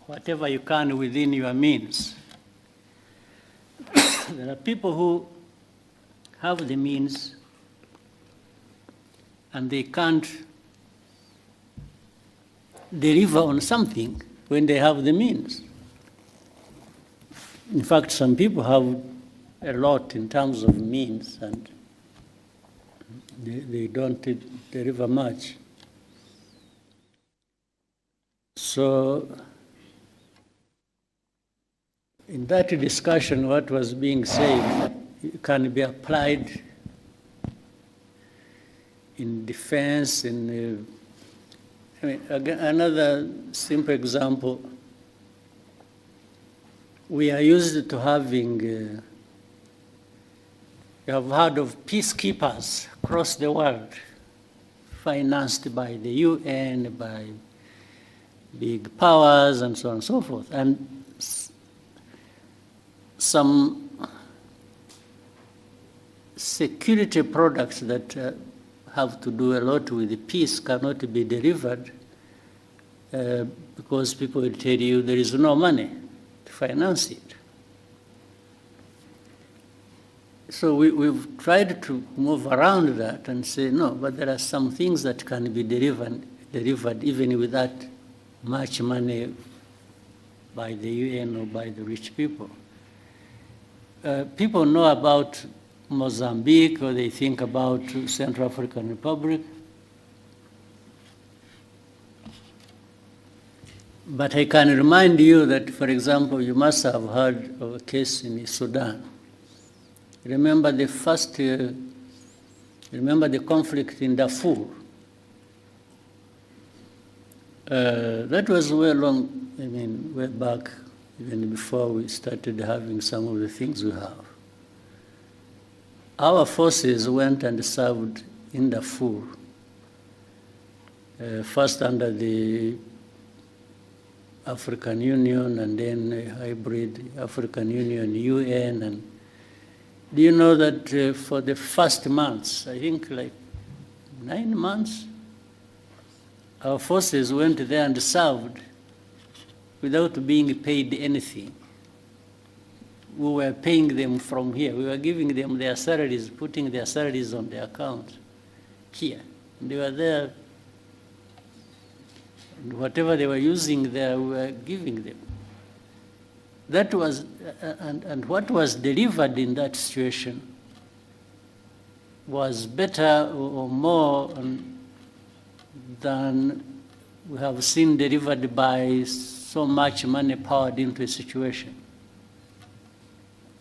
whatever you can within your means. There are people who have the means and they can't deliver on something when they have the means. In fact, some people have a lot in terms of means and they don't deliver much. So in that discussion, what was being said can be applied in defense, in I mean, again, another simple example, we are used to having, you have heard of peacekeepers across the world, financed by the UN, by big powers, and so on and so forth. And some security products that have to do a lot with the peace cannot be delivered because people will tell you there is no money to finance it. So we've tried to move around that and say, no, but there are some things that can be delivered even without much money by the UN or by the rich people. People know about Mozambique, or they think about Central African Republic. But I can remind you that, for example, you must have heard of a case in Sudan. Remember the conflict in Darfur. That was way back, even before we started having some of the things we have. Our forces went and served in Darfur, first under the African Union and then a hybrid African Union, UN. And do you know that for the first months, I think like 9 months, our forces went there and served without being paid anything. We were paying them from here. We were giving them their salaries, putting their salaries on their account here. And they were there, and whatever they were using there, we were giving them. That was, and what was delivered in that situation was better or more than we have seen delivered by so much money poured into a situation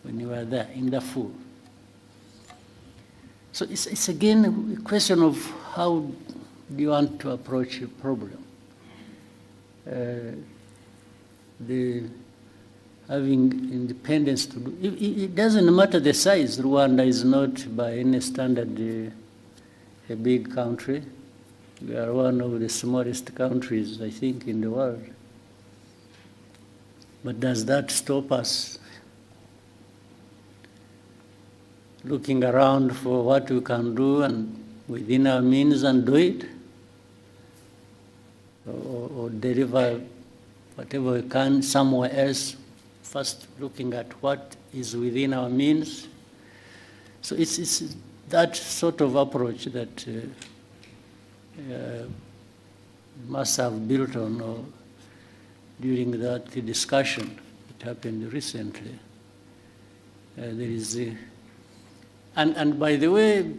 when you were there in Darfur. So it's again a question of how do you want to approach a problem. Having independence to do, it doesn't matter the size. Rwanda is not by any standard a big country. We are one of the smallest countries, I think, in the world. But does that stop us looking around for what we can do and within our means and do it? Or deliver whatever we can somewhere else, first looking at what is within our means. So it's that sort of approach that must have built on during that discussion that happened recently. There is, and by the way,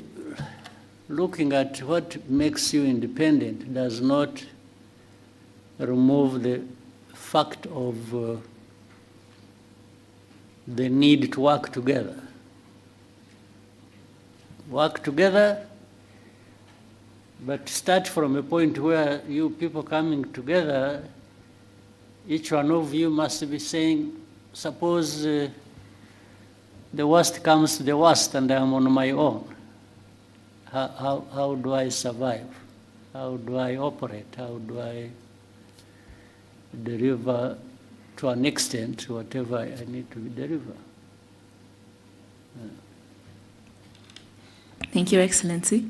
looking at what makes you independent does not remove the fact of the need to work together. Work together, but start from a point where you people coming together, each one of you must be saying, suppose the worst comes to the worst and I'm on my own. How do I survive? How do I operate? How do I deliver to an extent whatever I need to deliver? Thank you, Excellency.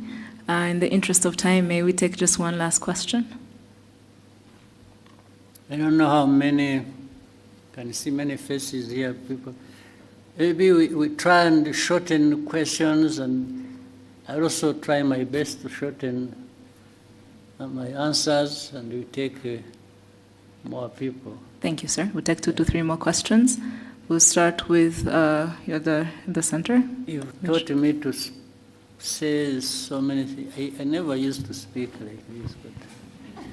In the interest of time, may we take just one last question? I don't know how many, can see many faces here, people. Maybe we try and shorten questions, and I also try my best to shorten my answers, and we take more people. Thank you, sir. We'll take 2 to 3 more questions. We'll start with you're the center. You've taught me to say so many things. I never used to speak like this, but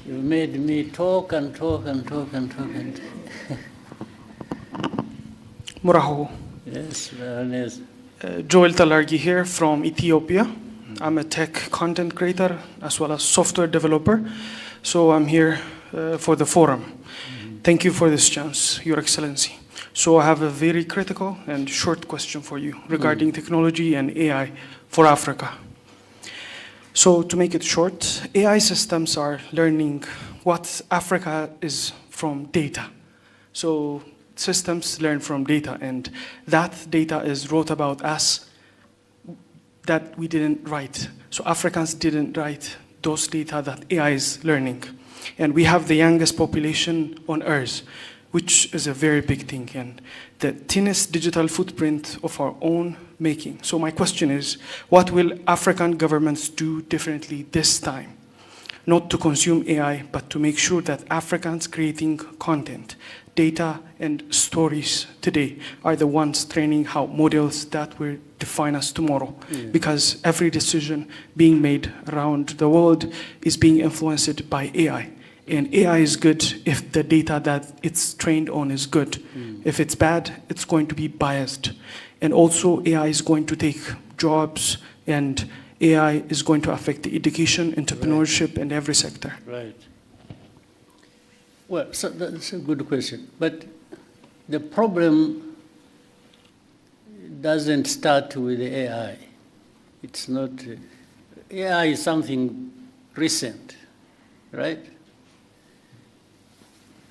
you made me talk and talk and talk and talk and Muraho. Yes, Joel Talargi here from Ethiopia. I'm a tech content creator as well as software developer. So I'm here for the forum. Thank you for this chance, Your Excellency. So I have a very critical and short question for you regarding technology and AI for Africa. So to make it short, AI systems are learning what Africa is from data. So systems learn from data, and that data is wrote about us that we didn't write. So Africans didn't write those data that AI is learning. And we have the youngest population on Earth, which is a very big thing, and the thinnest digital footprint of our own making. So my question is, what will African governments do differently this time? Not to consume AI, but to make sure that Africans creating content, data, and stories today are the ones training how models that will define us tomorrow. Because every decision being made around the world is being influenced by AI. And AI is good if the data that it's trained on is good. If it's bad, it's going to be biased. And also AI is going to take jobs, and AI is going to affect the education, entrepreneurship, and every sector. Right. Well, so that's a good question. But the problem doesn't start with the AI. It's not, AI is something recent, right?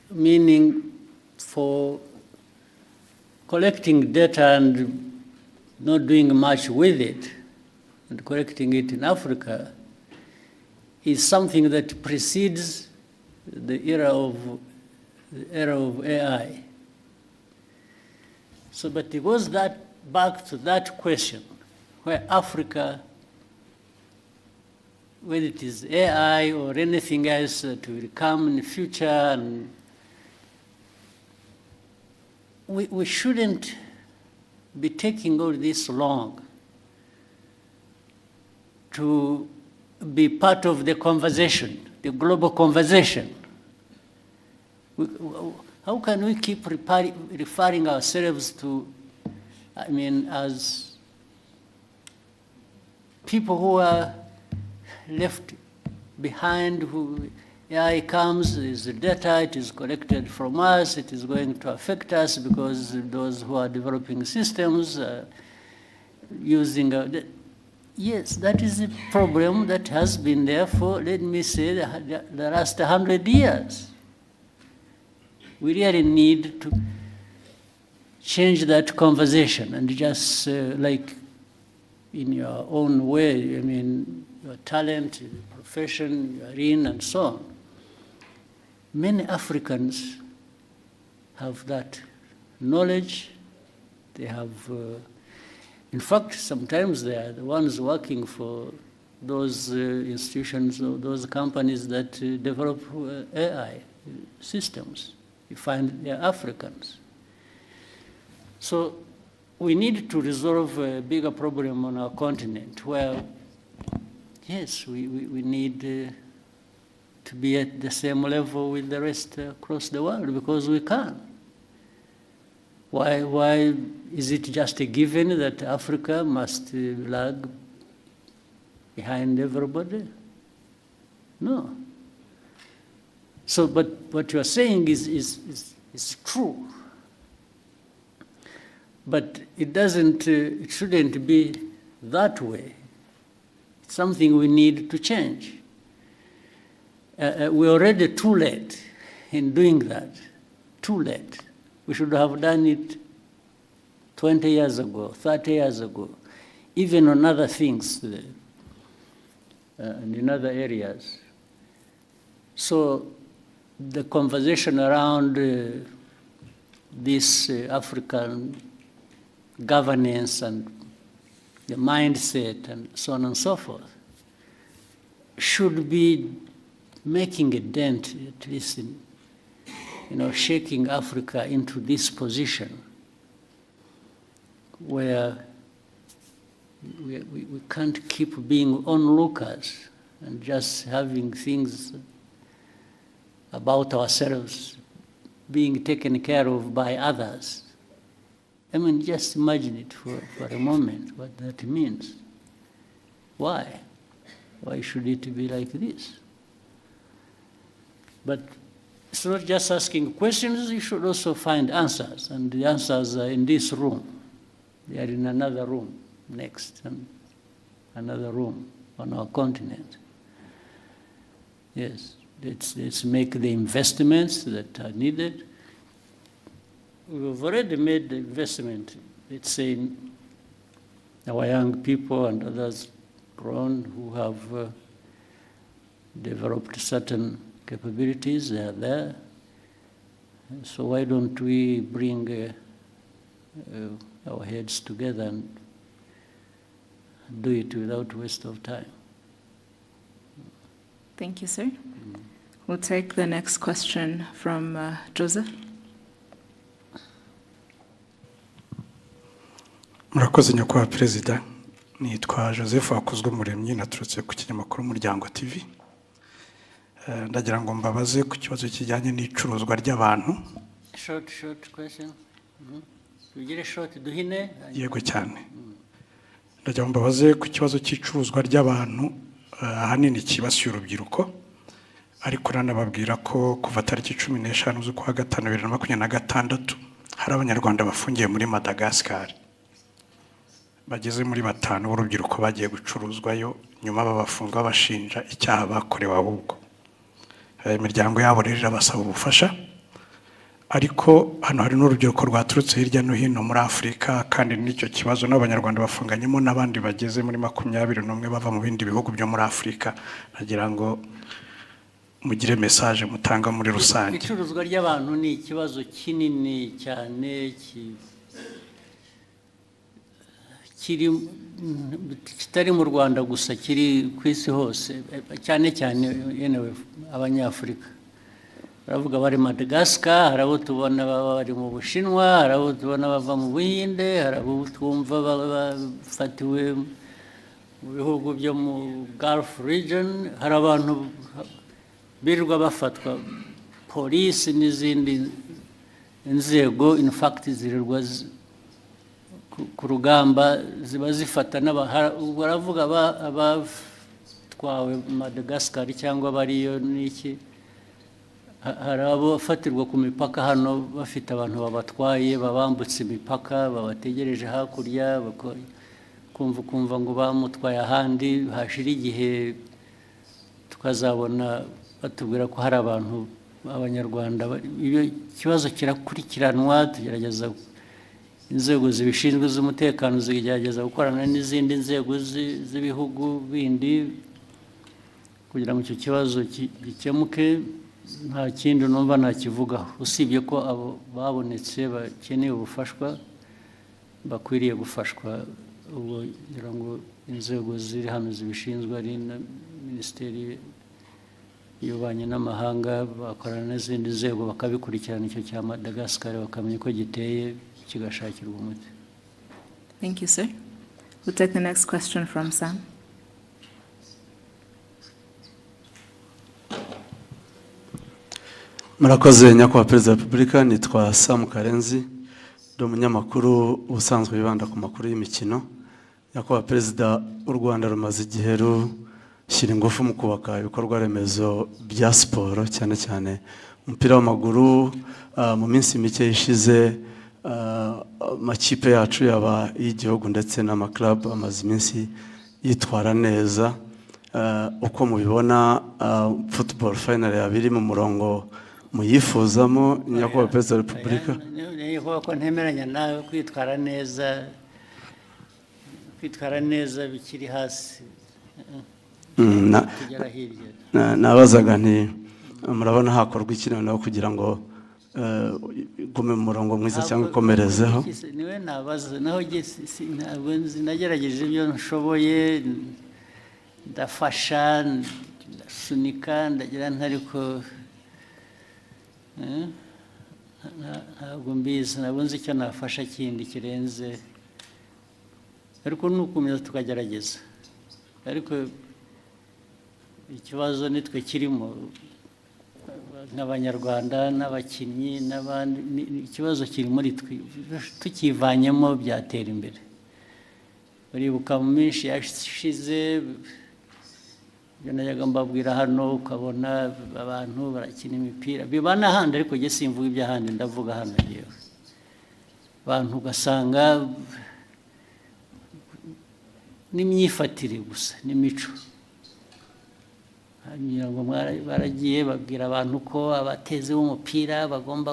Meaning for collecting data and not doing much with it, and collecting it in Africa, is something that precedes the era of AI. So, but it goes back to that question, where Africa, whether it is AI or anything else that will come in the future, and we shouldn't be taking all this long to be part of the conversation, the global conversation. How can we keep referring ourselves to, I mean, as people who are left behind, who AI comes, is the data, it is collected from us, it is going to affect us because those who are developing systems using yes, that is a problem that has been there for, let me say, the last 100 years. We really need to change that conversation and just like in your own way, I mean, your talent, your profession, you're in, and so on. Many Africans have that knowledge. They have, in fact, sometimes they are the ones working for those institutions or those companies that develop AI systems. You find they're Africans. So we need to resolve a bigger problem on our continent where, yes, we need to be at the same level with the rest across the world, because we can. Why is it just a given that Africa must lag behind everybody? No. So, but what you are saying is true. But it shouldn't be that way. It's something we need to change. We're already too late in doing that. Too late. We should have done it 20 years ago, 30 years ago, even on other things and in other areas. So the conversation around this African governance and the mindset and so on and so forth should be making a dent, at least in, shaking Africa into this position where we can't keep being onlookers and just having things about ourselves being taken care of by others. I mean, just imagine it for a moment, what that means. Why? Why should it be like this? But it's not just asking questions, you should also find answers. And the answers are in this room. They are in another room next, and another room on our continent. Yes, let's make the investments that are needed. We've already made the investment, let's say, in our young people and others grown who have developed certain capabilities. They are there. So why don't we bring our heads together and do it without waste of time? Thank you, sir. We'll take the next question from Joseph. Murakoze nyakubahwa Perezida, nitwa Joseph Hakuzweumuremyi, naturutse ku kinyamakuru Umuryango TV. Ndagira ngo mbabaze ku kibazo kijyanye n'icuruzwa ry'abantu. Short question. Tugire short duhine. Yego cyane. Ndagira ngo mbabaze ku kibazo cy'icuruzwa ry'abantu ahanini kibasiye urubyiruko, ariko nanababwira ko kuva tariki 15 z'ukwa gatanu 2026 hari abanyarwanda bafungiye muri Madagascar. Bageze muri 5 b'urubyiruko bagiye gucuruzwayo, nyuma babafungwa bashinja icyaha bakorewe ahubwo. Imiryango yabo rero basaba ubufasha, ariko hano hari n'urubyiruko rwaturutse hirya no hino muri Afurika, kandi n'icyo kibazo n'abanyarwanda bafunganyemo n'abandi bageze muri 21 bava mu bindi bihugu byo muri Afurika. Nagira ngo mugire message mutanga muri rusange. Icuruzwa ry'abantu ni ikibazo kinini cyane kitari mu Rwanda gusa, kiri ku isi hose, cyane cyane yenewe abanyafurika. Baravuga bari Madagascar, hari abo tubona bari mu Bushinwa, hari abo tubona bava mu Buhinde, hari abo twumva bafatiwe mu bihugu byo mu Gulf region, hari abantu birirwa bafatwa, polisi n'izindi inzego in fact zirirwa ku rugamba ziba zifata baravuga abatwawe Madagascar cyangwa bariyo n'iki. Hari abo fatirwa ku mipaka hano bafite abantu babatwaye, babambutse imipaka, babategereje hakurya, kumva ngo bamutwaye ahandi, hashira igihe tukazabona batubwira ko hari abantu abanyarwanda. Iyo kibazo kirakurikiranwa, tugerageza, inzego zibishinzwe z'umutekano zigerageza gukorana n'izindi nzego z'ibihugu bindi kugira ngo icyo kibazo gikemuke. Nta kindi numva nakivugaho, usibye ko abo babonetse bakeneye ubufashwa bakwiriye gufashwa. Ubwo ngira ngo inzego ziri hano zibishinzwe ari na Minisiteri y'Ububanyi n'Amahanga bakorana n'izindi nzego bakabikurikirana icyo cya Madagascar, bakamenya ko giteye kigashakirwa umuti. Thank you, sir. We'll take the next question from Sam. Murakoze nyakubahwa Perezida wa Repubulika, nitwa Sam Karenzi, ndi umunyamakuru ubusanzwe wibanda ku makuru y'imikino. Nyakubahwa Perezida, u Rwanda rumaze igihe rushyira ingufu mu kubaka ibikorwa remezo bya siporo, cyane cyane umupira w'amaguru. Mu minsi mike ishize amakipe yacu yaba y'igihugu ndetse n'amaklub amaze iminsi yitwara neza. Uko mubibona football final yabiri mu murongo muyifuzamo, nyakubahwa Perezida wa Repubulika? Niyo ko ntemeranya nawe, kwitwara neza bikiri hasi. Nabazaga nti murabona hakorwa iki noneho kugira ngo gume mu murongo mwiza cyangwa ikomerezeho? Niwe nabaza, naho ntabwo nagerageje ibyo nshoboye, ndafasha, ndasunika, ndagira ntariko ntabwo mbizi, ntabwo nzi icyo nafasha kindi kirenze, ariko nukomeza tukagerageza. Ariko ikibazo nitwe kirimo nk'abanyarwanda n'abakinnyi n'abandi, ikibazo kiri muri twe, tukivanyemo byatera imbere. Uribuka mu minsi yashize ibyo najyaga mbabwira hano, ukabona abantu barakina imipira, biba n'ahandi, ariko njye simvuga iby'ahandi, ndavuga hano yewe. Abantu ugasanga n'imyifatire gusa n'imico, hanyuma ngo baragiye babwira abantu ko abatezi b'umupira bagomba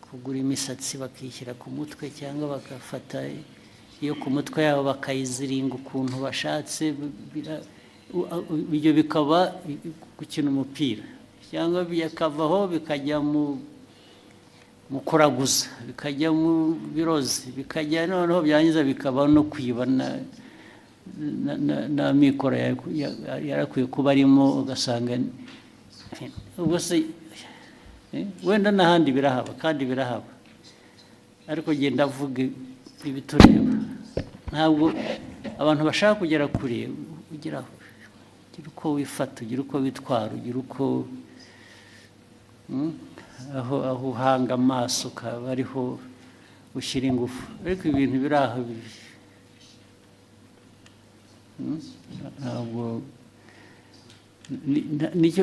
kugura imisatsi bakishyira ku mutwe, cyangwa bagafata iyo ku mutwe yabo bakayiziringa ukuntu bashatse. Ibyo bikaba gukina umupira, cyangwa bikavaho bikajya mu kuraguza, bikajya mu birozi, bikajya noneho byangiza bikaba no kwiba na mikoro yarakwiye kuba arimo, ugasanga ubwo se wenda n'ahandi birahaba, kandi birahaba, ariko genda avuga ibitureba. Ntabwo abantu bashaka kugera kure, ugira uko wifata, ugira uko witwara, ugira uko aho uhanga amaso ukaba ariho ushyira ingufu. Ariko ibintu biri aho ntabwo,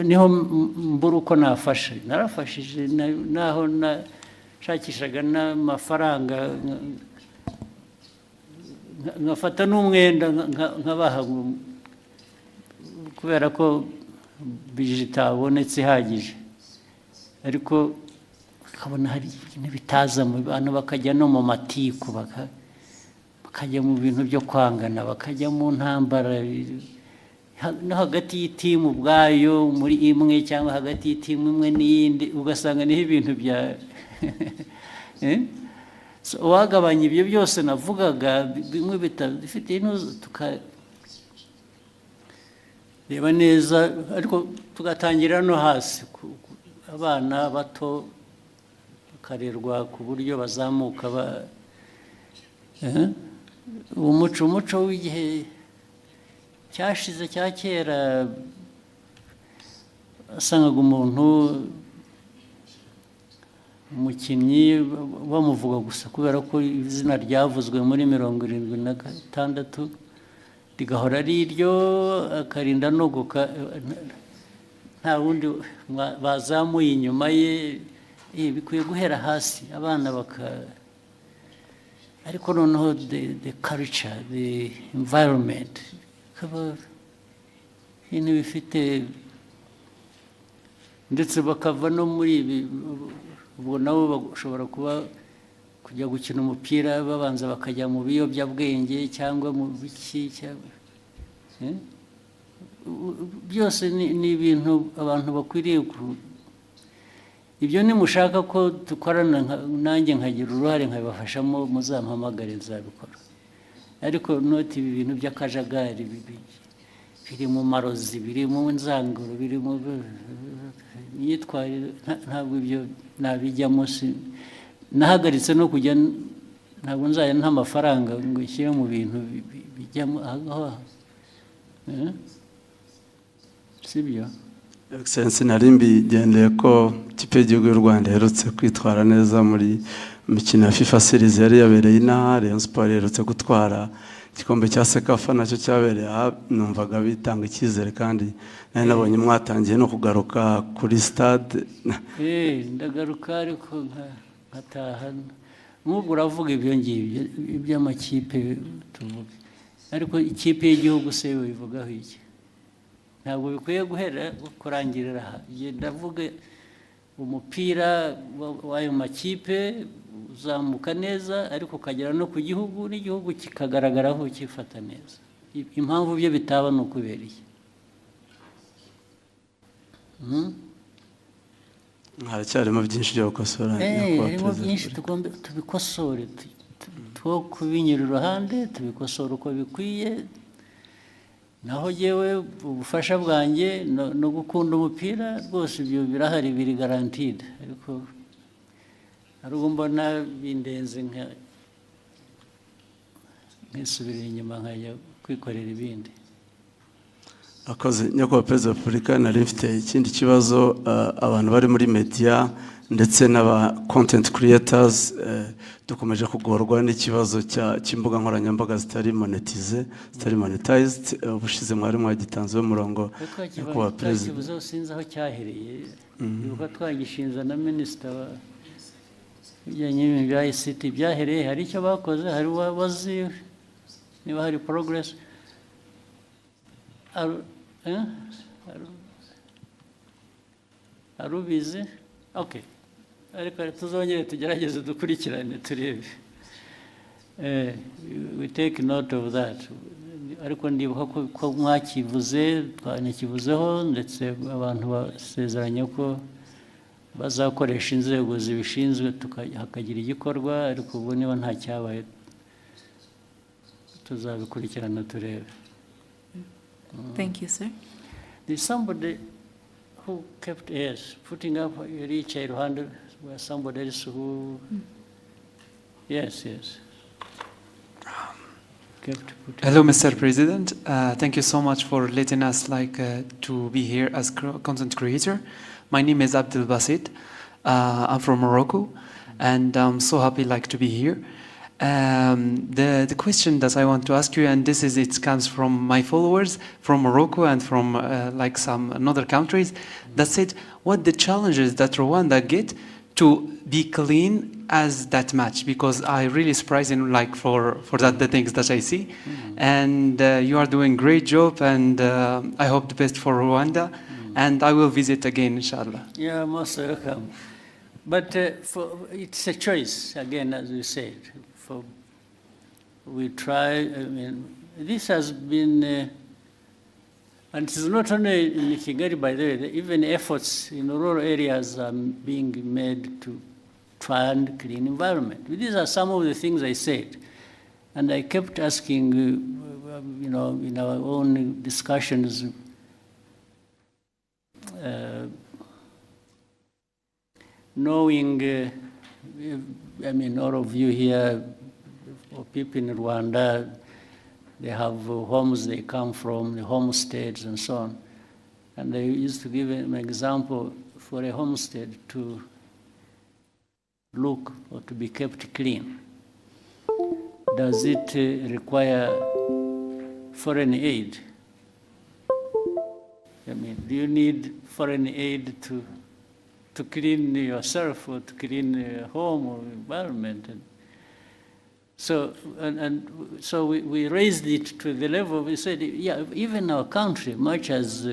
niho mbura uko nafasha. Narafashije naho nashakishaga n'amafaranga, nkafata n'umwenda nkabaha, kubera ko bije itabonetse ihagije. Ariko ukabona hari ibintu bitaza mu bantu, bakajya no mu matiku, bakajya mu bintu byo kwangana, bakajya mu ntambara no hagati y'itimu ubwayo muri imwe, cyangwa hagati y'itimu imwe n'iyindi, ugasanga niho ibintu bya uwagabanya ibyo byose navugaga, bimwe bifite intuzo, tukareba neza, ariko tugatangira no hasi. Abana bato bakarerwa ku buryo bazamuka umuco w'igihe cyashize cya kera, wasangaga umuntu, umukinnyi bamuvuga gusa kubera ko izina ryavuzwe muri 76 rigahora ari iryo, akarinda nogoka, nta wundi bazamuye inyuma ye. Bikwiye guhera hasi, abana ariko noneho the culture, the environment, kaba ibintu bifite, ndetse bakava no muri ibi. Ubwo nabo bashobora kujya gukina umupira babanza bakajya mu biyobyabwenge cyangwa mu biki, byose ni ibintu abantu bakwiriye. Ibyo nimushaka ko dukorana, nanjye nkagira uruhare nkabibafashamo, muzampamagare nzabikora. Ariko noti ibi bintu by'akajagari biri mu marozi, biri mu nzanguro, biri mu myitwarire, ntabwo ibyo nabijyamo. Nahagaritse no kujya ntabwo nzajya nta mafaranga ngo ishyire mu bintu bijyamo aho sibyo. Excellency, nari mbigendeye ko ikipe y'igihugu y'u Rwanda iherutse kwitwara neza muri mikino ya FIFA series yari yabereye inaha. Rayon Sport iherutse gutwara igikombe cya Sekafa nacyo cyabereye aha, numvaga bitanga icyizere kandi nari nabonye mwatangiye no kugaruka kuri stade. Ndagaruka ariko nkataha nk'ubwo uravuga ibyo ngibyo iby'amakipe tuvuga, ariko ikipe y'igihugu se bivugaho iki? Ntabwo bikwiye guhera kurangirira aha. Ndavuga umupira w'ayo makipe uzamuka neza, ariko ukagera no ku gihugu n'igihugu kikagaragaraho kifata neza. Impamvu byo bitaba ni ukubereye. Haracyarimo byinshi byo gukosora. Harimo byinshi tugomba tubikosore, two kubinyura iruhande tubikosora uko bikwiye. Naho yewe ubufasha bwanjye no gukunda umupira rwose ibyo birahari, biri guaranteed, ariko ariko mbona bindenze nkisubira inyuma nkajya kwikorera ibindi. Akoze nyakubahwa Perezida wa Repubulika, nari mfite ikindi kibazo. Abantu bari muri media ndetse n'aba content creators dukomeje kugorwa n'ikibazo cy'imbuga nkoranyambaga zitari monetized. Ubushize mwari mwagitanzeho umurongo nyakubahwa Perezida. Ikibazo sinzi aho cyahereye, yuko twagishinza na Minisita bijyanye n'ibintu bya ICT byahereye. Hari icyo bakoze, hari wazi niba hari progress. Arubizi? Okay. Ariko tuzongere tugerageze dukurikirane turebe. We take note of that. Ariko ndibuka ko mwakivuze, twanakivuzeho, ndetse abantu basezeranye ko bazakoresha inzego zibishinzwe hakagira igikorwa, ariko ubu niba nta cyabaye tuzabikurikirana turebe. Thank you, sir. There's somebody who kept putting up reach iruhande where somebody else who yes. Hello, Mr. President. Thank you so much for letting us to be here as content creator. My name is Abdel Basit. I'm from Morocco, and I'm so happy to be here. The question that I want to ask you, and it comes from my followers from Morocco and from some other countries, that said, what the challenges that Rwanda get to be clean as that match, because I really surprising for that the things that I see, and you are doing great job, and I hope the best for Rwanda, and I will visit again, inshallah. Yeah, most welcome. But it's a choice again, as you said. We try. This has been, and it's not only in Kigali, by the way. Even efforts in rural areas are being made to try and clean environment. These are some of the things I said, and I kept asking, in our own discussions, knowing. All of you here, or people in Rwanda, they have homes they come from, the homesteads and so on. And they used to give an example for a homestead to look or to be kept clean. Does it require foreign aid? Do you need foreign aid to clean yourself or to clean your home or environment? So we raised it to the level, we said, yeah, even our country, much as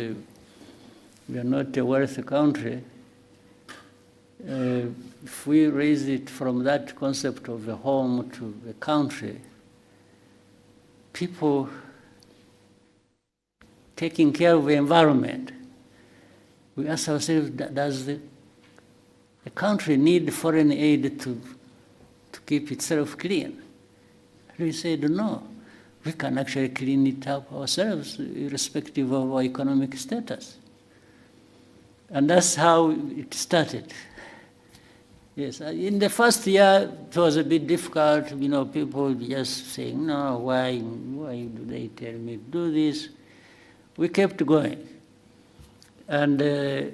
we are not a wealthy country, if we raise it from that concept of a home to a country, people taking care of the environment, we ask ourselves, does the country need foreign aid to keep itself clean? We said, no, we can actually clean it up ourselves, irrespective of our economic status. And that's how it started. Yes, in the first year, it was a bit difficult, people just saying, no, why do they tell me to do this? We kept going. And I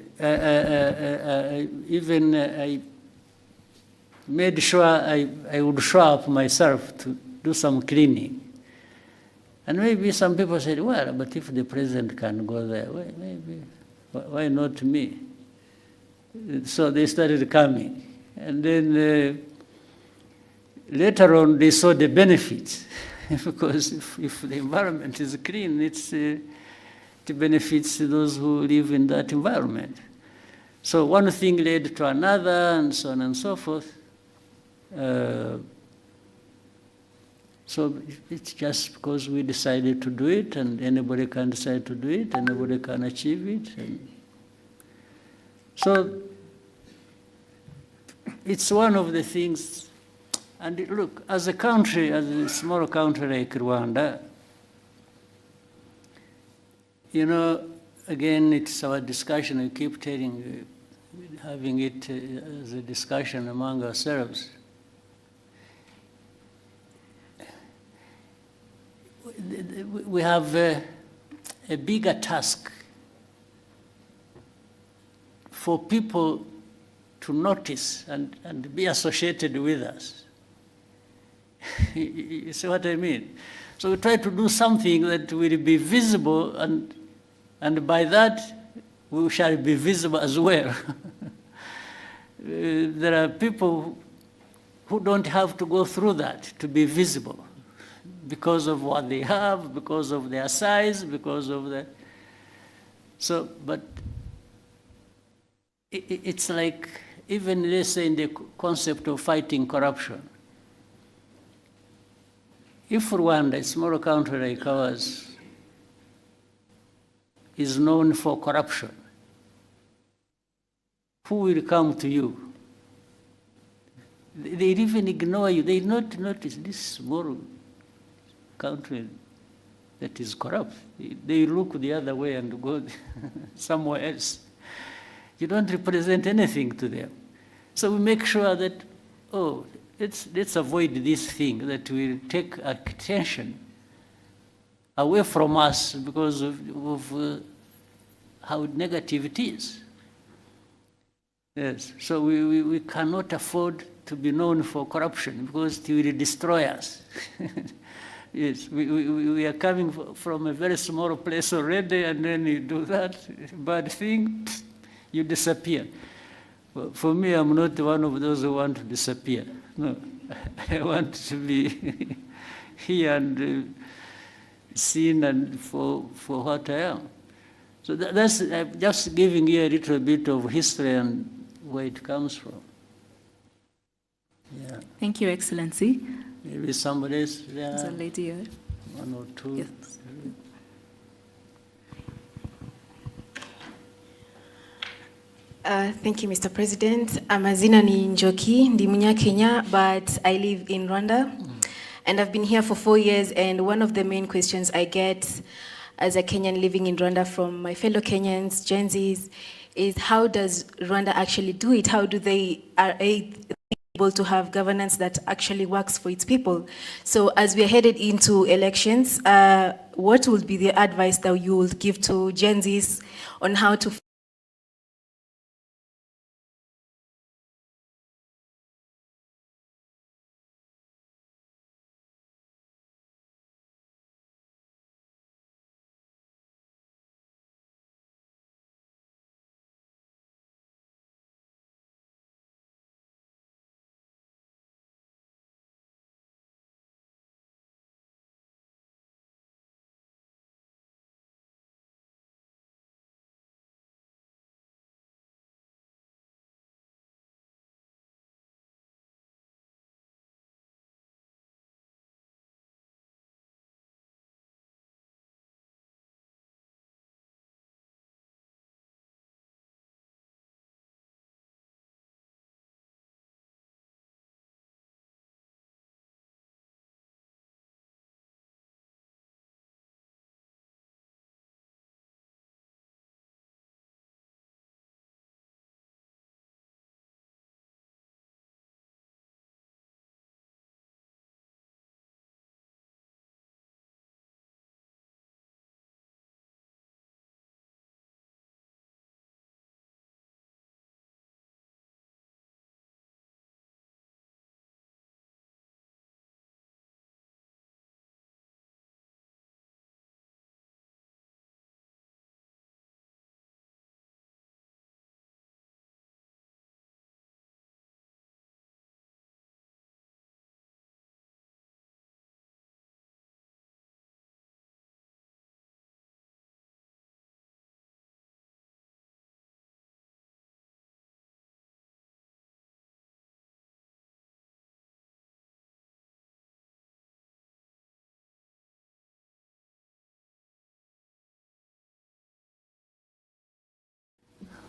made sure I would show up myself to do some cleaning. And maybe some people said, well, but if the president can go there, why not me? So they started coming. And then later on, they saw the benefits. Because if the environment is clean, it benefits those who live in that environment. So one thing led to another, and so on and so forth. So it's just because we decided to do it, and anybody can decide to do it, anybody can achieve it. And so it's one of the things. And look, as a country, as a small country like Rwanda, again, it's our discussion. We keep having it as a discussion among ourselves. We have a bigger task for people to notice and be associated with us. You see what I mean? So we try to do something that will be visible, and by that we shall be visible as well. There are people who don't have to go through that to be visible because of what they have, because of their size, because of the... So, but it's like, even let's say in the concept of fighting corruption. If Rwanda, a small country like ours, is known for corruption, who will come to you? They even ignore you. They not notice this small country that is corrupt. They look the other way and go somewhere else. You don't represent anything to them. So we make sure that, let's avoid this thing that will take attention away from us because of how negative it is. Yes, so we cannot afford to be known for corruption because it will destroy us. Yes, we are coming from a very small place already, and then you do that bad thing, you disappear. For me, I'm not one of those who want to disappear. No, I want to be here and seen and for what I am. So that's just giving you a little bit of history and where it comes from. Yeah. Thank you, Excellency. Maybe somebody else there. There's a lady here. One or two. Yes. Thank you, Mr. President. Amazina ni Njoki, ndi Munya-Kenya, but I live in Rwanda. And I've been here for 4 years, and one of the main questions I get as a Kenyan living in Rwanda from my fellow Kenyans, Gen Zs, is how does Rwanda actually do it? How do they are able to have governance that actually works for its people? So as we're headed into elections, what would be the advice that you would give to Gen Zs on how to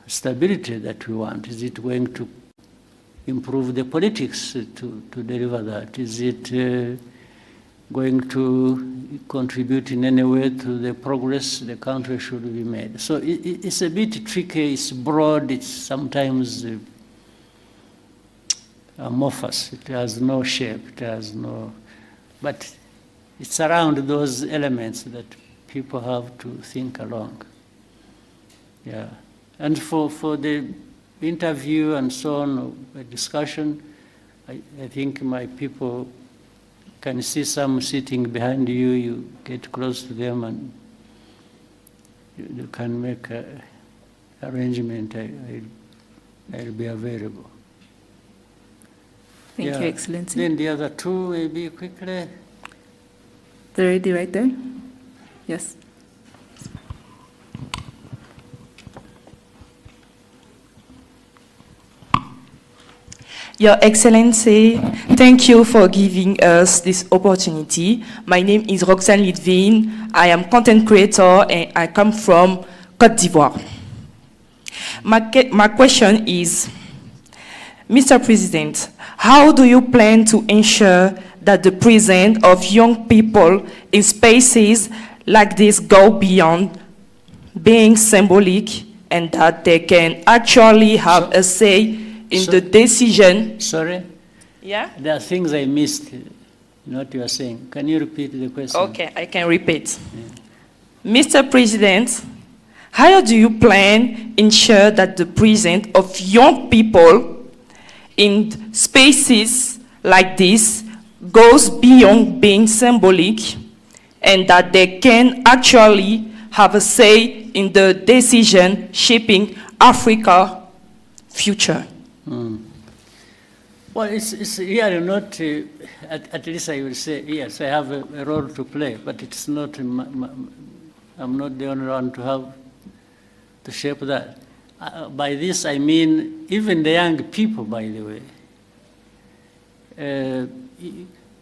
stability that we want? Is it going to improve the politics to deliver that? Is it going to contribute in any way to the progress the country should be made? So it's a bit tricky, it's broad, it's sometimes amorphous, it has no shape, it has no, but it's around those elements that people have to think along. Yeah, and for the interview and so on, the discussion, I think my people can see some sitting behind you, you get close to them and you can make an arrangement. I'll be available. Thank you, Excellency. Then the other two, maybe quickly. The lady right there. Yes. Your Excellency, thank you for giving us this opportunity. My name is Roxane Litvin. I am content creator and I come from Côte d'Ivoire. My question is, Mr. President, how do you plan to ensure that the presence of young people in spaces like this go beyond being symbolic and that they can actually have a say in the decision? Sorry? Yeah? There are things I missed in what you are saying. Can you repeat the question? Okay, I can repeat. Yeah. Mr. President, how do you plan to ensure that the presence of young people in spaces like this goes beyond being symbolic and that they can actually have a say in the decision shaping Africa's future? Well, it's really not, at least I will say, yes, I have a role to play, but it's not, I'm not the only one to have to shape that. By this I mean even the young people, by the way.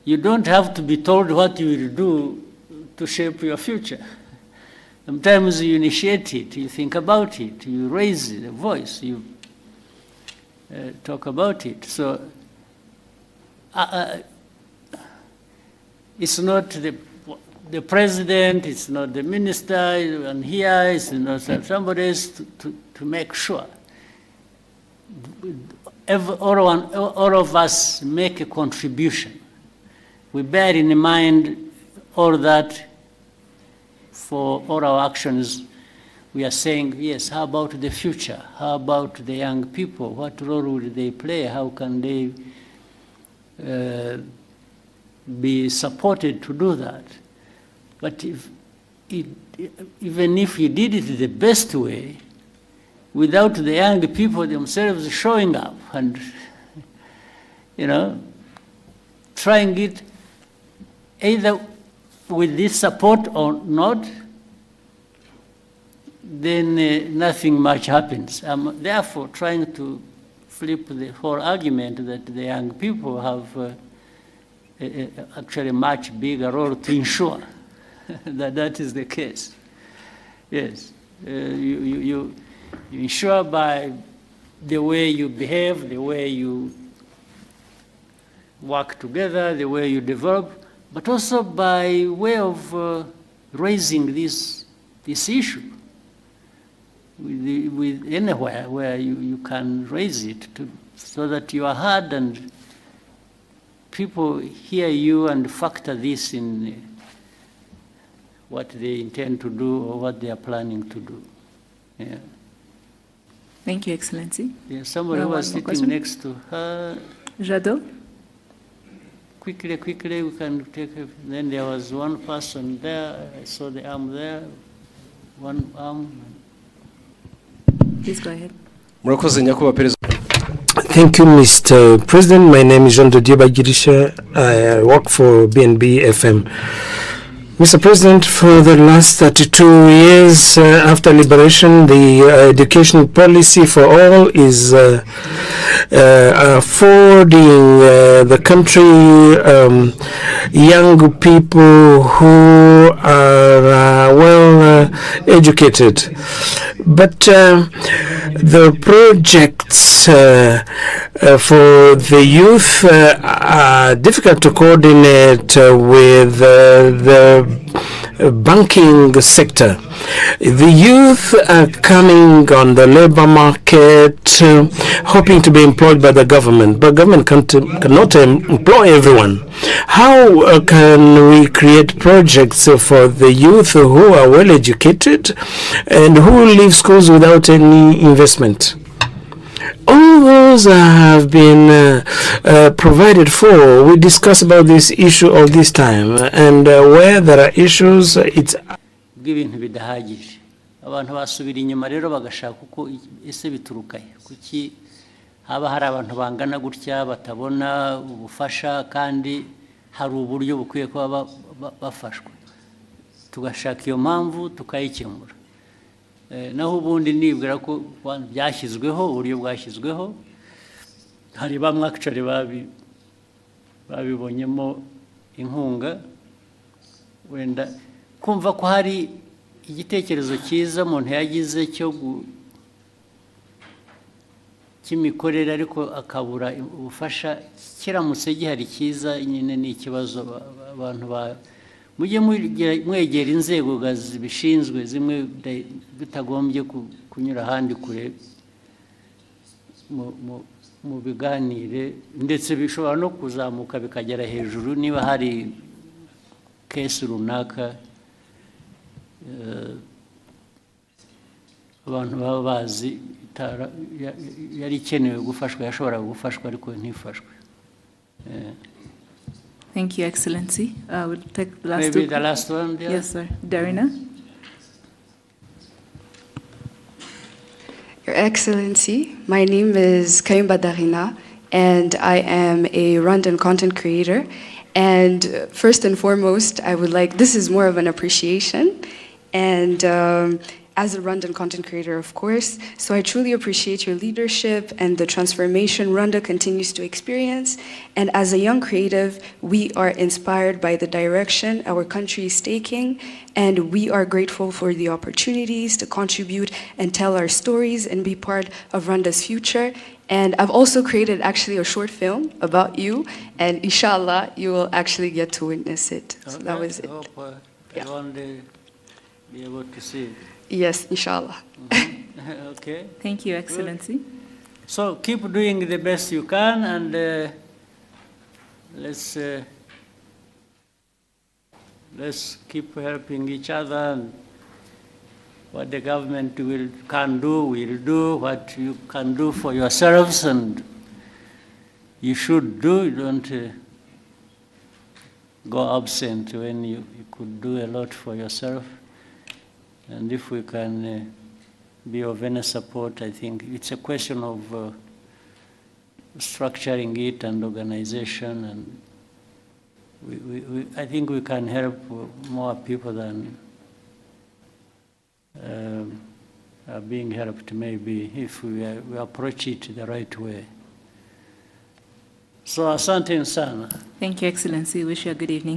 You don't have to be told what you will do to shape your future. Sometimes you initiate it, you think about it, you raise the voice, you talk about it. So it's not the president, it's not the minister, and here it's not somebody else to make sure. All of us make a contribution. We bear in mind all that for all our actions. We are saying, yes, how about the future? How about the young people? What role will they play? How can they be supported to do that? But even if you did it the best way, without the young people themselves showing up and, trying it either with this support or not, then nothing much happens. I'm therefore trying to flip the whole argument that the young people have actually a much bigger role to ensure that is the case. Yes, you ensure by the way you behave, the way you work together, the way you develop, but also by way of raising this issue with anywhere where you can raise it so that you are heard and people hear you and factor this in what they intend to do or what they are planning to do. Yeah. Thank you, Excellency. Yeah, somebody who was sitting next to her. Jadot? Quickly, we can take it. Then there was one person there. I saw the arm there. One arm. Please go ahead. Thank you, Mr. President. My name is Jean de Dieu Bagirisha. I work for BNB FM. Mr. President, for the last 32 years after liberation, the education policy for all is affording the country young people who are well educated. But the projects for the youth are difficult to coordinate with the banking sector. The youth are coming on the labor market, hoping to be employed by the government, but government cannot employ everyone. How can we create projects for the youth who are well educated and who leave schools without any investment? All those have been provided for. We discuss about this issue all this time, and where there are issues, it's bw'ibintu bidahagije abantu basubira inyuma rero bagashaka uko ese biturukaye kuki haba hari abantu bangana gutya batabona ubufasha kandi hari uburyo bukwiye kuba bafashwa tugashaka iyo mpamvu tukayikemura naho ubundi nibwira ko byashyizweho uburyo bwashyizweho hari bamwe actually babibonyemo inkunga wenda kumva ko hari igitekerezo cyiza umuntu yagize cy'imikorere ariko akabura ubufasha kiramutse gihari cyiza nyine ni ikibazo abantu mujye mwegera inzego zibishinzwe zimwe bitagombye kunyura ahandi kure mu biganire ndetse bishobora no kuzamuka bikagera hejuru niba hari kesi runaka abantu baba bazi yari ikenewe gufashwa yashobora gufashwa ariko ntifashwe. Thank you, Excellency. We'll take the last Maybe the last one. Yeah. Yes, sir. Darina. Your Excellency, my name is Kayumba Darina, and I am a Rwandan content creator. And first and foremost, this is more of an appreciation. And as a Rwandan content creator, of course, so I truly appreciate your leadership and the transformation Rwanda continues to experience. And as a young creative, we are inspired by the direction our country is taking, and we are grateful for the opportunities to contribute and tell our stories and be part of Rwanda's future. And I've also created actually a short film about you, and inshallah, you will actually get to witness it. So that was it. I hope one day be able to see it. Yes, inshallah. Okay. Thank you, Excellency. Good. So keep doing the best you can, and let's keep helping each other. And what the government can do, will do. What you can do for yourselves, and you should do. You don't go absent when you could do a lot for yourself. And if we can be of any support, I think it's a question of structuring it and organization, and I think we can help more people than are being helped, maybe, if we approach it the right way. So asante sana. Thank you, Excellency. Wish you a good evening.